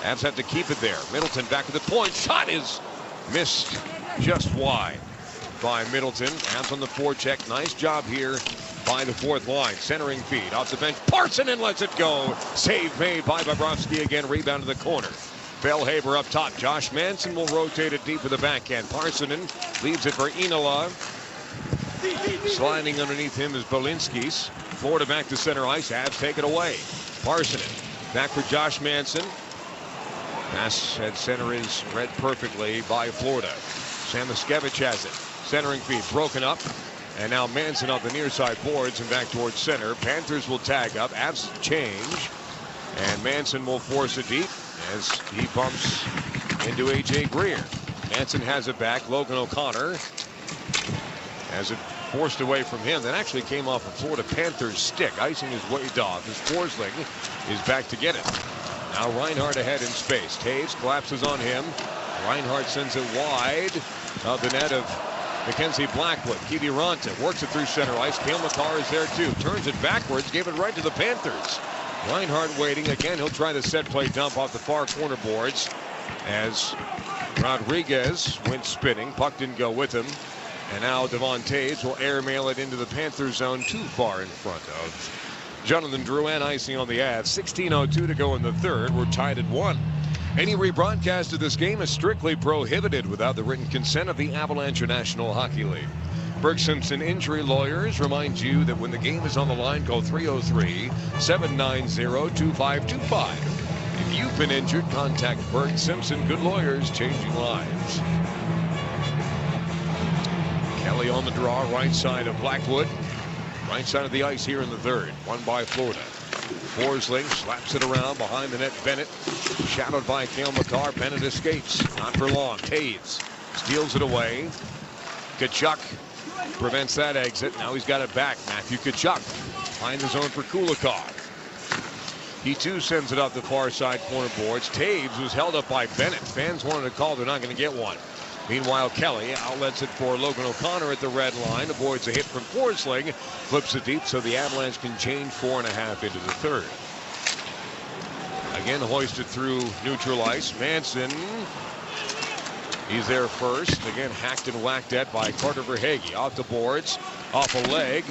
Avs have to keep it there. Middleton back to the point. Shot is missed just wide by Middleton. Avs on the forecheck. Nice job here by the fourth line. Centering feed off the bench. Parsonen lets it go. Save made by Bobrovsky again. Rebound to the corner. Bellhaber up top. Josh Manson will rotate it deep with the backhand. Parsonen leaves it for Inola. Sliding underneath him is Balinskis. Florida back to center ice. Avs take it away. Parsonen back for Josh Manson. Pass at center is read perfectly by Florida. Samoskevich has it. Centering feed broken up. And now Manson up the near side boards and back towards center. Panthers will tag up. Avs change. And Manson will force it deep as he bumps into A.J. Greer. Manson has it back. Logan O'Connor has it forced away from him. That actually came off a Florida Panthers stick. Icing his weight off as Forsling is back to get it. Now Reinhart ahead in space. Taves collapses on him. Reinhart sends it wide of the net of Mackenzie Blackwood. Kiviranta works it through center ice. Cale Makar is there too. Turns it backwards. Gave it right to the Panthers. Reinhart waiting. Again, he'll try the set play dump off the far corner boards as Rodriguez went spinning. Puck didn't go with him. And now Devon Taves will airmail it into the Panther zone too far in front of Jonathan Drouin. Icing on the Avs. 16:02 to go in the third. We're tied at 1. Any rebroadcast of this game is strictly prohibited without the written consent of the Avalanche National Hockey League. Berg Simpson Injury Lawyers remind you that when the game is on the line, call 303-790-2525. If you've been injured, contact Berg Simpson. Good lawyers, changing lives. Kelly on the draw, right side of Blackwood. Right side of the ice here in the third. Won by Florida. Forsling slaps it around behind the net. Bennett shadowed by Cale Makar. Bennett escapes. Not for long. Taves steals it away. Tkachuk prevents that exit. Now he's got it back. Matthew Tkachuk behind the zone for Kulikov. He too sends it up the far side corner boards. Taves was held up by Bennett. Fans wanted a call. They're not going to get one. Meanwhile, Kelly outlets it for Logan O'Connor at the red line. Avoids a hit from Forsling. Flips it deep so the Avalanche can change 4.5 into the third. Again hoisted through neutral ice. Manson. He's there first. Again hacked and whacked at by Carter Verhaeghe. Off the boards. Off a leg.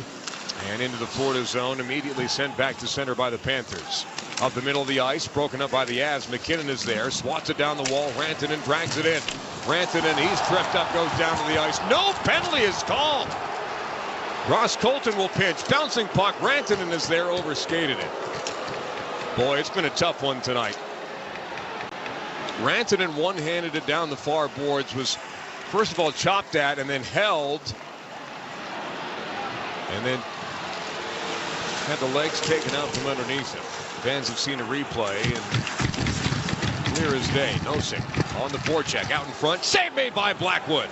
And into the Florida zone. Immediately sent back to center by the Panthers. Up the middle of the ice. Broken up by the Avs. McKinnon is there. Swats it down the wall. Rantanen drags it in. Rantanen, he's tripped up, goes down to the ice. No penalty is called. Ross Colton will pinch. Bouncing puck. Rantanen is there, overskated it. Boy, it's been a tough one tonight. Rantanen one-handed it down the far boards. Was first of all chopped at and then held. And then had the legs taken out from underneath him. Fans have seen a replay and clear as day. Nosek on the forecheck out in front. Save made by Blackwood.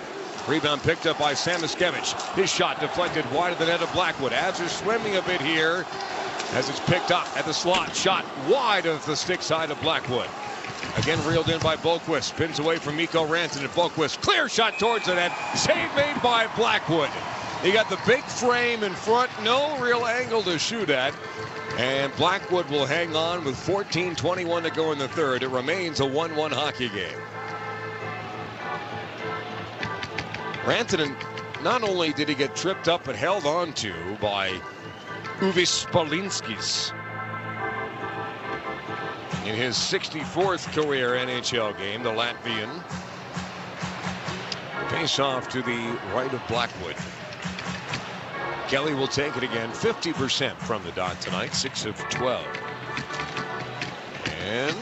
Rebound picked up by Samoskevich. His shot deflected wide of the net of Blackwood. Avs are swimming a bit here as it's picked up at the slot. Shot wide of the stick side of Blackwood. Again reeled in by Boqvist. Spins away from Mikko Rantanen. Boqvist clear shot towards the net. Save made by Blackwood. He got the big frame in front. No real angle to shoot at. And Blackwood will hang on with 14:21 to go in the third. It remains a 1-1 hockey game. Rantanen, not only did he get tripped up but held on to by Uvis Spalinskis in his 64th career NHL game, the Latvian. Face off to the right of Blackwood. Kelly will take it again. 50% from the dot tonight. 6 of 12. And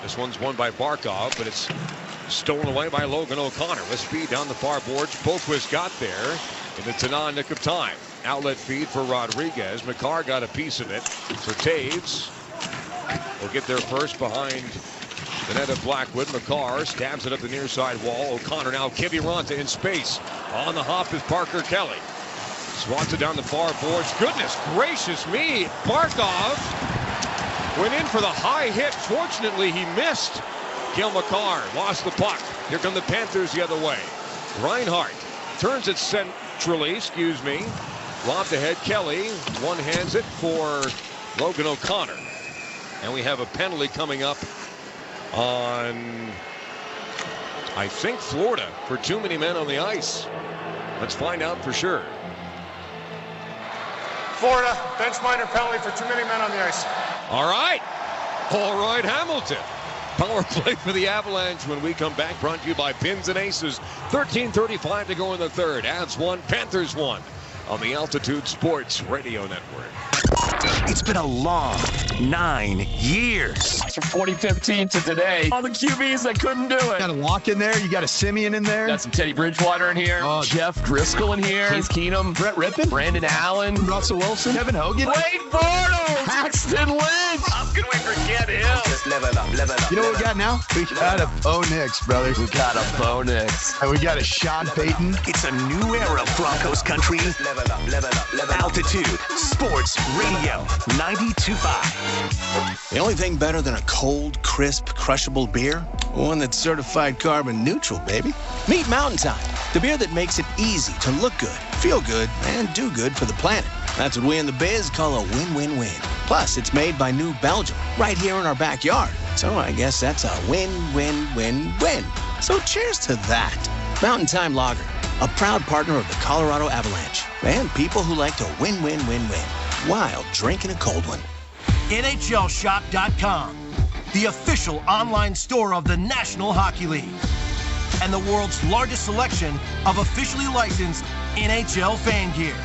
this one's won by Barkov, but it's stolen away by Logan O'Connor with speed down the far boards. Boqvist got there in the Tanan nick of time. Outlet feed for Rodriguez. Makar got a piece of it. So Taves will get there first behind the net of Blackwood. Makar stabs it up the near side wall. O'Connor now Kiviranta in space. On the hop is Parker Kelly. Swats it down the far boards. Goodness gracious me. Barkov went in for the high hit. Fortunately, he missed. Cale Makar lost the puck. Here come the Panthers the other way. Reinhart turns it centrally, Lobbed ahead. Kelly one-hands it for Logan O'Connor. And we have a penalty coming up on, I think, Florida for too many men on the ice. Let's find out for sure. Florida, bench minor penalty for too many men on the ice. All right. Holroyd Hamilton. Power play for the Avalanche when we come back. Brought to you by Pins and Aces. 13:35 to go in the third. Avs 1, Panthers 1 on the Altitude Sports Radio Network. It's been a long 9 years. From 2015 to today, all the QBs that couldn't do it. Got a Lock in there. You got a Simeon in there. Got some Teddy Bridgewater in here. Jeff Driscoll in here. Case Keenum. Brett Rippon. Brandon Allen. Russell Wilson. Kevin Hogan. Wade Bortles. Paxton Lynch. How can we forget him? Just level up. You know what we got now? We got a Bo Nix, brother. We got a Bo Nix. And we got a Sean Payton. It's a new era of Broncos country. Altitude Sports Radio 92.5. The only thing better than a cold, crisp, crushable beer? One that's certified carbon neutral, baby. Meet Mountain Time, the beer that makes it easy to look good, feel good, and do good for the planet. That's what we in the biz call a win-win-win. Plus, it's made by New Belgium, right here in our backyard. So I guess that's a win-win-win-win. So cheers to that. Mountain Time Lager, a proud partner of the Colorado Avalanche, and people who like to win-win-win-win while drinking a cold one. NHLShop.com, the official online store of the National Hockey League, and the world's largest selection of officially licensed NHL fan gear,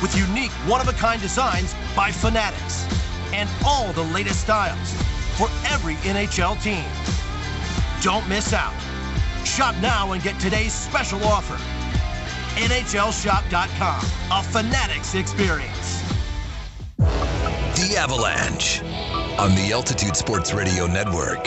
with unique one-of-a-kind designs by Fanatics, and all the latest styles for every NHL team. Don't miss out. Shop now and get today's special offer. NHLshop.com. A Fanatics experience. The Avalanche on the Altitude Sports Radio Network.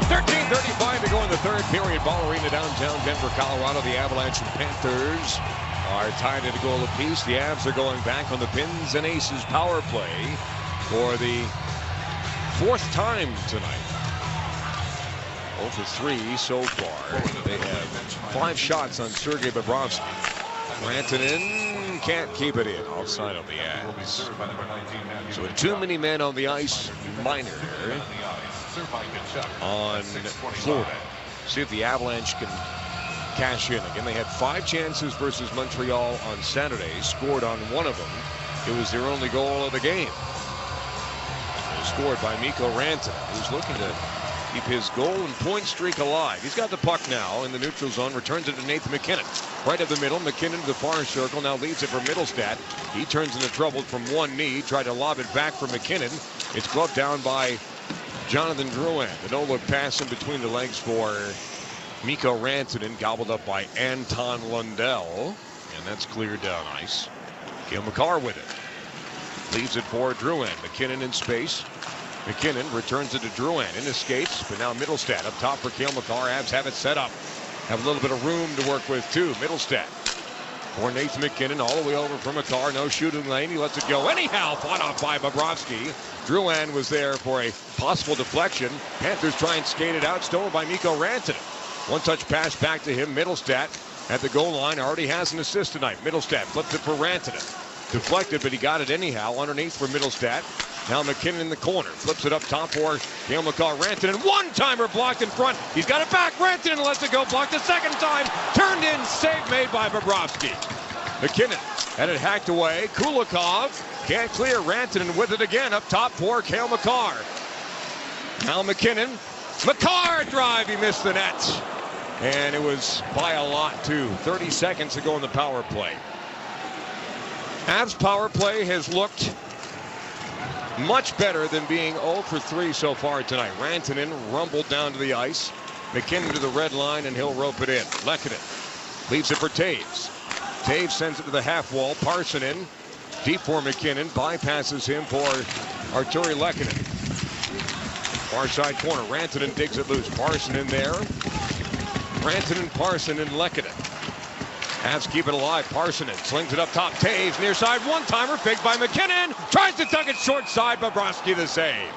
13:35 to go in the third period. Ball arena downtown Denver, Colorado. The Avalanche and Panthers are tied at a goal apiece. The Avs are going back on the Pins and Aces power play for the fourth time tonight. 0 for 3 so far. They have 5 shots on Sergei Bobrovsky. Rantanen can't keep it in. Offside on the Avs. So with too many men on the ice, minor on Florida. See if the Avalanche can cash in. Again, they had 5 chances versus Montreal on Saturday. Scored on one of them. It was their only goal of the game. It was scored by Mikko Rantanen, who's looking to keep his goal and point streak alive. He's got the puck now in the neutral zone. Returns it to Nathan MacKinnon. Right up the middle. MacKinnon to the far circle. Now leaves it for Middlestat. He turns into trouble from one knee. Tried to lob it back for MacKinnon. It's gloved down by Jonathan Drouin. The no-look pass in between the legs for Mikko Rantanen, gobbled up by Anton Lundell. And that's cleared down ice. Cale Makar with it. Leaves it for Drouin. MacKinnon in space. MacKinnon returns it to Drouin. In escapes, but now Middlestat up top for Cale Makar. Avs have it set up. Have a little bit of room to work with, too. Middlestat for Nathan MacKinnon, all the way over from Makar. No shooting lane. He lets it go anyhow. Fought off by Bobrovsky. Drouin was there for a possible deflection. Panthers try and skate it out. Stolen by Mikko Rantanen. One-touch pass back to him. Middlestat at the goal line. Already has an assist tonight. Middlestat flipped it for Rantanen. Deflected, but he got it anyhow. Underneath for Middlestat. Now MacKinnon in the corner. Flips it up top for Cale Makar. Rantanen. One-timer blocked in front. He's got it back. Rantanen lets it go. Blocked the second time. Turned in. Save made by Bobrovsky. MacKinnon had it hacked away. Kulikov can't clear. Rantanen with it again. Up top for Cale Makar. Now MacKinnon. Makar drive. He missed the net. And it was by a lot, too. 30 seconds to go in the power play. Avs power play has looked much better than being 0 for 3 so far tonight. Rantanen rumbled down to the ice. MacKinnon to the red line, and he'll rope it in. Lehkonen leaves it for Taves. Taves sends it to the half wall. Parsonen deep for MacKinnon. Bypasses him for Arturi Lehkonen. Far side corner. Rantanen digs it loose. Parsonen there. Rantanen, Parsonen, Lehkonen. Avs keep it alive. Parsonen slings it up top. Taves near side. One-timer picked by MacKinnon. Tries to tuck it short side. Bobrovsky the save.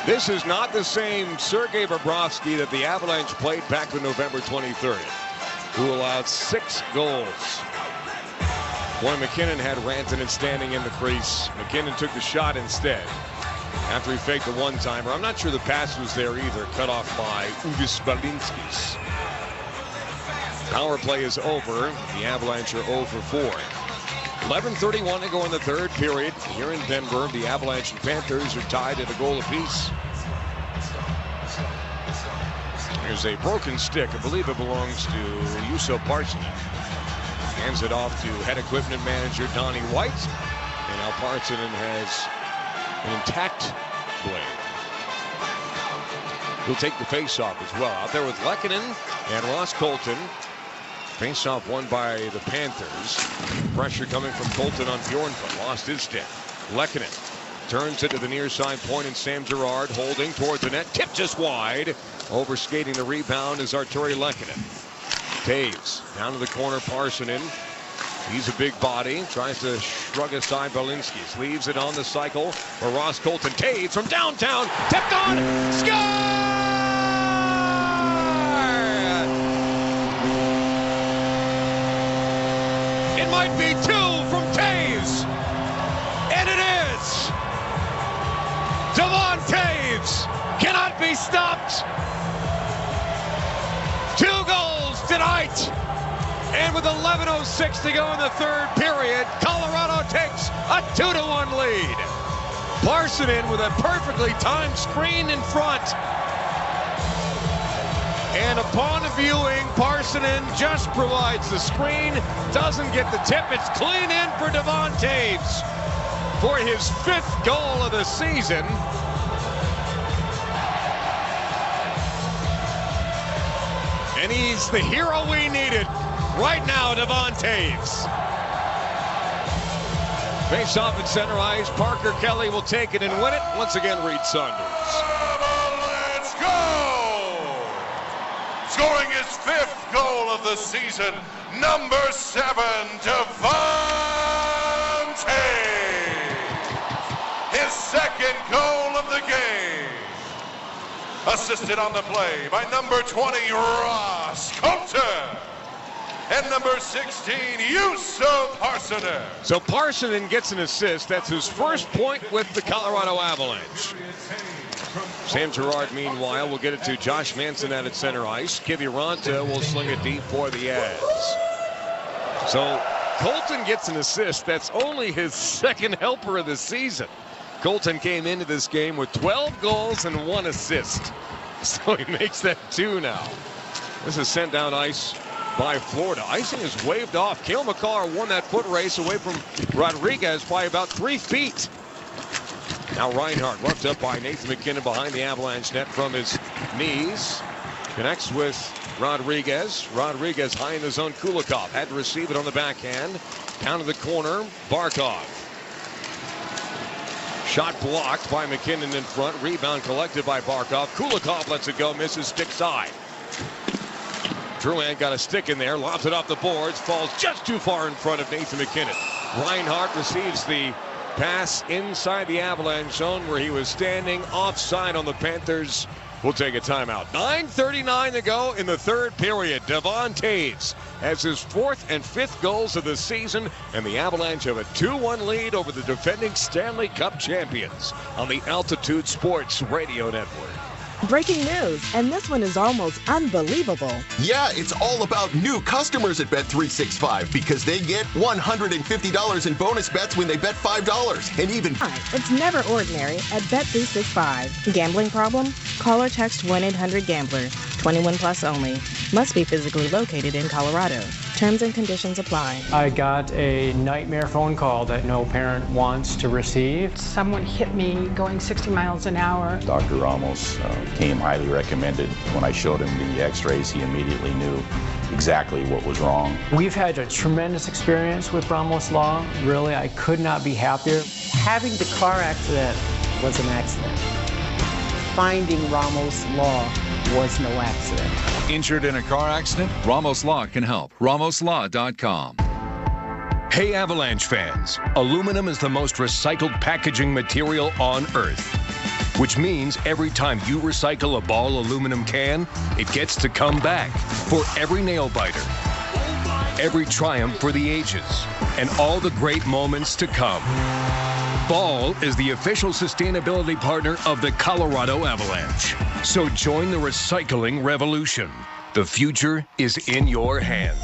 This is not the same Sergei Bobrovsky that the Avalanche played back on November 23rd, who allowed 6 goals. Boy, MacKinnon had Rantanen standing in the crease. MacKinnon took the shot instead after he faked the one-timer. I'm not sure the pass was there either. Cut off by Udis Balinskis. Power play is over. The Avalanche are 0 for 4. 11:31 to go in the third period. Here in Denver, the Avalanche and Panthers are tied at a goal apiece. Here's a broken stick. I believe it belongs to Juuso Parsonen. Hands it off to head equipment manager Donnie White. And now Parsonen has an intact blade. He'll take the face-off as well. Out there with Lehkonen and Ross Colton. Face-off won by the Panthers. Pressure coming from Colton on Bjornfoot. Lost his stick. Lehkonen turns it to the near side point, and Sam Girard holding towards the net. Tip just wide. Overskating the rebound is Arturi Lehkonen. Taves down to the corner. Parsonen. He's a big body. Tries to shrug aside Balinskis. Leaves it on the cycle for Ross Colton. Taves from downtown. Tipped on. Score! Might be 2 from Taves, and it is. Devon Taves cannot be stopped. 2 goals tonight, and with 11:06 to go in the third period, Colorado takes a 2-1 lead. Parsonen with a perfectly timed screen in front. And upon viewing, Parsonen just provides the screen, doesn't get the tip. It's clean in for Devon Taves. for his 5th goal of the season. And he's the hero we needed right now, Devon Toews. Face off at center ice. Parker Kelly will take it and win it. Once again, Reed Saunders. Let's go! Scoring his 5th goal of the season, number 7, Devon Toews. His 2nd goal of the game. Assisted on the play by number 20, Ross Colton. And number 16, Yusuf Parsonen. So Parsonen gets an assist. That's his first point with the Colorado Avalanche. Sam Girard, meanwhile, will get it to Josh Manson out at center ice. Kiviranta will sling it deep for the Avs. So Colton gets an assist. That's only his 2nd helper of the season. Colton came into this game with 12 goals and 1 assist. So he makes that 2 now. This is sent down ice by Florida. Icing is waved off. Cale Makar won that foot race away from Rodriguez by about 3 feet. Now Reinhart roughed up by Nathan MacKinnon behind the Avalanche net from his knees. Connects with Rodriguez. Rodriguez high in the zone. Kulikov had to receive it on the backhand. Down to the corner. Barkov. Shot blocked by MacKinnon in front. Rebound collected by Barkov. Kulikov lets it go. Misses stick side. Drouin got a stick in there. Lobs it off the boards. Falls just too far in front of Nathan MacKinnon. Reinhart receives the pass inside the Avalanche zone where he was standing offside on the Panthers. We'll take a timeout. 9:39 to go in the 3rd period. Devon Toews has his 4th and 5th goals of the season, and the Avalanche have a 2-1 lead over the defending Stanley Cup champions on the Altitude Sports Radio Network. Breaking news, and this one is almost unbelievable. Yeah, it's all about new customers at Bet365 because they get $150 in bonus bets when they bet $5. And even... It's never ordinary at Bet365. Gambling problem? Call or text 1-800-GAMBLER. 21 plus only. Must be physically located in Colorado. Terms and conditions apply. I got a nightmare phone call that no parent wants to receive. Someone hit me going 60 miles an hour. Dr. Ramos came highly recommended. When I showed him the x-rays, he immediately knew exactly what was wrong. We've had a tremendous experience with Ramos Law. Really, I could not be happier. Having the car accident was an accident. Finding Ramos Law was no accident. Injured in a car accident? Ramos Law can help. RamosLaw.com. Hey Avalanche fans, aluminum is the most recycled packaging material on Earth. Which means every time you recycle a Ball aluminum can, it gets to come back for every nail biter, every triumph for the ages, and all the great moments to come. Ball is the official sustainability partner of the Colorado Avalanche. So join the recycling revolution. The future is in your hands.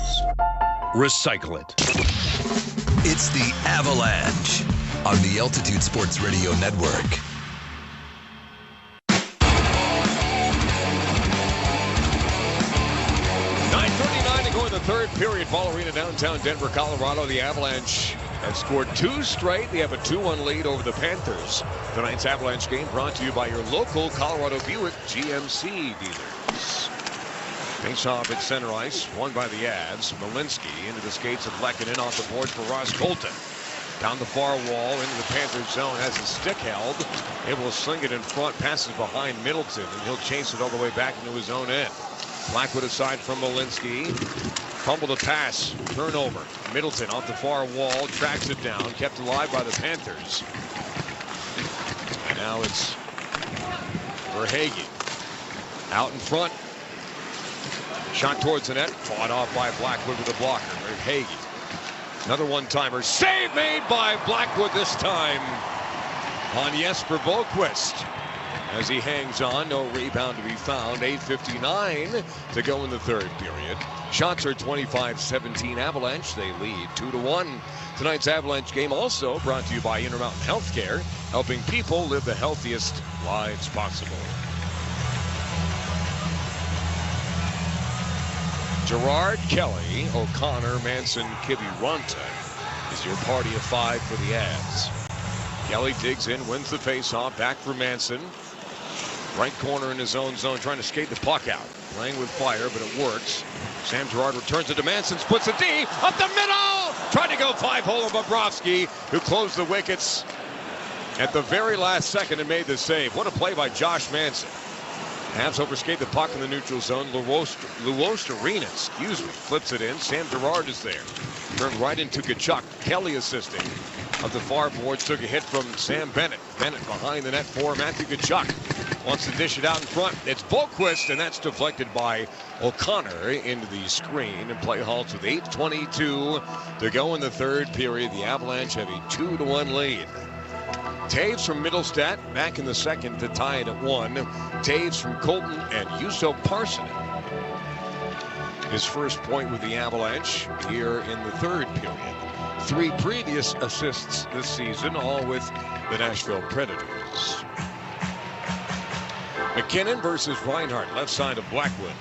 Recycle it. It's the Avalanche on the Altitude Sports Radio Network. 9:39 to go in the 3rd period. Ball Arena, downtown Denver, Colorado. The Avalanche have scored 2 straight. They have a 2-1 lead over the Panthers. Tonight's Avalanche game brought to you by your local Colorado Buick GMC dealers. Face-off at center ice, won by the Avs. Malinsky into the skates of Lehkonen, off the boards for Ross Colton. Down the far wall into the Panthers zone, has his stick held. Able to sling it in front, passes behind Middleton, and he'll chase it all the way back into his own end. Blackwood aside from Malinsky. Fumble the pass, turnover. Middleton off the far wall, tracks it down, kept alive by the Panthers. And now it's Verhaeghe. Out in front. Shot towards the net, fought off by Blackwood with a blocker. Verhaeghe. Another one-timer. Save made by Blackwood this time on Jesper Boqvist. As he hangs on, no rebound to be found. 8:59 to go in the 3rd period. Shots are 25-17 Avalanche. They lead 2-1. Tonight's Avalanche game also brought to you by Intermountain Healthcare, helping people live the healthiest lives possible. Girard, Kelly, O'Connor, Manson, Kiviranta is your party of 5 for the Avs. Kelly digs in, wins the faceoff, back for Manson. Right corner in his own zone, trying to skate the puck out. Playing with fire, but it works. Sam Girard returns it to Manson, splits a D, up the middle! Trying to go 5-hole of Bobrovsky, who closed the wickets at the very last second and made the save. What a play by Josh Manson. Habs overskate the puck in the neutral zone. Luostarina, flips it in. Sam Girard is there. Turned right into Tkachuk. Kelly assisting. Up the far boards, took a hit from Sam Bennett. Bennett behind the net for Matthew Tkachuk. Wants to dish it out in front. It's Boquist, and that's deflected by O'Connor into the screen. And play halts with 8:22 to go in the third period. The Avalanche have a 2-1 lead. Taves from Middlestat back in the second to tie it at 1. Taves from Colton and Juuso Parssinen. His first point with the Avalanche here in the third period. 3 previous assists this season, all with the Nashville Predators. McKinnon versus Reinhart, left side of Blackwood.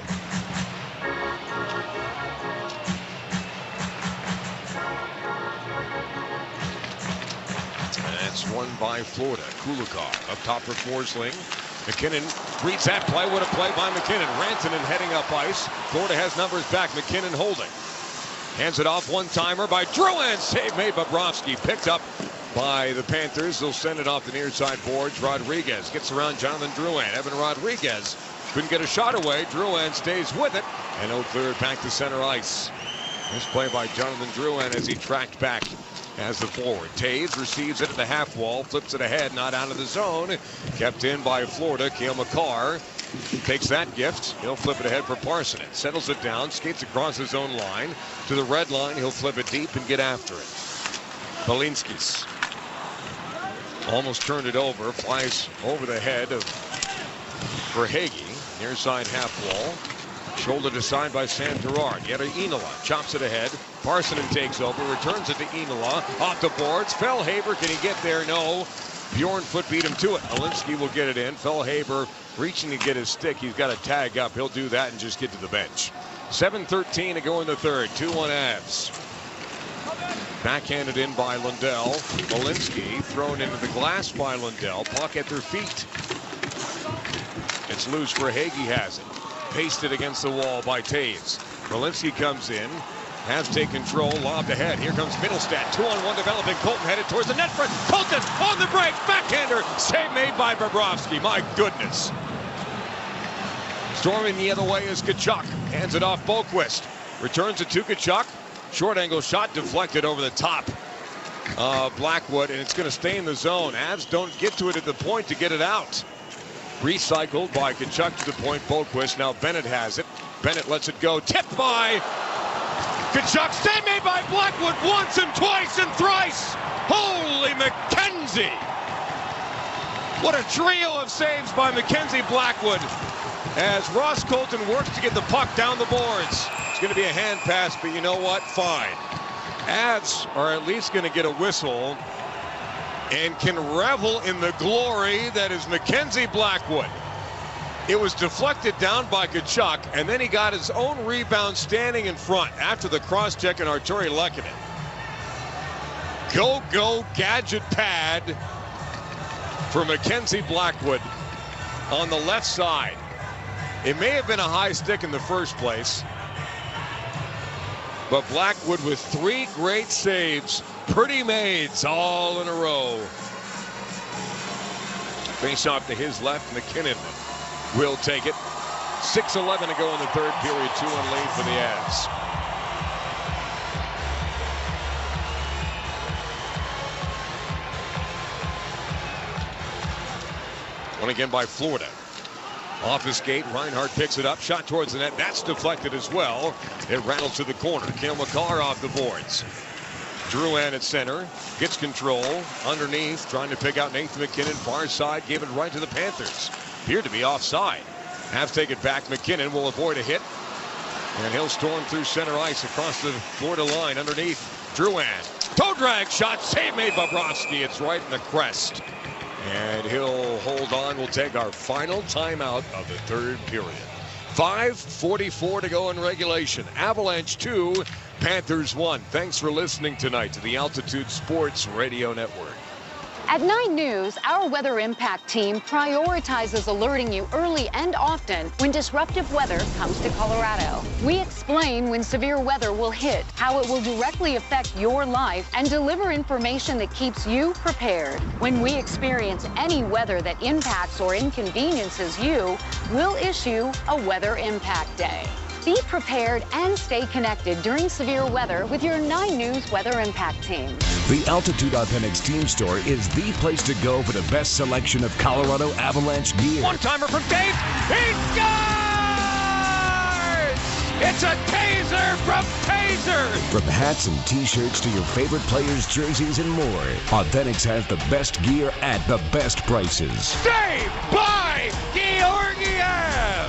That's won by Florida. Kulikov up top for Forsling. McKinnon reads that play. What a play by McKinnon. Rantanen heading up ice. Florida has numbers back. McKinnon holding. Hands it off, one-timer by Drouin. Save made by Bobrovsky. Picked up by the Panthers. They'll send it off the near side boards. Rodriguez gets around Jonathan Drouin. Evan Rodriguez couldn't get a shot away. Drouin stays with it. And he'll clear it back to center ice. This play by Jonathan Drouin as he tracked back as the forward. Taves receives it at the half wall. Flips it ahead, not out of the zone. Kept in by Florida. Cale Makar takes that gift. He'll flip it ahead for Parssinen. Settles it down. Skates across his own line. To the red line. He'll flip it deep and get after it. Balinskis almost turned it over. Flies over the head of Verhaeghe. Near side half wall. Shoulder to side by Sam Girard. Yet Enola chops it ahead. Parssinen takes over. Returns it to Enola. Off the boards. Fellhaber. Can he get there? No. Bjornfoot beat him to it. Alinsky will get it in. Fellhaber reaching to get his stick. He's got to tag up. He'll do that and just get to the bench. 7:13 to go in the third. 2-1 Avs. Backhanded in by Lundell. Alinsky thrown into the glass by Lundell. Puck at their feet. It's loose. Verhaeghe has it. Pasted against the wall by Taves. Walensky comes in. Has take control. Lobbed ahead. Here comes Middlestat. 2-on-1 developing. Colton headed towards the net front. Colton on the break. Backhander. Save made by Bobrovsky. My goodness. Storming the other way is Tkachuk. Hands it off Boquist. Returns it to Tkachuk. Short angle shot deflected over the top of Blackwood. And it's going to stay in the zone. Avs don't get to it at the point to get it out. Recycled by Tkachuk to the point. Boquist. Now Bennett has it. Bennett lets it go. Tipped by Tkachuk. Save made by Blackwood once and twice and thrice. Holy McKenzie. What a trio of saves by Mackenzie Blackwood as Ross Colton works to get the puck down the boards. It's going to be a hand pass, but you know what? Fine. Avs are at least going to get a whistle and can revel in the glory that is Mackenzie Blackwood. It was deflected down by Tkachuk, and then he got his own rebound standing in front after the cross-check and Arturi Lehkonen. Go gadget pad for Mackenzie Blackwood on the left side. It may have been a high stick in the first place, but Blackwood with 3 great saves. Pretty maids all in a row. Face off to his left. McKinnon will take it. 6:11 to go in the third period. 2-1 lead for the Avs. One again by Florida. Off his skate, Reinhart picks it up. Shot towards the net. That's deflected as well. It rattles to the corner. Cale Makar off the boards. Drouin at center, gets control, underneath, trying to pick out Nathan McKinnon, far side, gave it right to the Panthers. Appeared to be offside. Have to take it back. McKinnon will avoid a hit, and he'll storm through center ice across the Florida line underneath. Drouin, toe drag shot, save made by Bobrovsky. It's right in the crest, and he'll hold on. We'll take our final timeout of the third period. 5:44 to go in regulation. Avalanche 2, Panthers 1. Thanks for listening tonight to the Altitude Sports Radio Network. At 9 News, our Weather Impact team prioritizes alerting you early and often when disruptive weather comes to Colorado. We explain when severe weather will hit, how it will directly affect your life, and deliver information that keeps you prepared. When we experience any weather that impacts or inconveniences you, we'll issue a Weather Impact Day. Be prepared and stay connected during severe weather with your 9 News Weather Impact team. The Altitude Authentics team store is the place to go for the best selection of Colorado Avalanche gear. One-timer from Dave. He scores! It's a taser from Taser! From hats and t-shirts to your favorite players' jerseys and more, Authentics has the best gear at the best prices. Saved by Georgiev!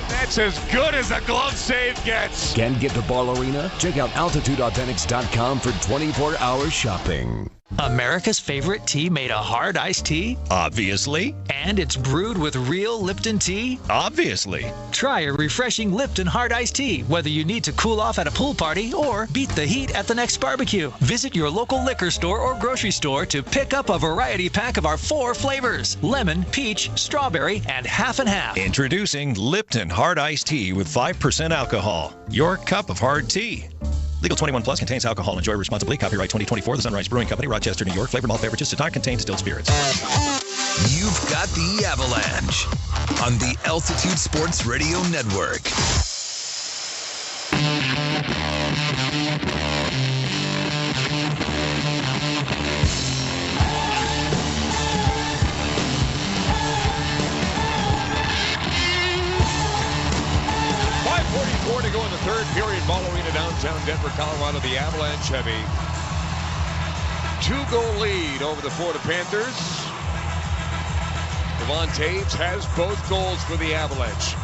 That's as good as a glove save gets. Can't get to Ball Arena? Check out AltitudeAuthentics.com for 24-hour shopping. America's favorite tea made a hard iced tea? Obviously. And it's brewed with real Lipton tea? Obviously. Try a refreshing Lipton hard iced tea, whether you need to cool off at a pool party or beat the heat at the next barbecue. Visit your local liquor store or grocery store to pick up a variety pack of our 4 flavors: lemon, peach, strawberry, and half and half. Introducing Lipton Hard Iced Tea with 5% alcohol. Your cup of hard tea. Legal 21 plus, contains alcohol. Enjoy responsibly. Copyright 2024, The Sunrise Brewing Company, Rochester, New York. Flavored malt beverages does not contain distilled spirits. You've got the Avalanche on the Altitude Sports Radio Network. To go in the third period, Ball Arena, downtown Denver, Colorado. The Avalanche have a 2-goal lead over the Florida Panthers. Devon Taves has both goals for the Avalanche.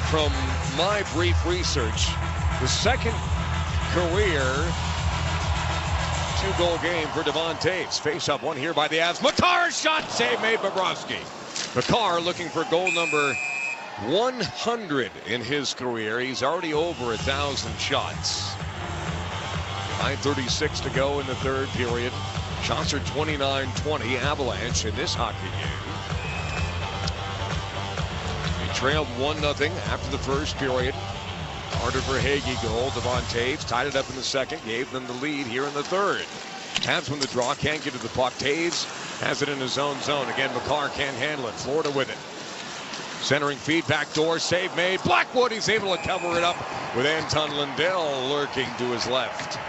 From my brief research, the second career 2-goal game for Devon Taves. Face-up one here by the Avs. Makar, shot, save made by Bobrovsky. Makar looking for goal number 100 in his career. He's already over 1,000 shots. 9:36 to go in the third period. Shots are 29-20 Avalanche in this hockey game. They trailed 1-0 after the first period. Carter Verhaeghe goal. Devon Taves tied it up in the second, gave them the lead here in the third. Avs win the draw, can't get to the puck. Taves has it in his own zone. Again, Makar can't handle it. Florida with it. Centering feed, back door, save made. Blackwood, he's able to cover it up with Anton Lundell lurking to his left.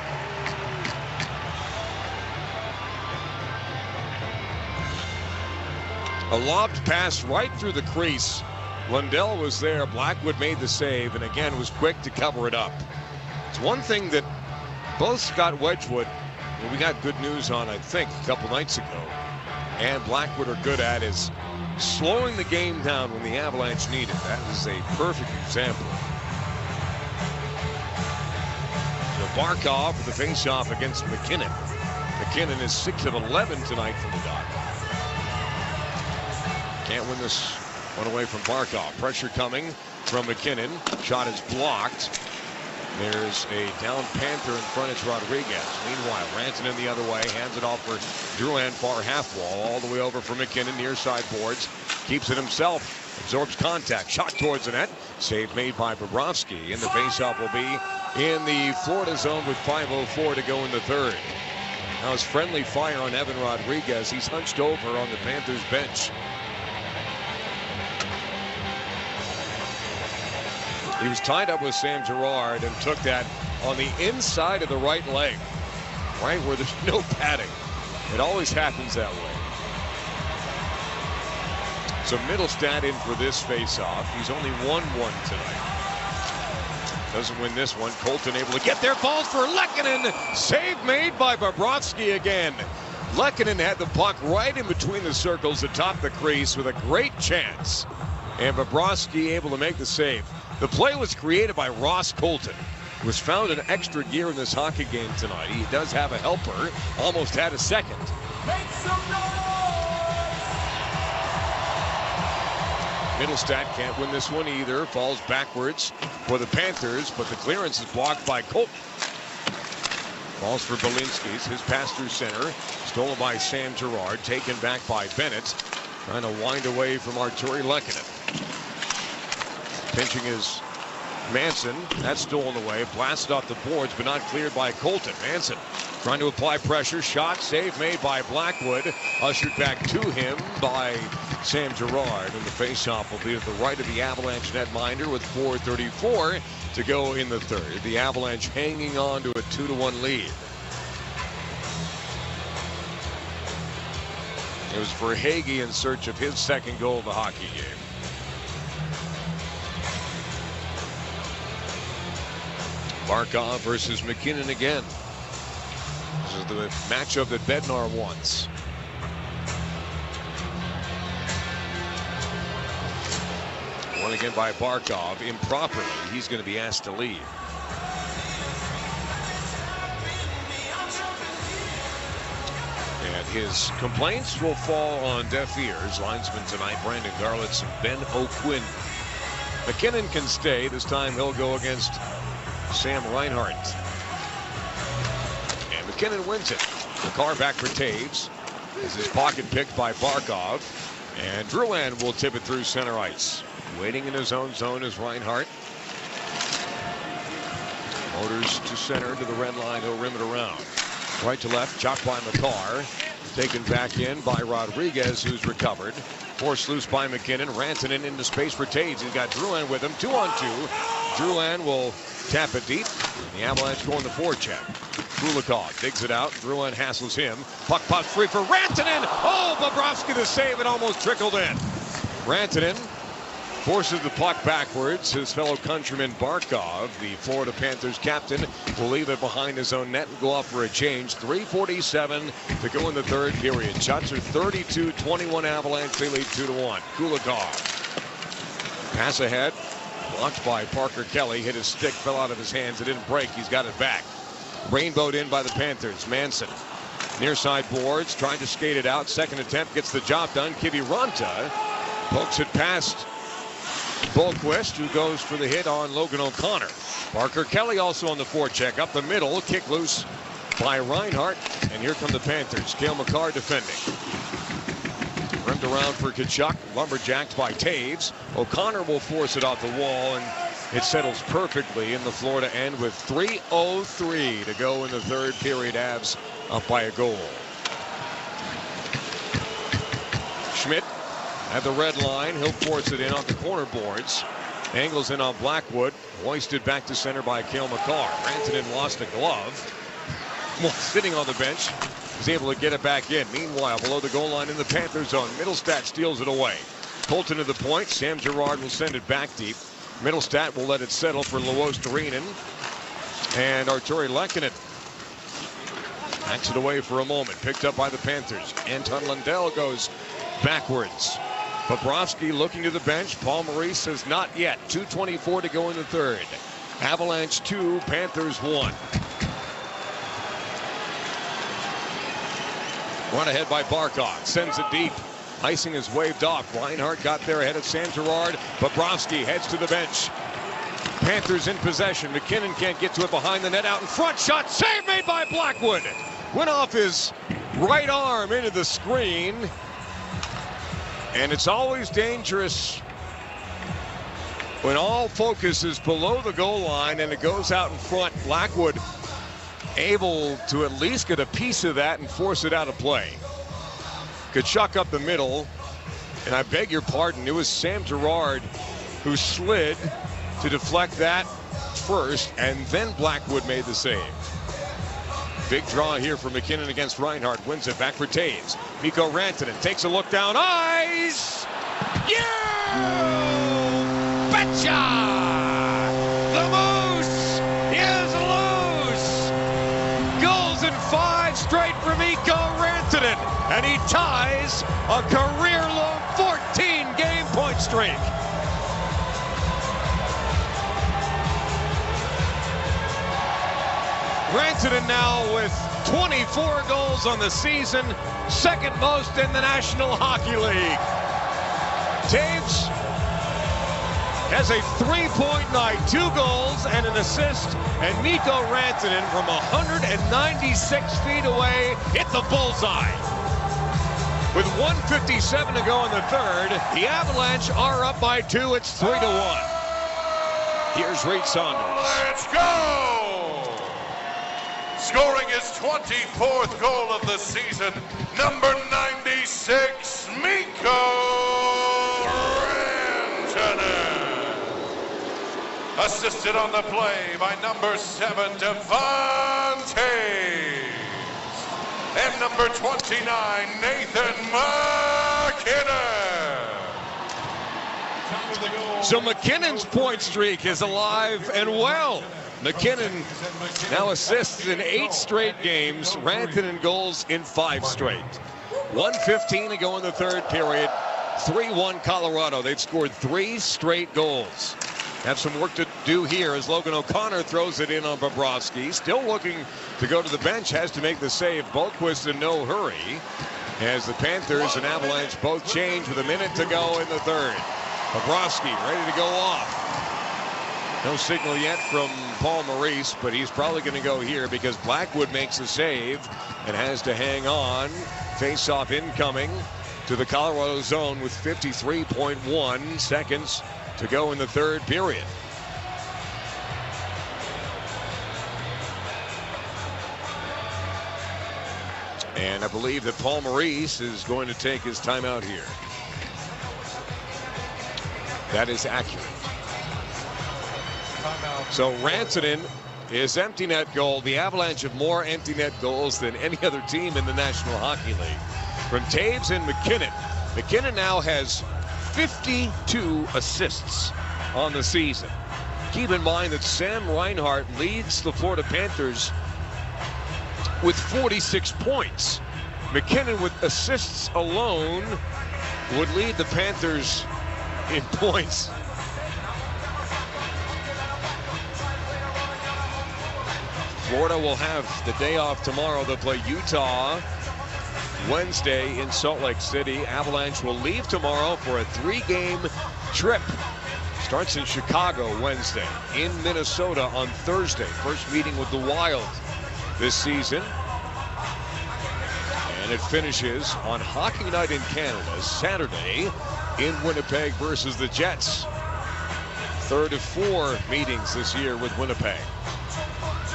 A lobbed pass right through the crease. Lundell was there. Blackwood made the save and again was quick to cover it up. It's one thing that both Scott Wedgwood, who we got good news on, I think, a couple nights ago, and Blackwood are good at is slowing the game down when the Avalanche need it. That is a perfect example. So Barkov with the face-off against McKinnon. McKinnon is 6 of 11 tonight from the dot. Can't win this one away from Barkov. Pressure coming from McKinnon. Shot is blocked. There's a down Panther in front. It's Rodriguez. Meanwhile, Rantanen the other way. Hands it off for Drouin, far half wall. All the way over for McKinnon, near side boards. Keeps it himself. Absorbs contact. Shot towards the net. Save made by Bobrovsky. And the faceoff will be in the Florida zone with 5:04 to go in the third. Now it's friendly fire on Evan Rodriguez. He's hunched over on the Panthers bench. He was tied up with Sam Girard and took that on the inside of the right leg, right where there's no padding. It always happens that way. So Middlestad in for this faceoff. He's only 1-1 tonight. Doesn't win this one. Colton able to get there. Falls for Lehkonen. Save made by Bobrovsky again. Lehkonen had the puck right in between the circles atop the crease with a great chance. And Bobrovsky able to make the save. The play was created by Ross Colton, who was found in extra gear in this hockey game tonight. He does have a helper. Almost had a second. Make some Middlestat can't win this one either. Falls backwards for the Panthers, but the clearance is blocked by Colton. Balls for Belinsky's. His pass through center. Stolen by Sam Girard. Taken back by Bennett. Trying to wind away from Arturi Lehkonen. Pinching is Manson. That's stolen away. Blasted off the boards, but not cleared by Colton. Manson trying to apply pressure. Shot. Save made by Blackwood. Ushered back to him by Sam Girard. And the faceoff will be at the right of the Avalanche netminder with 4:34 to go in the third. The Avalanche hanging on to a 2-1 lead. It was for Hagee in search of his second goal of the hockey game. Barkov versus McKinnon again. This is the matchup that Bednar wants. One again by Barkov improperly. He's going to be asked to leave. And his complaints will fall on deaf ears. Linesmen tonight, Brandon Garlitz and Ben O'Quinn. McKinnon can stay. This time he'll go against Sam Reinhart. And McKinnon wins it. The car back for Taves. This is pocket picked by Barkov. And Drouin will tip it through center ice. Waiting in his own zone is Reinhart. Motors to center to the red line. He'll rim it around. Right to left, chopped by McCarr. Taken back in by Rodriguez, who's recovered. Forced loose by McKinnon. Rantanen into space for Taves. He's got Drouin with him. 2-on-2. Drouin will tap it deep. The Avalanche going the forecheck. Kulikov digs it out. Drouin hassles him. Puck pops free for Rantanen. Oh, Bobrovsky the save. It almost trickled in. Rantanen forces the puck backwards. His fellow countryman Barkov, the Florida Panthers captain, will leave it behind his own net and go off for a change. 3:47 to go in the third period. Shots are 32-21 Avalanche. They lead 2-1. Kulikov. Pass ahead. Blocked by Parker Kelly. Hit his stick, fell out of his hands. It didn't break. He's got it back. Rainbowed in by the Panthers. Manson. Near side boards. Trying to skate it out. Second attempt. Gets the job done. Kiviranta pokes it past Bolquist, who goes for the hit on Logan O'Connor. Parker Kelly also on the forecheck. Up the middle. Kick loose by Reinhart. And here come the Panthers. Cale Makar defending. Rimmed around for Tkachuk. Lumberjacked by Taves. O'Connor will force it off the wall, and it settles perfectly in the Florida end with 3:03 to go in the third period. Avs up by a goal. Schmidt at the red line. He'll force it in on the corner boards. Angles in on Blackwood. Hoisted back to center by Cale Makar. Rantanen lost a glove. Well, sitting on the bench. He's able to get it back in. Meanwhile, below the goal line in the Panther zone, Middlestat steals it away. Colton to the point. Sam Girard will send it back deep. Middlestat will let it settle for Luos Turinen. And Arturi Lehkonen backs it away for a moment. Picked up by the Panthers. Anton Lundell goes backwards. Bobrovsky looking to the bench. Paul Maurice says not yet. 2:24 to go in the third. Avalanche 2, Panthers 1. Run ahead by Barkov. Sends it deep. Icing is waved off. Reinhart got there ahead of Sam Girard. Bobrovsky heads to the bench. Panthers in possession. McKinnon can't get to it behind the net. Out in front. Shot. Save made by Blackwood. Went off his right arm into the screen. And it's always dangerous when all focus is below the goal line and it goes out in front. Blackwood able to at least get a piece of that and force it out of play. Tkachuk up the middle, and I beg your pardon, it was Sam Girard who slid to deflect that first, and then Blackwood made the save. Big draw here for McKinnon against Reinhart. Wins it back for Taves. Mikko Rantanen takes a look down. Ice! You betcha! The Moose is loose! Goals in 5 straight for Mikko Rantanen, and he ties a career-low 14-game point streak. Rantanen now with 24 goals on the season, second most in the National Hockey League. Taves has a three-point night, 2 goals and an assist, and Mikko Rantanen from 196 feet away hit the bullseye. With 1:57 to go in the third, the Avalanche are up by 2. It's 3-1. Here's Reed Saunders. Let's go! Scoring his 24th goal of the season, number 96, Mikko Rantanen. Assisted on the play by number 7, Devontae. And number 29, Nathan McKinnon. So McKinnon's point streak is alive and well. McKinnon now assists in 8 straight games. Rantanen goals in 5 straight. 1:15 to go in the third period. 3-1 Colorado. They've scored 3 straight goals. Have some work to do here as Logan O'Connor throws it in on Bobrovsky. Still looking to go to the bench. Has to make the save. Boquist in no hurry. As the Panthers and Avalanche both change with a minute to go in the third. Bobrovsky ready to go off. No signal yet from Paul Maurice, but he's probably going to go here because Blackwood makes a save and has to hang on. Face-off incoming to the Colorado zone with 53.1 seconds to go in the third period. And I believe that Paul Maurice is going to take his timeout here. That is accurate. So Rantanen, his empty net goal. The Avalanche have more empty net goals than any other team in the National Hockey League. From Taves and McKinnon. McKinnon now has 52 assists on the season. Keep in mind that Sam Reinhart leads the Florida Panthers with 46 points. McKinnon with assists alone would lead the Panthers in points. Florida will have the day off tomorrow. They'll play Utah Wednesday in Salt Lake City. Avalanche will leave tomorrow for a 3-game trip. Starts in Chicago Wednesday, in Minnesota on Thursday. First meeting with the Wild this season. And it finishes on Hockey Night in Canada Saturday in Winnipeg versus the Jets. 3rd of 4 meetings this year with Winnipeg.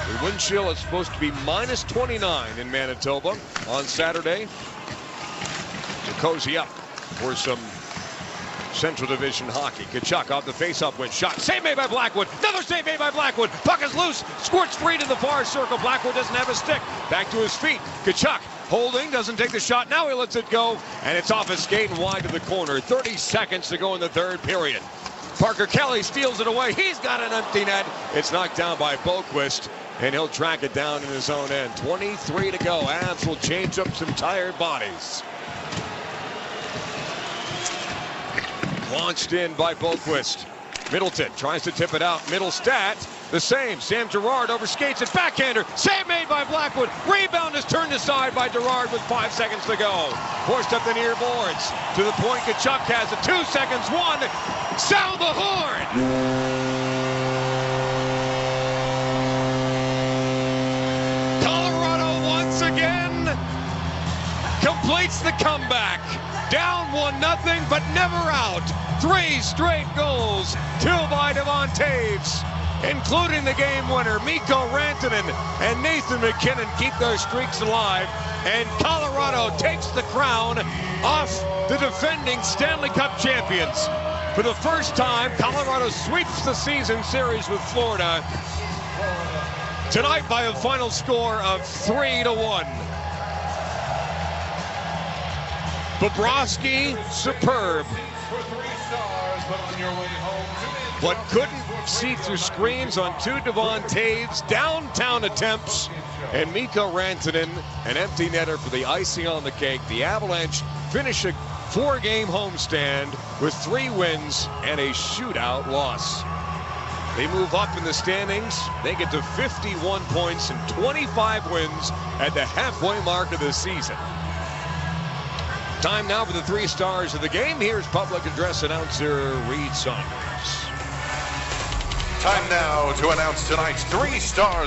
The wind chill is supposed to be minus 29 in Manitoba on Saturday. To cozy up for some Central Division hockey. Tkachuk off the face-off win. Shot. Save made by Blackwood. Another save made by Blackwood. Puck is loose. Squirts free to the far circle. Blackwood doesn't have a stick. Back to his feet. Tkachuk holding. Doesn't take the shot. Now he lets it go. And it's off his skate and wide to the corner. 30 seconds to go in the third period. Parker Kelly steals it away. He's got an empty net. It's knocked down by Boquist. And he'll track it down in his own end. 23 to go. Avs will change up some tired bodies. Launched in by Boquist. Middleton tries to tip it out. Middlestat, the same. Sam Girard overskates it. Backhander. Save made by Blackwood. Rebound is turned aside by Girard with 5 seconds to go. Forced up the near boards. To the point, Tkachuk has it. 2 seconds. 1. Sound the horn. Completes the comeback. Down 1-0, but never out. 3 straight goals. 2 by Devontae, including the game winner. Mikko Rantanen and Nathan McKinnon keep their streaks alive. And Colorado takes the crown off the defending Stanley Cup champions. For the first time, Colorado sweeps the season series with Florida tonight by a final score of 3-1. Bobrovsky, superb. But couldn't see through screens on 2 Devontae's downtown attempts. And Mikko Rantanen, an empty netter for the icing on the cake. The Avalanche finish a 4-game homestand with 3 wins and a shootout loss. They move up in the standings. They get to 51 points and 25 wins at the halfway mark of the season. Time now for the 3 stars of the game. Here's public address announcer Reed Saunders. Time now to announce tonight's 3 stars